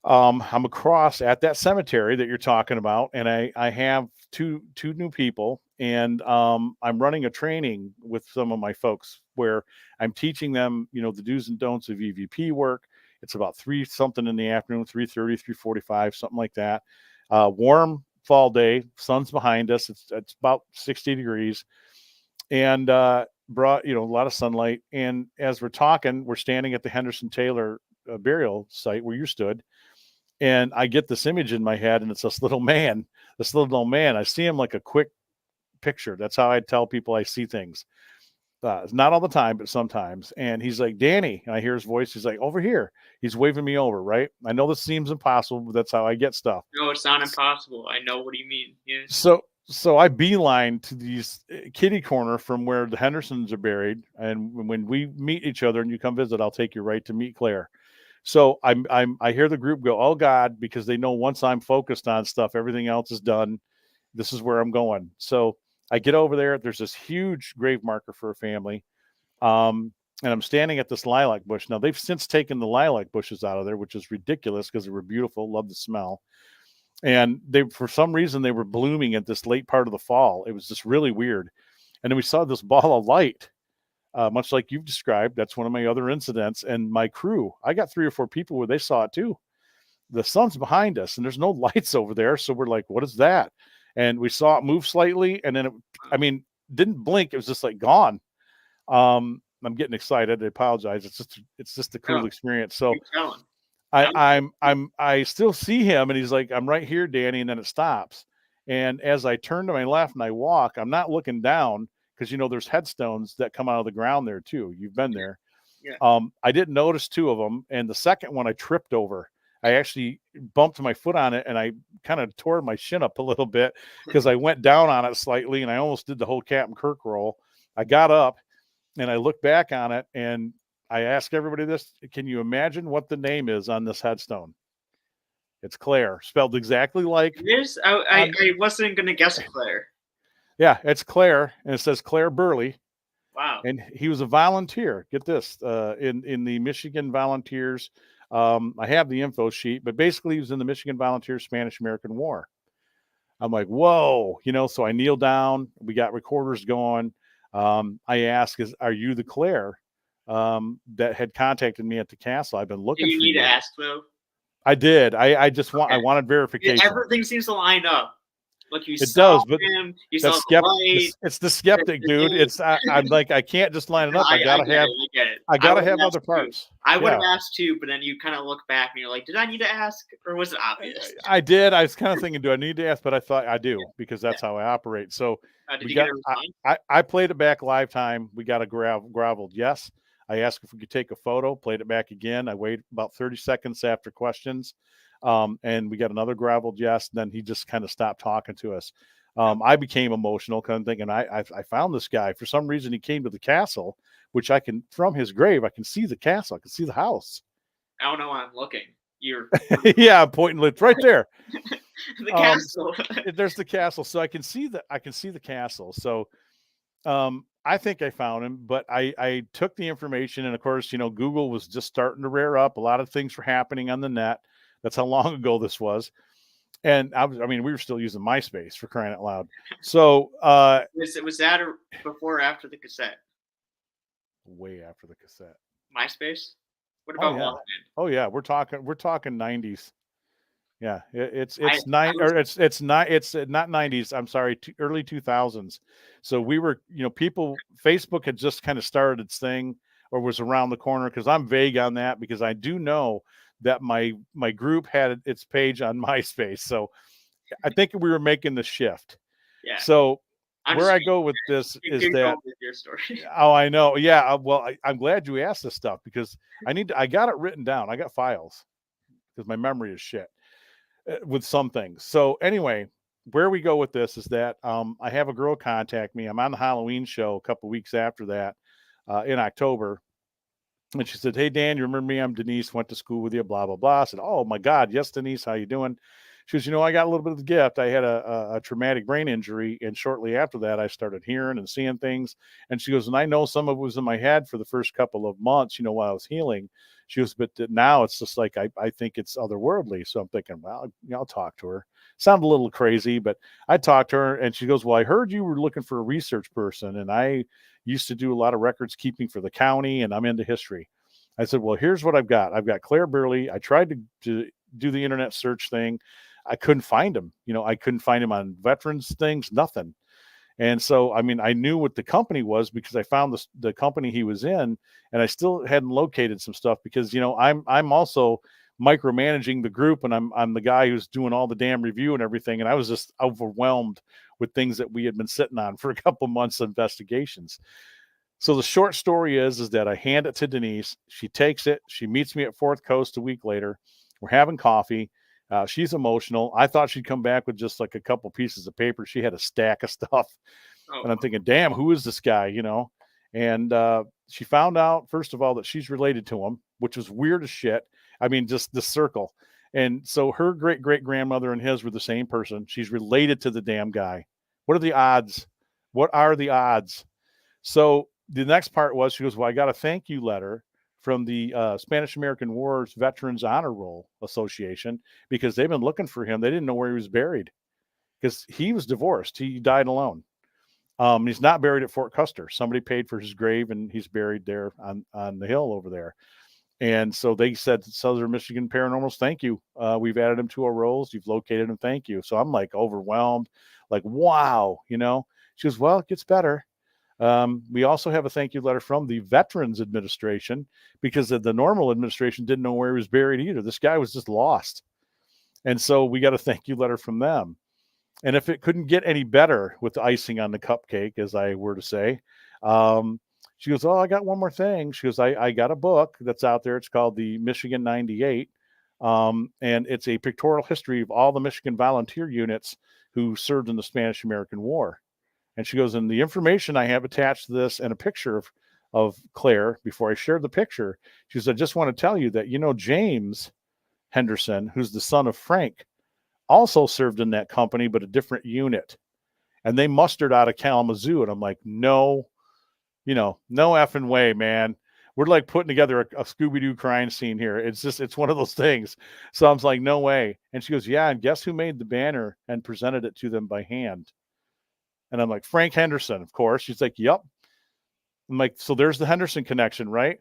[SPEAKER 1] I'm across at that cemetery that you're talking about, and I have two new people, and I'm running a training with some of my folks where I'm teaching them, the do's and don'ts of EVP work. It's about 3 something in the afternoon, 3:30, 3:45, something like that. Warm fall day, sun's behind us. It's about 60 degrees, and brought a lot of sunlight. And as we're talking, we're standing at the Henderson Taylor burial site where you stood, and I get this image in my head, and it's this little old man. I see him like a quick picture. That's how I tell people I see things. Not all the time, but sometimes. And he's like, Danny, and I hear his voice. He's like, over here. He's waving me over, right? I know this seems impossible, but that's how I get stuff.
[SPEAKER 2] No, it's not impossible. I know what you mean. Yeah.
[SPEAKER 1] So I beeline to these kitty corner from where the Hendersons are buried. And when we meet each other and you come visit, I'll take you right to meet Claire. So I hear the group go, oh God, because they know once I'm focused on stuff, everything else is done. This is where I'm going. So I get over there. There's this huge grave marker for a family. And I'm standing at this lilac bush. Now they've since taken the lilac bushes out of there, which is ridiculous because they were beautiful. Love the smell. And for some reason, they were blooming at this late part of the fall. It was just really weird. And then we saw this ball of light, much like you've described. That's one of my other incidents. And my crew, I got 3 or 4 people where they saw it too. The sun's behind us and there's no lights over there. So we're like, what is that? And we saw it move slightly. And then didn't blink. It was just like gone. I'm getting excited. I apologize. It's just a cool experience. So I still see him, and he's like, I'm right here, Danny. And then it stops. And as I turn to my left and I walk, I'm not looking down because, there's headstones that come out of the ground there too. You've been there.
[SPEAKER 2] Yeah.
[SPEAKER 1] I didn't notice 2 of them. And the second one I tripped over. I actually bumped my foot on it, and I kind of tore my shin up a little bit because I went down on it slightly, and I almost did the whole Captain Kirk roll. I got up and I looked back on it, and I asked everybody this: can you imagine what the name is on this headstone? It's Claire, spelled exactly like
[SPEAKER 2] it is. I wasn't gonna guess Claire.
[SPEAKER 1] Yeah, it's Claire, and it says Claire Burley.
[SPEAKER 2] Wow.
[SPEAKER 1] And he was a volunteer. Get this, in the Michigan Volunteers. I have the info sheet, but basically he was in the Michigan Volunteers Spanish-American War. I'm like, whoa, so I kneel down. We got recorders going. I ask, are you the Claire that had contacted me at the castle? I've been looking for you.
[SPEAKER 2] Do you need to ask though?
[SPEAKER 1] I did. I wanted verification.
[SPEAKER 2] Everything seems to line up. Like
[SPEAKER 1] it does, but
[SPEAKER 2] him, you saw the light.
[SPEAKER 1] It's the skeptic, dude. I'm like, I can't just line it up. I gotta have other parts.
[SPEAKER 2] I would have asked too, but then you kind of look back and you're like, did I need to ask, or was it obvious?
[SPEAKER 1] I did. I was kind of thinking, do I need to ask? But I thought I do because that's how I operate. So I played it back live time. We got a groveled yes. I asked if we could take a photo. Played it back again. I waited about 30 seconds after questions. And we got another groveled yes. And then he just kind of stopped talking to us. I became emotional, kind of thinking, I found this guy. For some reason, he came to the castle, which from his grave, I can see the castle. I can see the house.
[SPEAKER 2] I don't know why I'm looking.
[SPEAKER 1] Yeah, I'm pointing. It's right there.
[SPEAKER 2] The castle.
[SPEAKER 1] There's the castle. So I can see the castle. So I think I found him, but I took the information, and of course, Google was just starting to rear up. A lot of things were happening on the net. That's how long ago this was. And we were still using MySpace, for crying out loud. So
[SPEAKER 2] was that before or after the cassette?
[SPEAKER 1] Way after the cassette.
[SPEAKER 2] MySpace? What about Walkman?
[SPEAKER 1] Oh yeah, we're talking 90s. Yeah, it's not 90s. I'm sorry, early 2000s. So we were, Facebook had just kind of started its thing, or was around the corner, because I'm vague on that, because I do know that my group had its page on MySpace. So I think we were making the shift.
[SPEAKER 2] Yeah.
[SPEAKER 1] So where I go with this is that
[SPEAKER 2] your story.
[SPEAKER 1] Oh, I know. Yeah. Well, I'm glad you asked this stuff, because I got it written down. I got files because my memory is shit with some things. So anyway, where we go with this is that I have a girl contact me. I'm on the Halloween show a couple weeks after that in October. And she said, hey, Dan, you remember me? I'm Denise, went to school with you, blah, blah, blah. I said, oh, my God. Yes, Denise. How you doing? She goes, I got a little bit of the gift. I had a traumatic brain injury, and shortly after that, I started hearing and seeing things. And she goes, and I know some of it was in my head for the first couple of months, while I was healing. She goes, but now it's just like I think it's otherworldly. So I'm thinking, well, I'll talk to her. Sound a little crazy, but I talked to her, and she goes, well, I heard you were looking for a research person, and I used to do a lot of records keeping for the county, and I'm into history. I said, well, here's what I've got. I've got Claire Burley. I tried to do the internet search thing. I couldn't find him. I couldn't find him on veterans things, nothing. And so, I knew what the company was because I found the company he was in, and I still hadn't located some stuff because, I'm also micromanaging the group, and I'm the guy who's doing all the damn review and everything. And I was just overwhelmed with things that we had been sitting on for a couple months of investigations. So the short story is that I hand it to Denise. She takes it. She meets me at Fourth Coast a week later. We're having coffee. She's emotional. I thought she'd come back with just like a couple pieces of paper. She had a stack of stuff.
[SPEAKER 2] Oh.
[SPEAKER 1] And I'm thinking, damn, who is this guy, And she found out, first of all, that she's related to him, which was weird as shit. Just the circle. And so her great-great-grandmother and his were the same person. She's related to the damn guy. What are the odds? What are the odds? So the next part was, she goes, well, I got a thank you letter from the Spanish-American Wars Veterans Honor Roll Association because they've been looking for him. They didn't know where he was buried because he was divorced. He died alone. He's not buried at Fort Custer. Somebody paid for his grave, and he's buried there on the hill over there. And so they said, Southern Michigan Paranormals, thank you. We've added him to our rolls. You've located him. Thank you. So I'm like overwhelmed, like, wow, She goes, well, it gets better. We also have a thank you letter from the Veterans Administration because the normal administration didn't know where he was buried either. This guy was just lost. And so we got a thank you letter from them. And if it couldn't get any better with the icing on the cupcake, as I were to say, she goes, oh, I got one more thing. She goes, I got a book that's out there. It's called the Michigan 98. And it's a pictorial history of all the Michigan volunteer units who served in the Spanish-American War. And she goes, and the information I have attached to this and a picture of Claire before I shared the picture, she said, I just want to tell you that, James Henderson, who's the son of Frank, also served in that company, but a different unit. And they mustered out of Kalamazoo. And I'm like, no effing way, man. We're like putting together a Scooby-Doo crime scene here. It's one of those things. So I was like, no way. And she goes, yeah, and guess who made the banner and presented it to them by hand? And I'm like, Frank Henderson, of course. She's like, yep. I'm like, so there's the Henderson connection, right?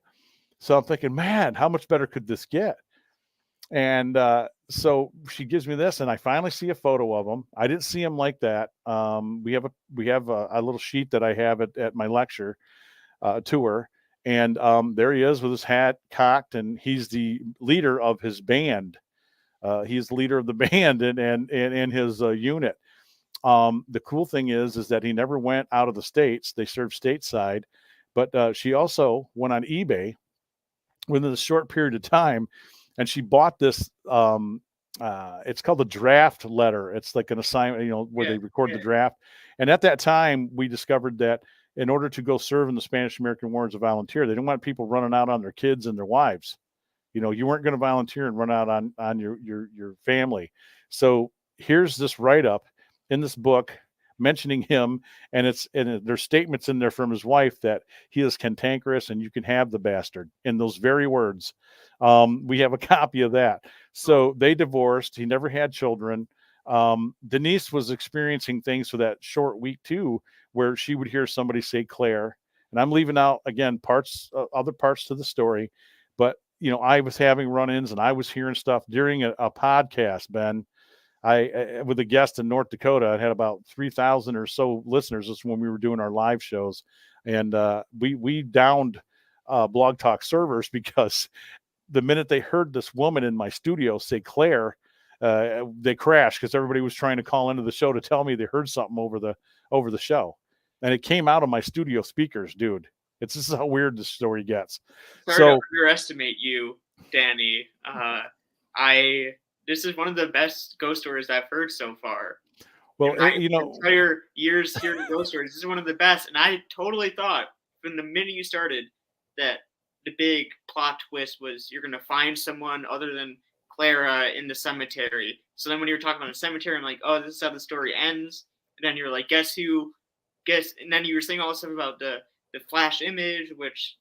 [SPEAKER 1] So I'm thinking, man, how much better could this get? And so she gives me this, and I finally see a photo of him. I didn't see him like that. We have a little sheet that I have at my lecture tour, and there he is with his hat cocked, and he's the leader of his band. He's the leader of the band and his unit. The cool thing is that he never went out of the States. They served stateside, but she also went on eBay within a short period of time, and she bought this. It's called the draft letter. It's like an assignment, where they record the draft. And at that time, we discovered that in order to go serve in the Spanish-American War as a volunteer, they didn't want people running out on their kids and their wives. You weren't going to volunteer and run out on your family. So here's this write-up in this book mentioning him, and there's statements in there from his wife that he is cantankerous and you can have the bastard, in those very words. We have a copy of that. So they divorced. He never had children. Denise was experiencing things for that short week too, where she would hear somebody say Claire, and I'm leaving out again other parts to the story, but I was having run-ins and I was hearing stuff during a podcast, Ben. I with a guest in North Dakota. I had about 3,000 or so listeners. This is when we were doing our live shows, and we downed Blog Talk servers because the minute they heard this woman in my studio say Claire, they crashed because everybody was trying to call into the show to tell me they heard something over the show, and it came out of my studio speakers, dude. This is how weird this story gets.
[SPEAKER 2] Sorry to underestimate you, Danny. This is one of the best ghost stories I've heard so far.
[SPEAKER 1] Well,
[SPEAKER 2] entire years hearing ghost stories, this is one of the best. And I totally thought from the minute you started that the big plot twist was you're going to find someone other than Clara in the cemetery. So then when you were talking about the cemetery, I'm like, oh, this is how the story ends. And then you're like, guess who? And then you were saying all this stuff about the flash image, which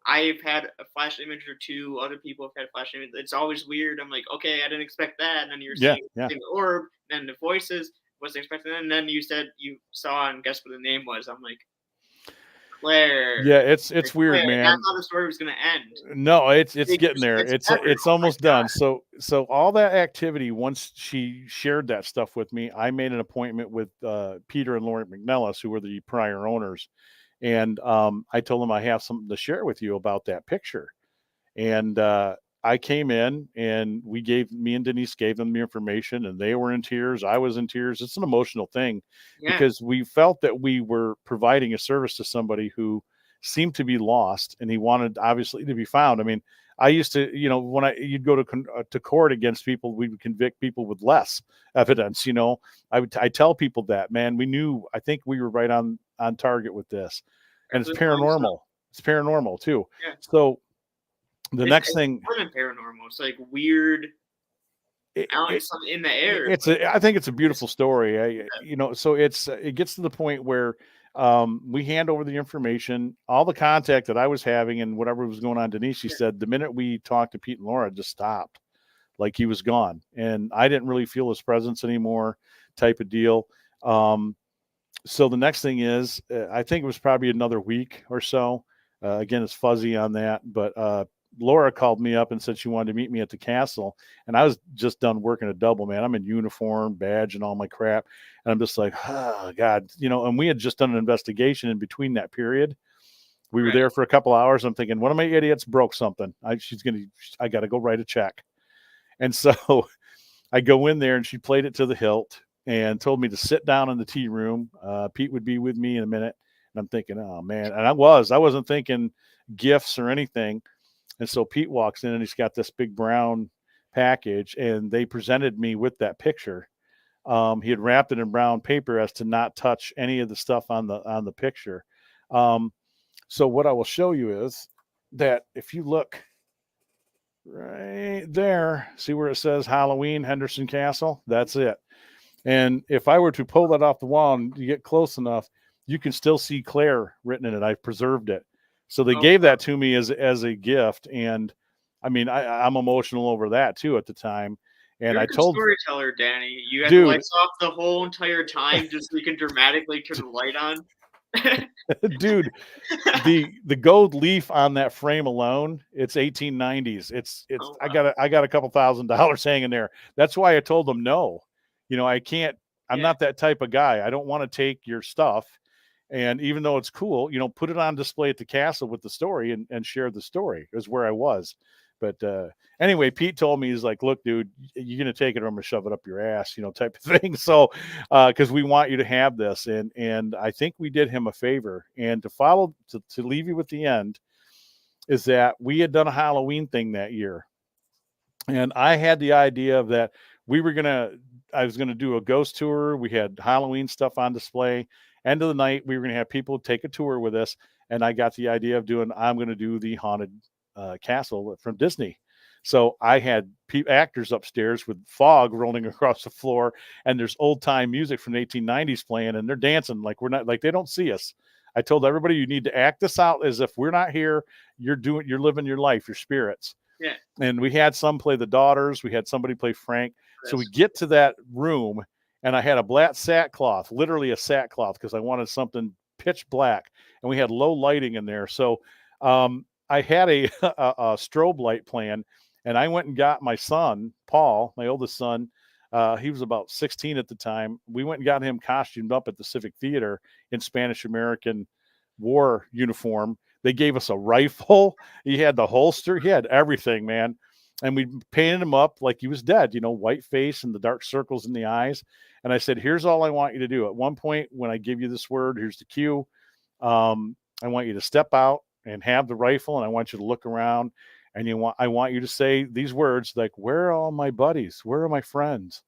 [SPEAKER 2] I've had a flash image or two. Other people have had flash image. It's always weird. I'm like, okay, I didn't expect that. And then you were saying the orb, then the voices. Wasn't expecting that. And then you said you saw and guess what the name was. I'm like, Claire.
[SPEAKER 1] Yeah, it's
[SPEAKER 2] like,
[SPEAKER 1] weird,
[SPEAKER 2] Claire.
[SPEAKER 1] man.
[SPEAKER 2] That's how the story was going to end.
[SPEAKER 1] No, it's getting there. It's almost done. So all that activity, once she shared that stuff with me, I made an appointment with Peter and Lauren McNellis, who were the prior owners, and I told them I have something to share with you about that picture. And I came in, and me and Denise gave them the information, and they were in tears. I was in tears. It's an emotional thing because we felt that we were providing a service to somebody who seemed to be lost, and he wanted obviously to be found. I mean, I used to, when you'd go to court against people, we would convict people with less evidence. I tell people that, man, I think we were right on target with this, and it's paranormal. It's paranormal too.
[SPEAKER 2] Yeah.
[SPEAKER 1] So the next thing,
[SPEAKER 2] more than paranormal, it's like weird. Something in the air.
[SPEAKER 1] I think it's a beautiful story. So it gets to the point where we hand over the information, all the contact that I was having and whatever was going on. Denise, she said, the minute we talked to Pete and Laura, it just stopped, like he was gone. And I didn't really feel his presence anymore, type of deal. So the next thing is, I think it was probably another week or so. Again, it's fuzzy on that, but Laura called me up and said she wanted to meet me at the castle. And I was just done working a double, man. I'm in uniform, badge, and all my crap. And I'm just like, oh, God, and we had just done an investigation in between that period. We were there for a couple hours. I'm thinking, one of my idiots broke something. I got to go write a check. And so I go in there, and she played it to the hilt and told me to sit down in the tea room. Pete would be with me in a minute. And I'm thinking, oh, man. And I wasn't thinking gifts or anything. And so Pete walks in, and he's got this big brown package, and they presented me with that picture. He had wrapped it in brown paper as to not touch any of the stuff on the picture. So what I will show you is that if you look right there, see where it says Halloween, Henderson Castle? That's it. And if I were to pull that off the wall and you get close enough, you can still see Claire written in it. I've preserved it. So they gave that to me as a gift. And I mean, I'm emotional over that too at the time. And
[SPEAKER 2] You're
[SPEAKER 1] I told
[SPEAKER 2] storyteller, Danny, you had the lights off the whole entire time just so you can dramatically turn the light on.
[SPEAKER 1] Dude, the gold leaf on that frame alone, it's 1890s. I got a couple $1,000s hanging there. That's why I told them no. I can't. I'm not that type of guy. I don't want to take your stuff. And even though it's cool, put it on display at the castle with the story and share the story is where I was. But anyway, Pete told me, he's like, look, dude, you're going to take it or I'm going to shove it up your ass, type of thing. So because we want you to have this. And I think we did him a favor. And to leave you with the end is that we had done a Halloween thing that year. And I had the idea of that I was going to do a ghost tour. We had Halloween stuff on display. End of the night, we were going to have people take a tour with us. And I got the idea of I'm going to do the haunted castle from Disney. So I had actors upstairs with fog rolling across the floor. And there's old time music from the 1890s playing. And they're dancing like they don't see us. I told everybody, you need to act this out as if we're not here. You're living your life, your spirits.
[SPEAKER 2] Yeah.
[SPEAKER 1] And we had some play the daughters. We had somebody play Frank. So we get to that room, and I had a black sackcloth, literally a sackcloth, because I wanted something pitch black, and we had low lighting in there. So I had a strobe light plan, and I went and got my son, Paul, my oldest son. He was about 16 at the time. We went and got him costumed up at the Civic Theater in Spanish-American war uniform. They gave us a rifle. He had the holster. He had everything, man. And we painted him up like he was dead, white face and the dark circles in the eyes. And I said, here's all I want you to do. At one point, when I give you this word, here's the cue. I want you to step out and have the rifle. And I want you to look around, and I want you to say these words like, where are all my buddies? Where are my friends?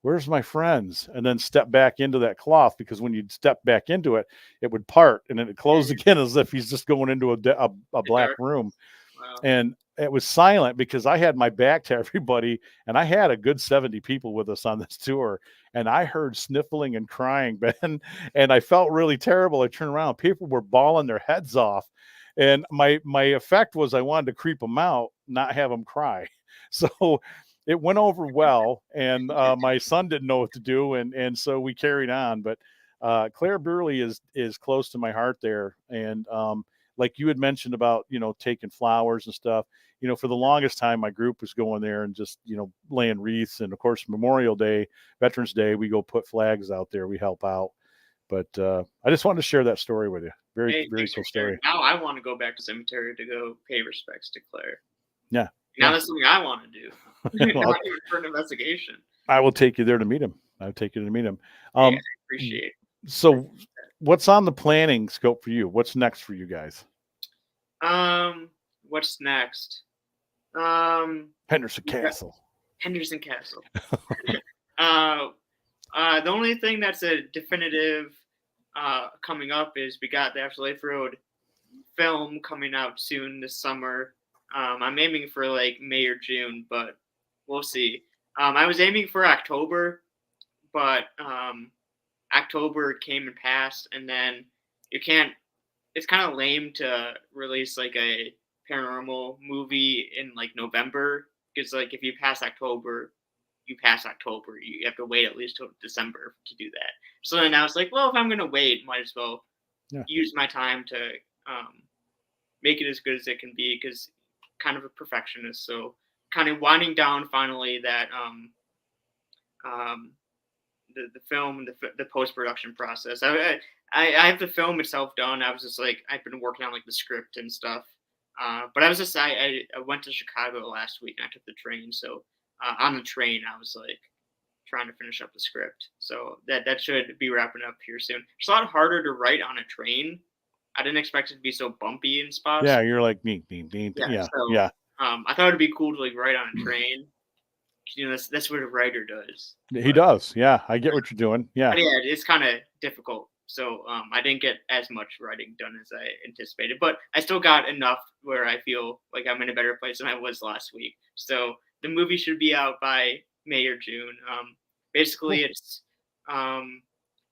[SPEAKER 1] Where's my friends? And then step back into that cloth, because when you'd step back into it, it would part and then it closed again as if he's just going into a black room. Wow. And it was silent because I had my back to everybody, and I had a good 70 people with us on this tour, and I heard sniffling and crying, Ben, and I felt really terrible. I turned around, people were bawling their heads off, and my effect was I wanted to creep them out, not have them cry. So it went over well, and my son didn't know what to do, and so we carried on. But Claire Burley is close to my heart there, and like you had mentioned about taking flowers and stuff. For the longest time, my group was going there and just laying wreaths, and of course Memorial Day, Veterans Day, we go put flags out there, we help out. But I just wanted to share that story with you. Very
[SPEAKER 2] Hey,
[SPEAKER 1] very
[SPEAKER 2] thanks
[SPEAKER 1] cool
[SPEAKER 2] for sharing.
[SPEAKER 1] story.
[SPEAKER 2] Now I want to go back to cemetery to go pay respects to Claire.
[SPEAKER 1] Yeah.
[SPEAKER 2] Now
[SPEAKER 1] Yeah.
[SPEAKER 2] that's something I want to do. Not
[SPEAKER 1] Well,
[SPEAKER 2] even for an investigation.
[SPEAKER 1] I will take you there to meet him. I'll take you to meet him.
[SPEAKER 2] Yeah, I appreciate.
[SPEAKER 1] So what's on the planning scope for you? What's next for you guys?
[SPEAKER 2] What's next?
[SPEAKER 1] Henderson Castle.
[SPEAKER 2] Henderson Castle. The only thing that's a definitive coming up is we got the Afterlife Road film coming out soon this summer. I'm aiming for like May or June, but we'll see. I was aiming for October, but October came and passed, and then you can't. It's kind of lame to release like a paranormal movie in like November, because like if you pass October, you pass October. You have to wait at least till December to do that. So then I was like, well, if I'm gonna wait, might as well use my time to make it as good as it can be, because kind of a perfectionist. So kind of winding down finally that the film, the post production process. I have the film itself done. I was just like, I've been working on like the script and stuff. But I was just I went to Chicago last week and I took the train. So on the train, I was like trying to finish up the script. So that should be wrapping up here soon. It's a lot harder to write on a train. I didn't expect it to be so bumpy in spots.
[SPEAKER 1] Yeah, you're like me.
[SPEAKER 2] Yeah. So,
[SPEAKER 1] Yeah.
[SPEAKER 2] I thought it'd be cool to like write on a train. That's what a writer does.
[SPEAKER 1] He does. Yeah, I get what you're doing. Yeah.
[SPEAKER 2] But yeah, it's kind of difficult. So I didn't get as much writing done as I anticipated, but I still got enough where I feel like I'm in a better place than I was last week. So the movie should be out by May or June. Basically, it's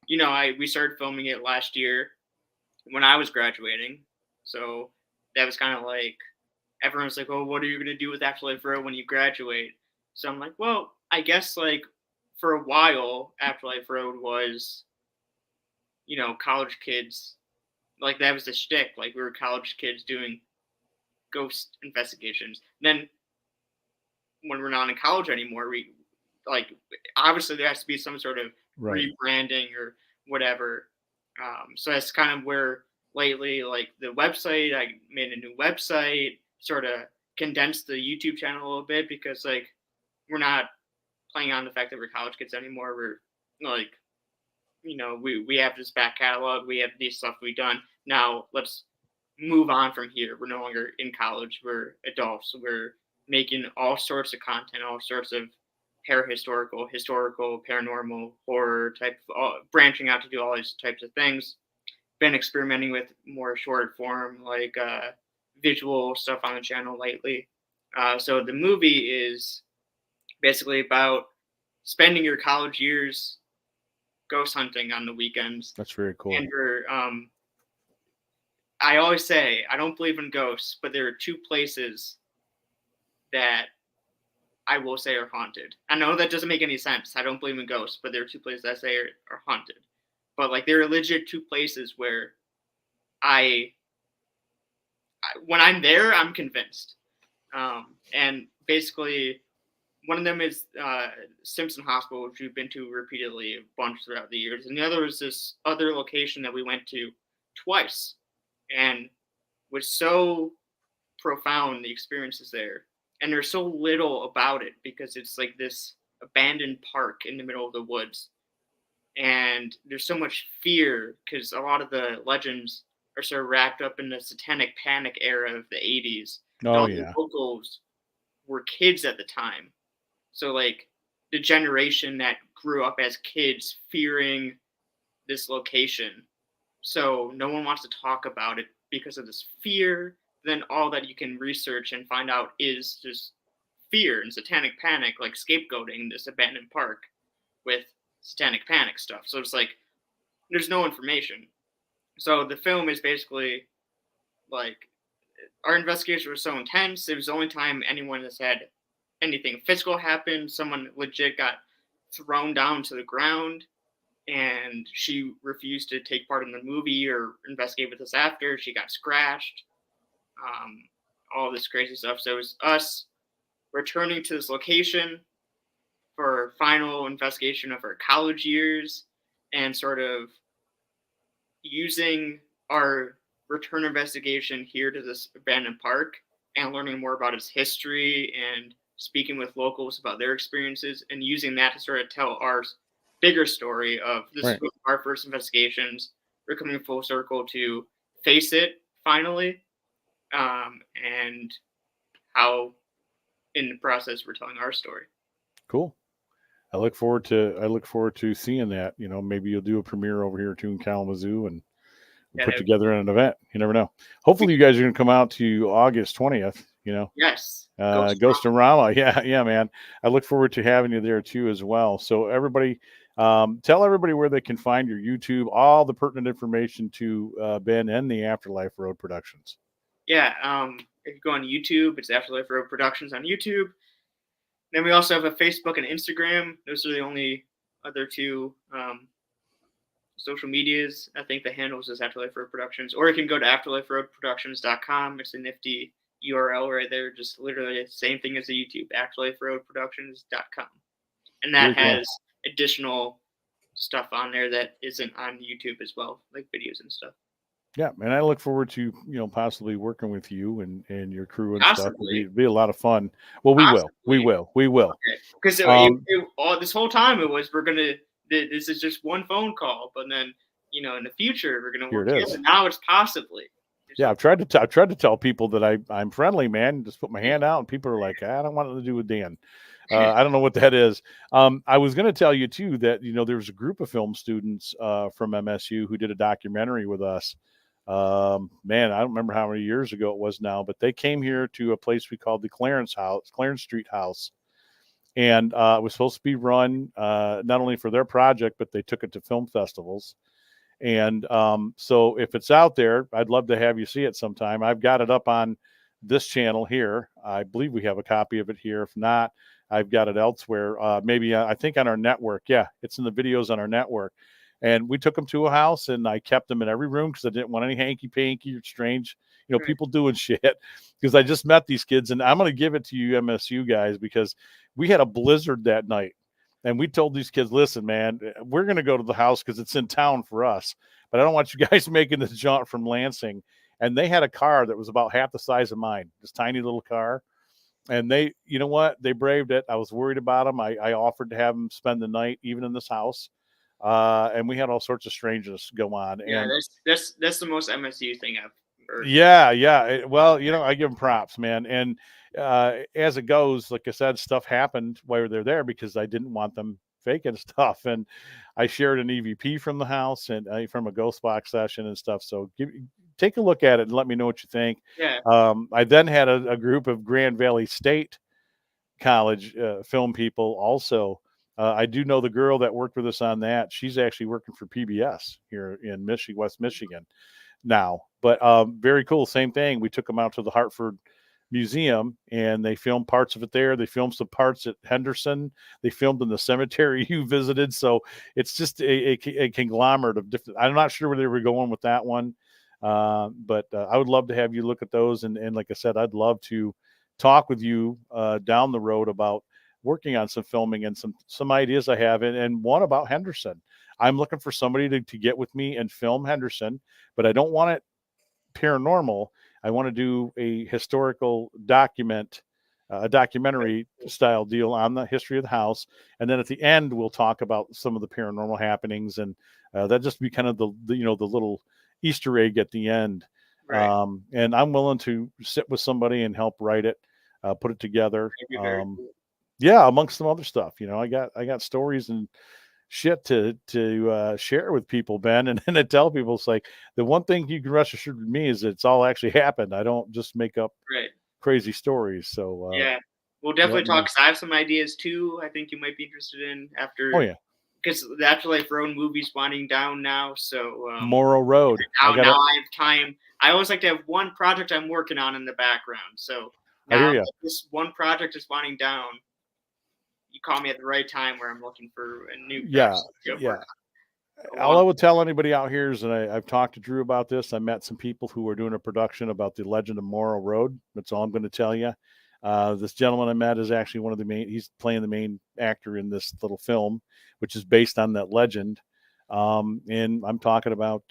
[SPEAKER 2] we started filming it last year when I was graduating. So that was kind of like everyone's like, "Oh, what are you gonna do with Afterlife Road when you graduate?" So I'm like, well, I guess like for a while, Afterlife Road was, college kids. Like that was the shtick. Like we were college kids doing ghost investigations. And then when we're not in college anymore, we like obviously there has to be some sort of rebranding or whatever. So that's kind of where lately, like the website, I made a new website, sort of condensed the YouTube channel a little bit, because like we're not playing on the fact that we're college kids anymore. We're like, we have this back catalog, we have these stuff we've done. Now let's move on from here. We're no longer in college. We're adults. We're making all sorts of content, all sorts of historical, paranormal, horror type, branching out to do all these types of things. Been experimenting with more short form, like visual stuff on the channel lately. So the movie is basically about spending your college years ghost hunting on the weekends.
[SPEAKER 1] That's very cool.
[SPEAKER 2] And I always say I don't believe in ghosts, but there are two places that I will say are haunted. I know that doesn't make any sense. I don't believe in ghosts, but there are two places I say are haunted. But like there are legit two places where when I'm there, I'm convinced. And basically, one of them is Simpson Hospital, which we've been to repeatedly a bunch throughout the years. And the other is this other location that we went to twice. And was so profound, the experiences there. And there's so little about it because it's like this abandoned park in the middle of the woods. And there's so much fear because a lot of the legends are sort of wrapped up in the satanic panic era of the 80s.
[SPEAKER 1] Oh,
[SPEAKER 2] all
[SPEAKER 1] yeah.
[SPEAKER 2] the locals were kids at the time. So, like, the generation that grew up as kids fearing this location. So no one wants to talk about it because of this fear. then all that you can research and find out is just fear and satanic panic, like scapegoating this abandoned park with satanic panic stuff. So it's like there's no information. So the film is basically like our investigation was so intense. It was the only time anyone has had anything physical happen. Someone legit got thrown down to the ground, and she refused to take part in the movie or investigate with us after. She got scratched. All this crazy stuff. So it was us returning to this location for final investigation of our college years and sort of using our return investigation here to this abandoned park and learning more about its history and speaking with locals about their experiences and using that to sort of tell our bigger story of this
[SPEAKER 1] Right.
[SPEAKER 2] is our first investigations. We're coming full circle to face it finally, and how in the process we're telling our story.
[SPEAKER 1] Cool. I look forward to seeing that. Maybe you'll do a premiere over here too in Kalamazoo and
[SPEAKER 2] Yeah,
[SPEAKER 1] put together an event. You never know. Hopefully, you guys are going to come out to August 20th.
[SPEAKER 2] yes,
[SPEAKER 1] Ghost and Rama. Yeah, man. I look forward to having you there too as well. So everybody, tell everybody where they can find your YouTube, all the pertinent information to Ben and the Afterlife Road Productions.
[SPEAKER 2] Yeah, if you go on YouTube, it's Afterlife Road Productions on YouTube. Then we also have a Facebook and Instagram. Those are the only other two social medias. I think the handles is Afterlife Road Productions, or you can go to afterliferoadproductions.com. It's a nifty URL right there, just literally the same thing as the YouTube, afterliferoadproductions.com. And that has additional stuff on there that isn't on YouTube as well, like videos and stuff.
[SPEAKER 1] Yeah, and I look forward to possibly working with you and your crew and
[SPEAKER 2] Possibly.
[SPEAKER 1] stuff. It'll be a lot of fun. Well, we will.
[SPEAKER 2] Because all this whole time it was this is just one phone call, but then in the future we're gonna work together. Now it's possibly.
[SPEAKER 1] Yeah, I've tried to tell people that I'm friendly, man. Just put my hand out, and people are like, I don't want to do with Dan. I don't know what that is. I was going to tell you too that there was a group of film students from MSU who did a documentary with us. Man, I don't remember how many years ago it was now, but they came here to a place we called the Clarence Street House. And it was supposed to be run not only for their project, but they took it to film festivals. And so if it's out there, I'd love to have you see it sometime. I've got it up on this channel here. I believe we have a copy of it here. If not, I've got it elsewhere. Maybe I think on our network. Yeah, it's in the videos on our network. And we took them to a house, and I kept them in every room because I didn't want any hanky-panky or strange, people doing shit. Because I just met these kids, and I'm going to give it to you MSU guys because we had a blizzard that night. And we told these kids, listen, man, we're going to go to the house because it's in town for us. But I don't want you guys making this jaunt from Lansing. And they had a car that was about half the size of mine, this tiny little car. And they, you know what? They braved it. I was worried about them. I offered to have them spend the night even in this house. And we had all sorts of strangeness go on.
[SPEAKER 2] Yeah,
[SPEAKER 1] and
[SPEAKER 2] that's the most MSU thing I've heard.
[SPEAKER 1] Yeah. Well, I give them props, man. And as it goes, like I said, stuff happened while they're there because I didn't want them faking stuff. And I shared an EVP from the house and from a ghost box session and stuff. So take a look at it and let me know what you think.
[SPEAKER 2] Yeah.
[SPEAKER 1] I then had a group of Grand Valley State College film people also. I do know the girl that worked with us on that. She's actually working for PBS here in West Michigan now. But very cool. Same thing. We took them out to the Hartford Museum and they filmed parts of it there. They filmed some parts at Henderson. They filmed in the cemetery you visited. So it's just a conglomerate of different. I'm not sure where they were going with that one. But I would love to have you look at those. And like I said, I'd love to talk with you down the road about working on some filming and some ideas I have. And one about Henderson. I'm looking for somebody to get with me and film Henderson, but I don't want it paranormal. I want to do a historical a documentary style deal on the history of the house. And then at the end, we'll talk about some of the paranormal happenings. And that just be kind of the little Easter egg at the end.
[SPEAKER 2] Right.
[SPEAKER 1] And I'm willing to sit with somebody and help write it, put it together.
[SPEAKER 2] Cool.
[SPEAKER 1] Yeah, amongst some other stuff. I got stories and shit to share with people, Ben, and then to tell people. It's like the one thing you can rest assured with me is that it's all actually happened. I don't just make up
[SPEAKER 2] Right.
[SPEAKER 1] crazy stories. So
[SPEAKER 2] Yeah. We'll
[SPEAKER 1] let
[SPEAKER 2] definitely talk.
[SPEAKER 1] me.
[SPEAKER 2] 'Cause I have some ideas too. I think you might be interested in
[SPEAKER 1] Oh
[SPEAKER 2] after,
[SPEAKER 1] yeah,
[SPEAKER 2] because the Afterlife Road movie's winding down now. So
[SPEAKER 1] Morrow Road. I
[SPEAKER 2] now
[SPEAKER 1] got it.
[SPEAKER 2] I have time. I always like to have one project I'm working on in the background. So
[SPEAKER 1] I
[SPEAKER 2] now
[SPEAKER 1] hear you.
[SPEAKER 2] that this one project is winding down, you call me at the right time where I'm looking for a new
[SPEAKER 1] Yeah,
[SPEAKER 2] project to work
[SPEAKER 1] yeah.
[SPEAKER 2] on.
[SPEAKER 1] All I would tell anybody out here is, and I've talked to Drew about this. I met some people who are doing a production about the Legend of Morrow Road. That's all I'm going to tell you. This gentleman I met is actually one of the main. He's playing the main actor in this little film, which is based on that legend. And I'm talking about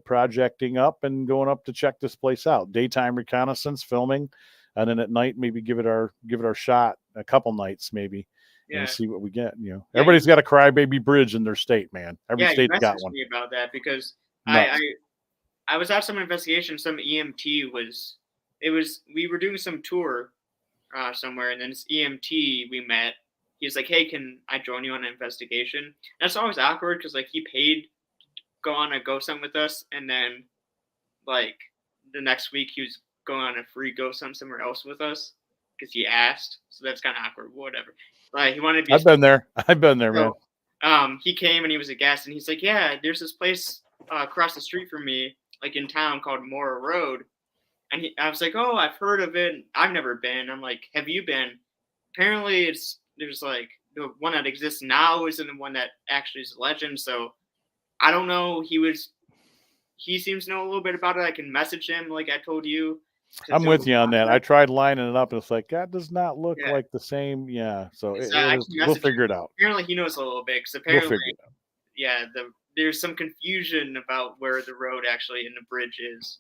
[SPEAKER 1] projecting up and going up to check this place out. Daytime reconnaissance, filming, and then at night maybe give it our shot. A couple nights maybe, and
[SPEAKER 2] Yeah.
[SPEAKER 1] see what we get.
[SPEAKER 2] Yeah.
[SPEAKER 1] Everybody's got a crybaby bridge in their state, man. Every
[SPEAKER 2] Yeah, you
[SPEAKER 1] state's got
[SPEAKER 2] messaged
[SPEAKER 1] one.
[SPEAKER 2] me about that because I,
[SPEAKER 1] Nuts.
[SPEAKER 2] I was at some investigation. Some EMT was, it was, we were doing some tour somewhere, and then this EMT we met. He was like, "Hey, can I join you on an investigation?" And that's always awkward because like he paid go on a ghost hunt with us, and then like the next week he was going on a free ghost hunt somewhere else with us because he asked. So that's kind of awkward. Whatever. Like he wanted to be a
[SPEAKER 1] I've been there. I've been there, man.
[SPEAKER 2] so he came and he was a guest, and he's like, "Yeah, there's this place across the street from me, like in town, called Morrow Road." And I was like, "Oh, I've heard of it. I've never been." I'm like, "Have you been?" Apparently, there's like the one that exists now isn't the one that actually is a legend. So I don't know. He seems to know a little bit about it. I can message him, like I told you, to
[SPEAKER 1] I'm
[SPEAKER 2] do
[SPEAKER 1] with you on that.
[SPEAKER 2] a
[SPEAKER 1] I tried lining it up, and it's like that does not look
[SPEAKER 2] yeah.
[SPEAKER 1] like the same. Yeah, so
[SPEAKER 2] I
[SPEAKER 1] it is.
[SPEAKER 2] can
[SPEAKER 1] We'll
[SPEAKER 2] message
[SPEAKER 1] figure
[SPEAKER 2] him.
[SPEAKER 1] it out.
[SPEAKER 2] Apparently, he knows a little bit because
[SPEAKER 1] We'll
[SPEAKER 2] apparently,
[SPEAKER 1] figure it out.
[SPEAKER 2] yeah, there's some confusion about where the road actually in the bridge is.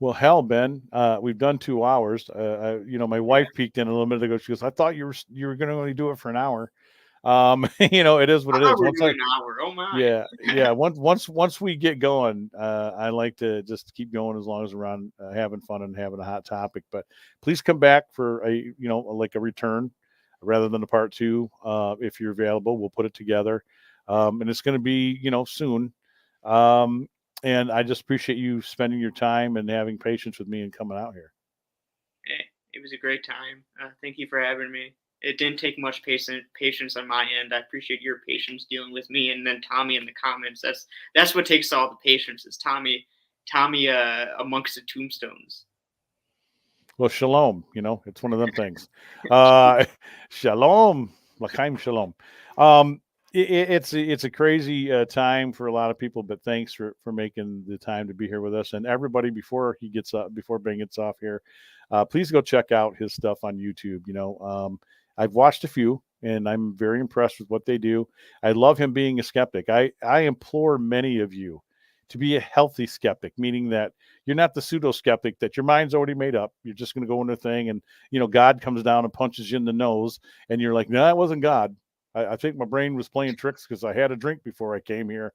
[SPEAKER 1] Well, hell, Ben, we've done 2 hours. My wife peeked in a little minute ago. She goes, "I thought you were going to only do it for an hour." It is what
[SPEAKER 2] I
[SPEAKER 1] it
[SPEAKER 2] thought
[SPEAKER 1] is.
[SPEAKER 2] we were doing an hour. Oh my!
[SPEAKER 1] Yeah. Once we get going, I like to just keep going as long as we're on having fun and having a hot topic. But please come back for like a return rather than a part two. If you're available, we'll put it together, and it's going to be soon. Um, and I just appreciate you spending your time and having patience with me and coming out here.
[SPEAKER 2] Hey, it was a great time. Thank you for having me. It didn't take much patience on my end. I appreciate your patience dealing with me, and then Tommy in the comments. That's what takes all the patience. Is Tommy amongst the tombstones.
[SPEAKER 1] Well, shalom. It's one of them things. Uh, Shalom, l'chaim shalom. It's a crazy time for a lot of people, but thanks for making the time to be here with us. And everybody, before Ben gets off here, please go check out his stuff on YouTube. I've watched a few, and I'm very impressed with what they do. I love him being a skeptic. I implore many of you to be a healthy skeptic, meaning that you're not the pseudo skeptic that your mind's already made up. You're just going to go into a thing, and God comes down and punches you in the nose, and you're like, "No, it wasn't God. I think my brain was playing tricks because I had a drink before I came here."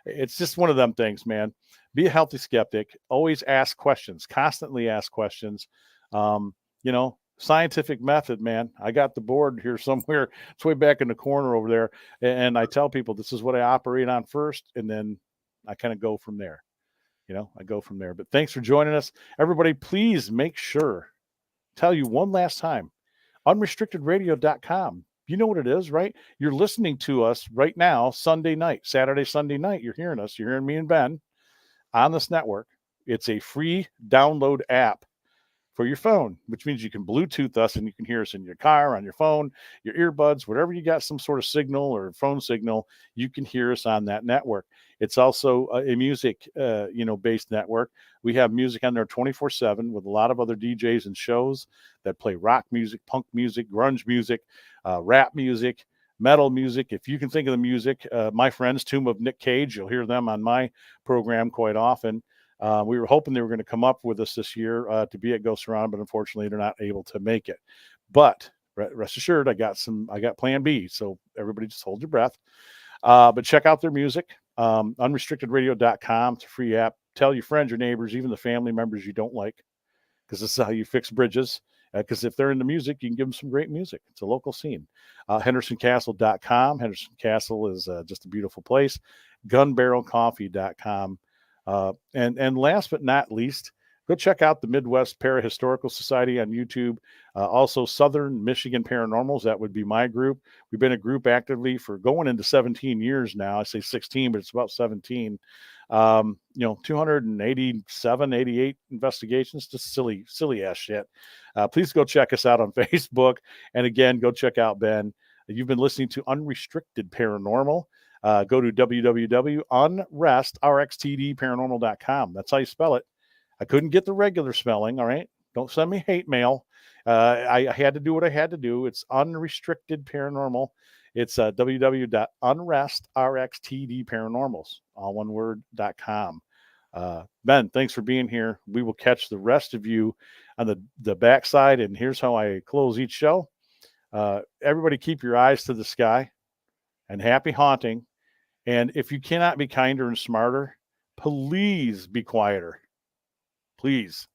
[SPEAKER 1] It's just one of them things, man. Be a healthy skeptic. Always ask questions. Constantly ask questions. Scientific method, man. I got the board here somewhere. It's way back in the corner over there, and I tell people this is what I operate on first, and then I kind of go from there. I go from there. But thanks for joining us. Everybody, please make sure, tell you one last time, unrestrictedradio.com. You know what it is, right? You're listening to us right now, Saturday, Sunday night. You're hearing us. You're hearing me and Ben on this network. It's a free download app for your phone, which means you can Bluetooth us and you can hear us in your car, on your phone, your earbuds, whatever you got some sort of signal or phone signal, you can hear us on that network. It's also a music, based network. We have music on there 24/7 with a lot of other DJs and shows that play rock music, punk music, grunge music, rap music, metal music. If you can think of the music, my friends, Tomb of Nick Cage, you'll hear them on my program quite often. We were hoping they were going to come up with us this year to be at Ghost Around, but unfortunately they're not able to make it. But rest assured, I got plan B. So everybody just hold your breath. But check out their music, unrestrictedradio.com. It's a free app. Tell your friends, your neighbors, even the family members you don't like, because this is how you fix bridges. because if they're into music, you can give them some great music. It's a local scene. HendersonCastle.com. Henderson Castle is just a beautiful place. Gunbarrelcoffee.com. And last but not least, go check out the Midwest Parahistorical Society on YouTube. Also, Southern Michigan Paranormals. That would be my group. We've been a group actively for going into 17 years now. I say 16, but it's about 17. 287, 88 investigations, just silly ass shit. Please go check us out on Facebook. And again, go check out Ben. You've been listening to Unrestricted Paranormal. Go to www.unrestrictedparanormal.com. That's how you spell it. I couldn't get the regular spelling. All right. Don't send me hate mail. I had to do what I had to do. It's Unrestricted Paranormal. It's www.unrestrictedparanormals, all one word.com. Ben, thanks for being here. We will catch the rest of you on the backside. And here's how I close each show. Everybody keep your eyes to the sky and happy haunting. And if you cannot be kinder and smarter, please be quieter. Please.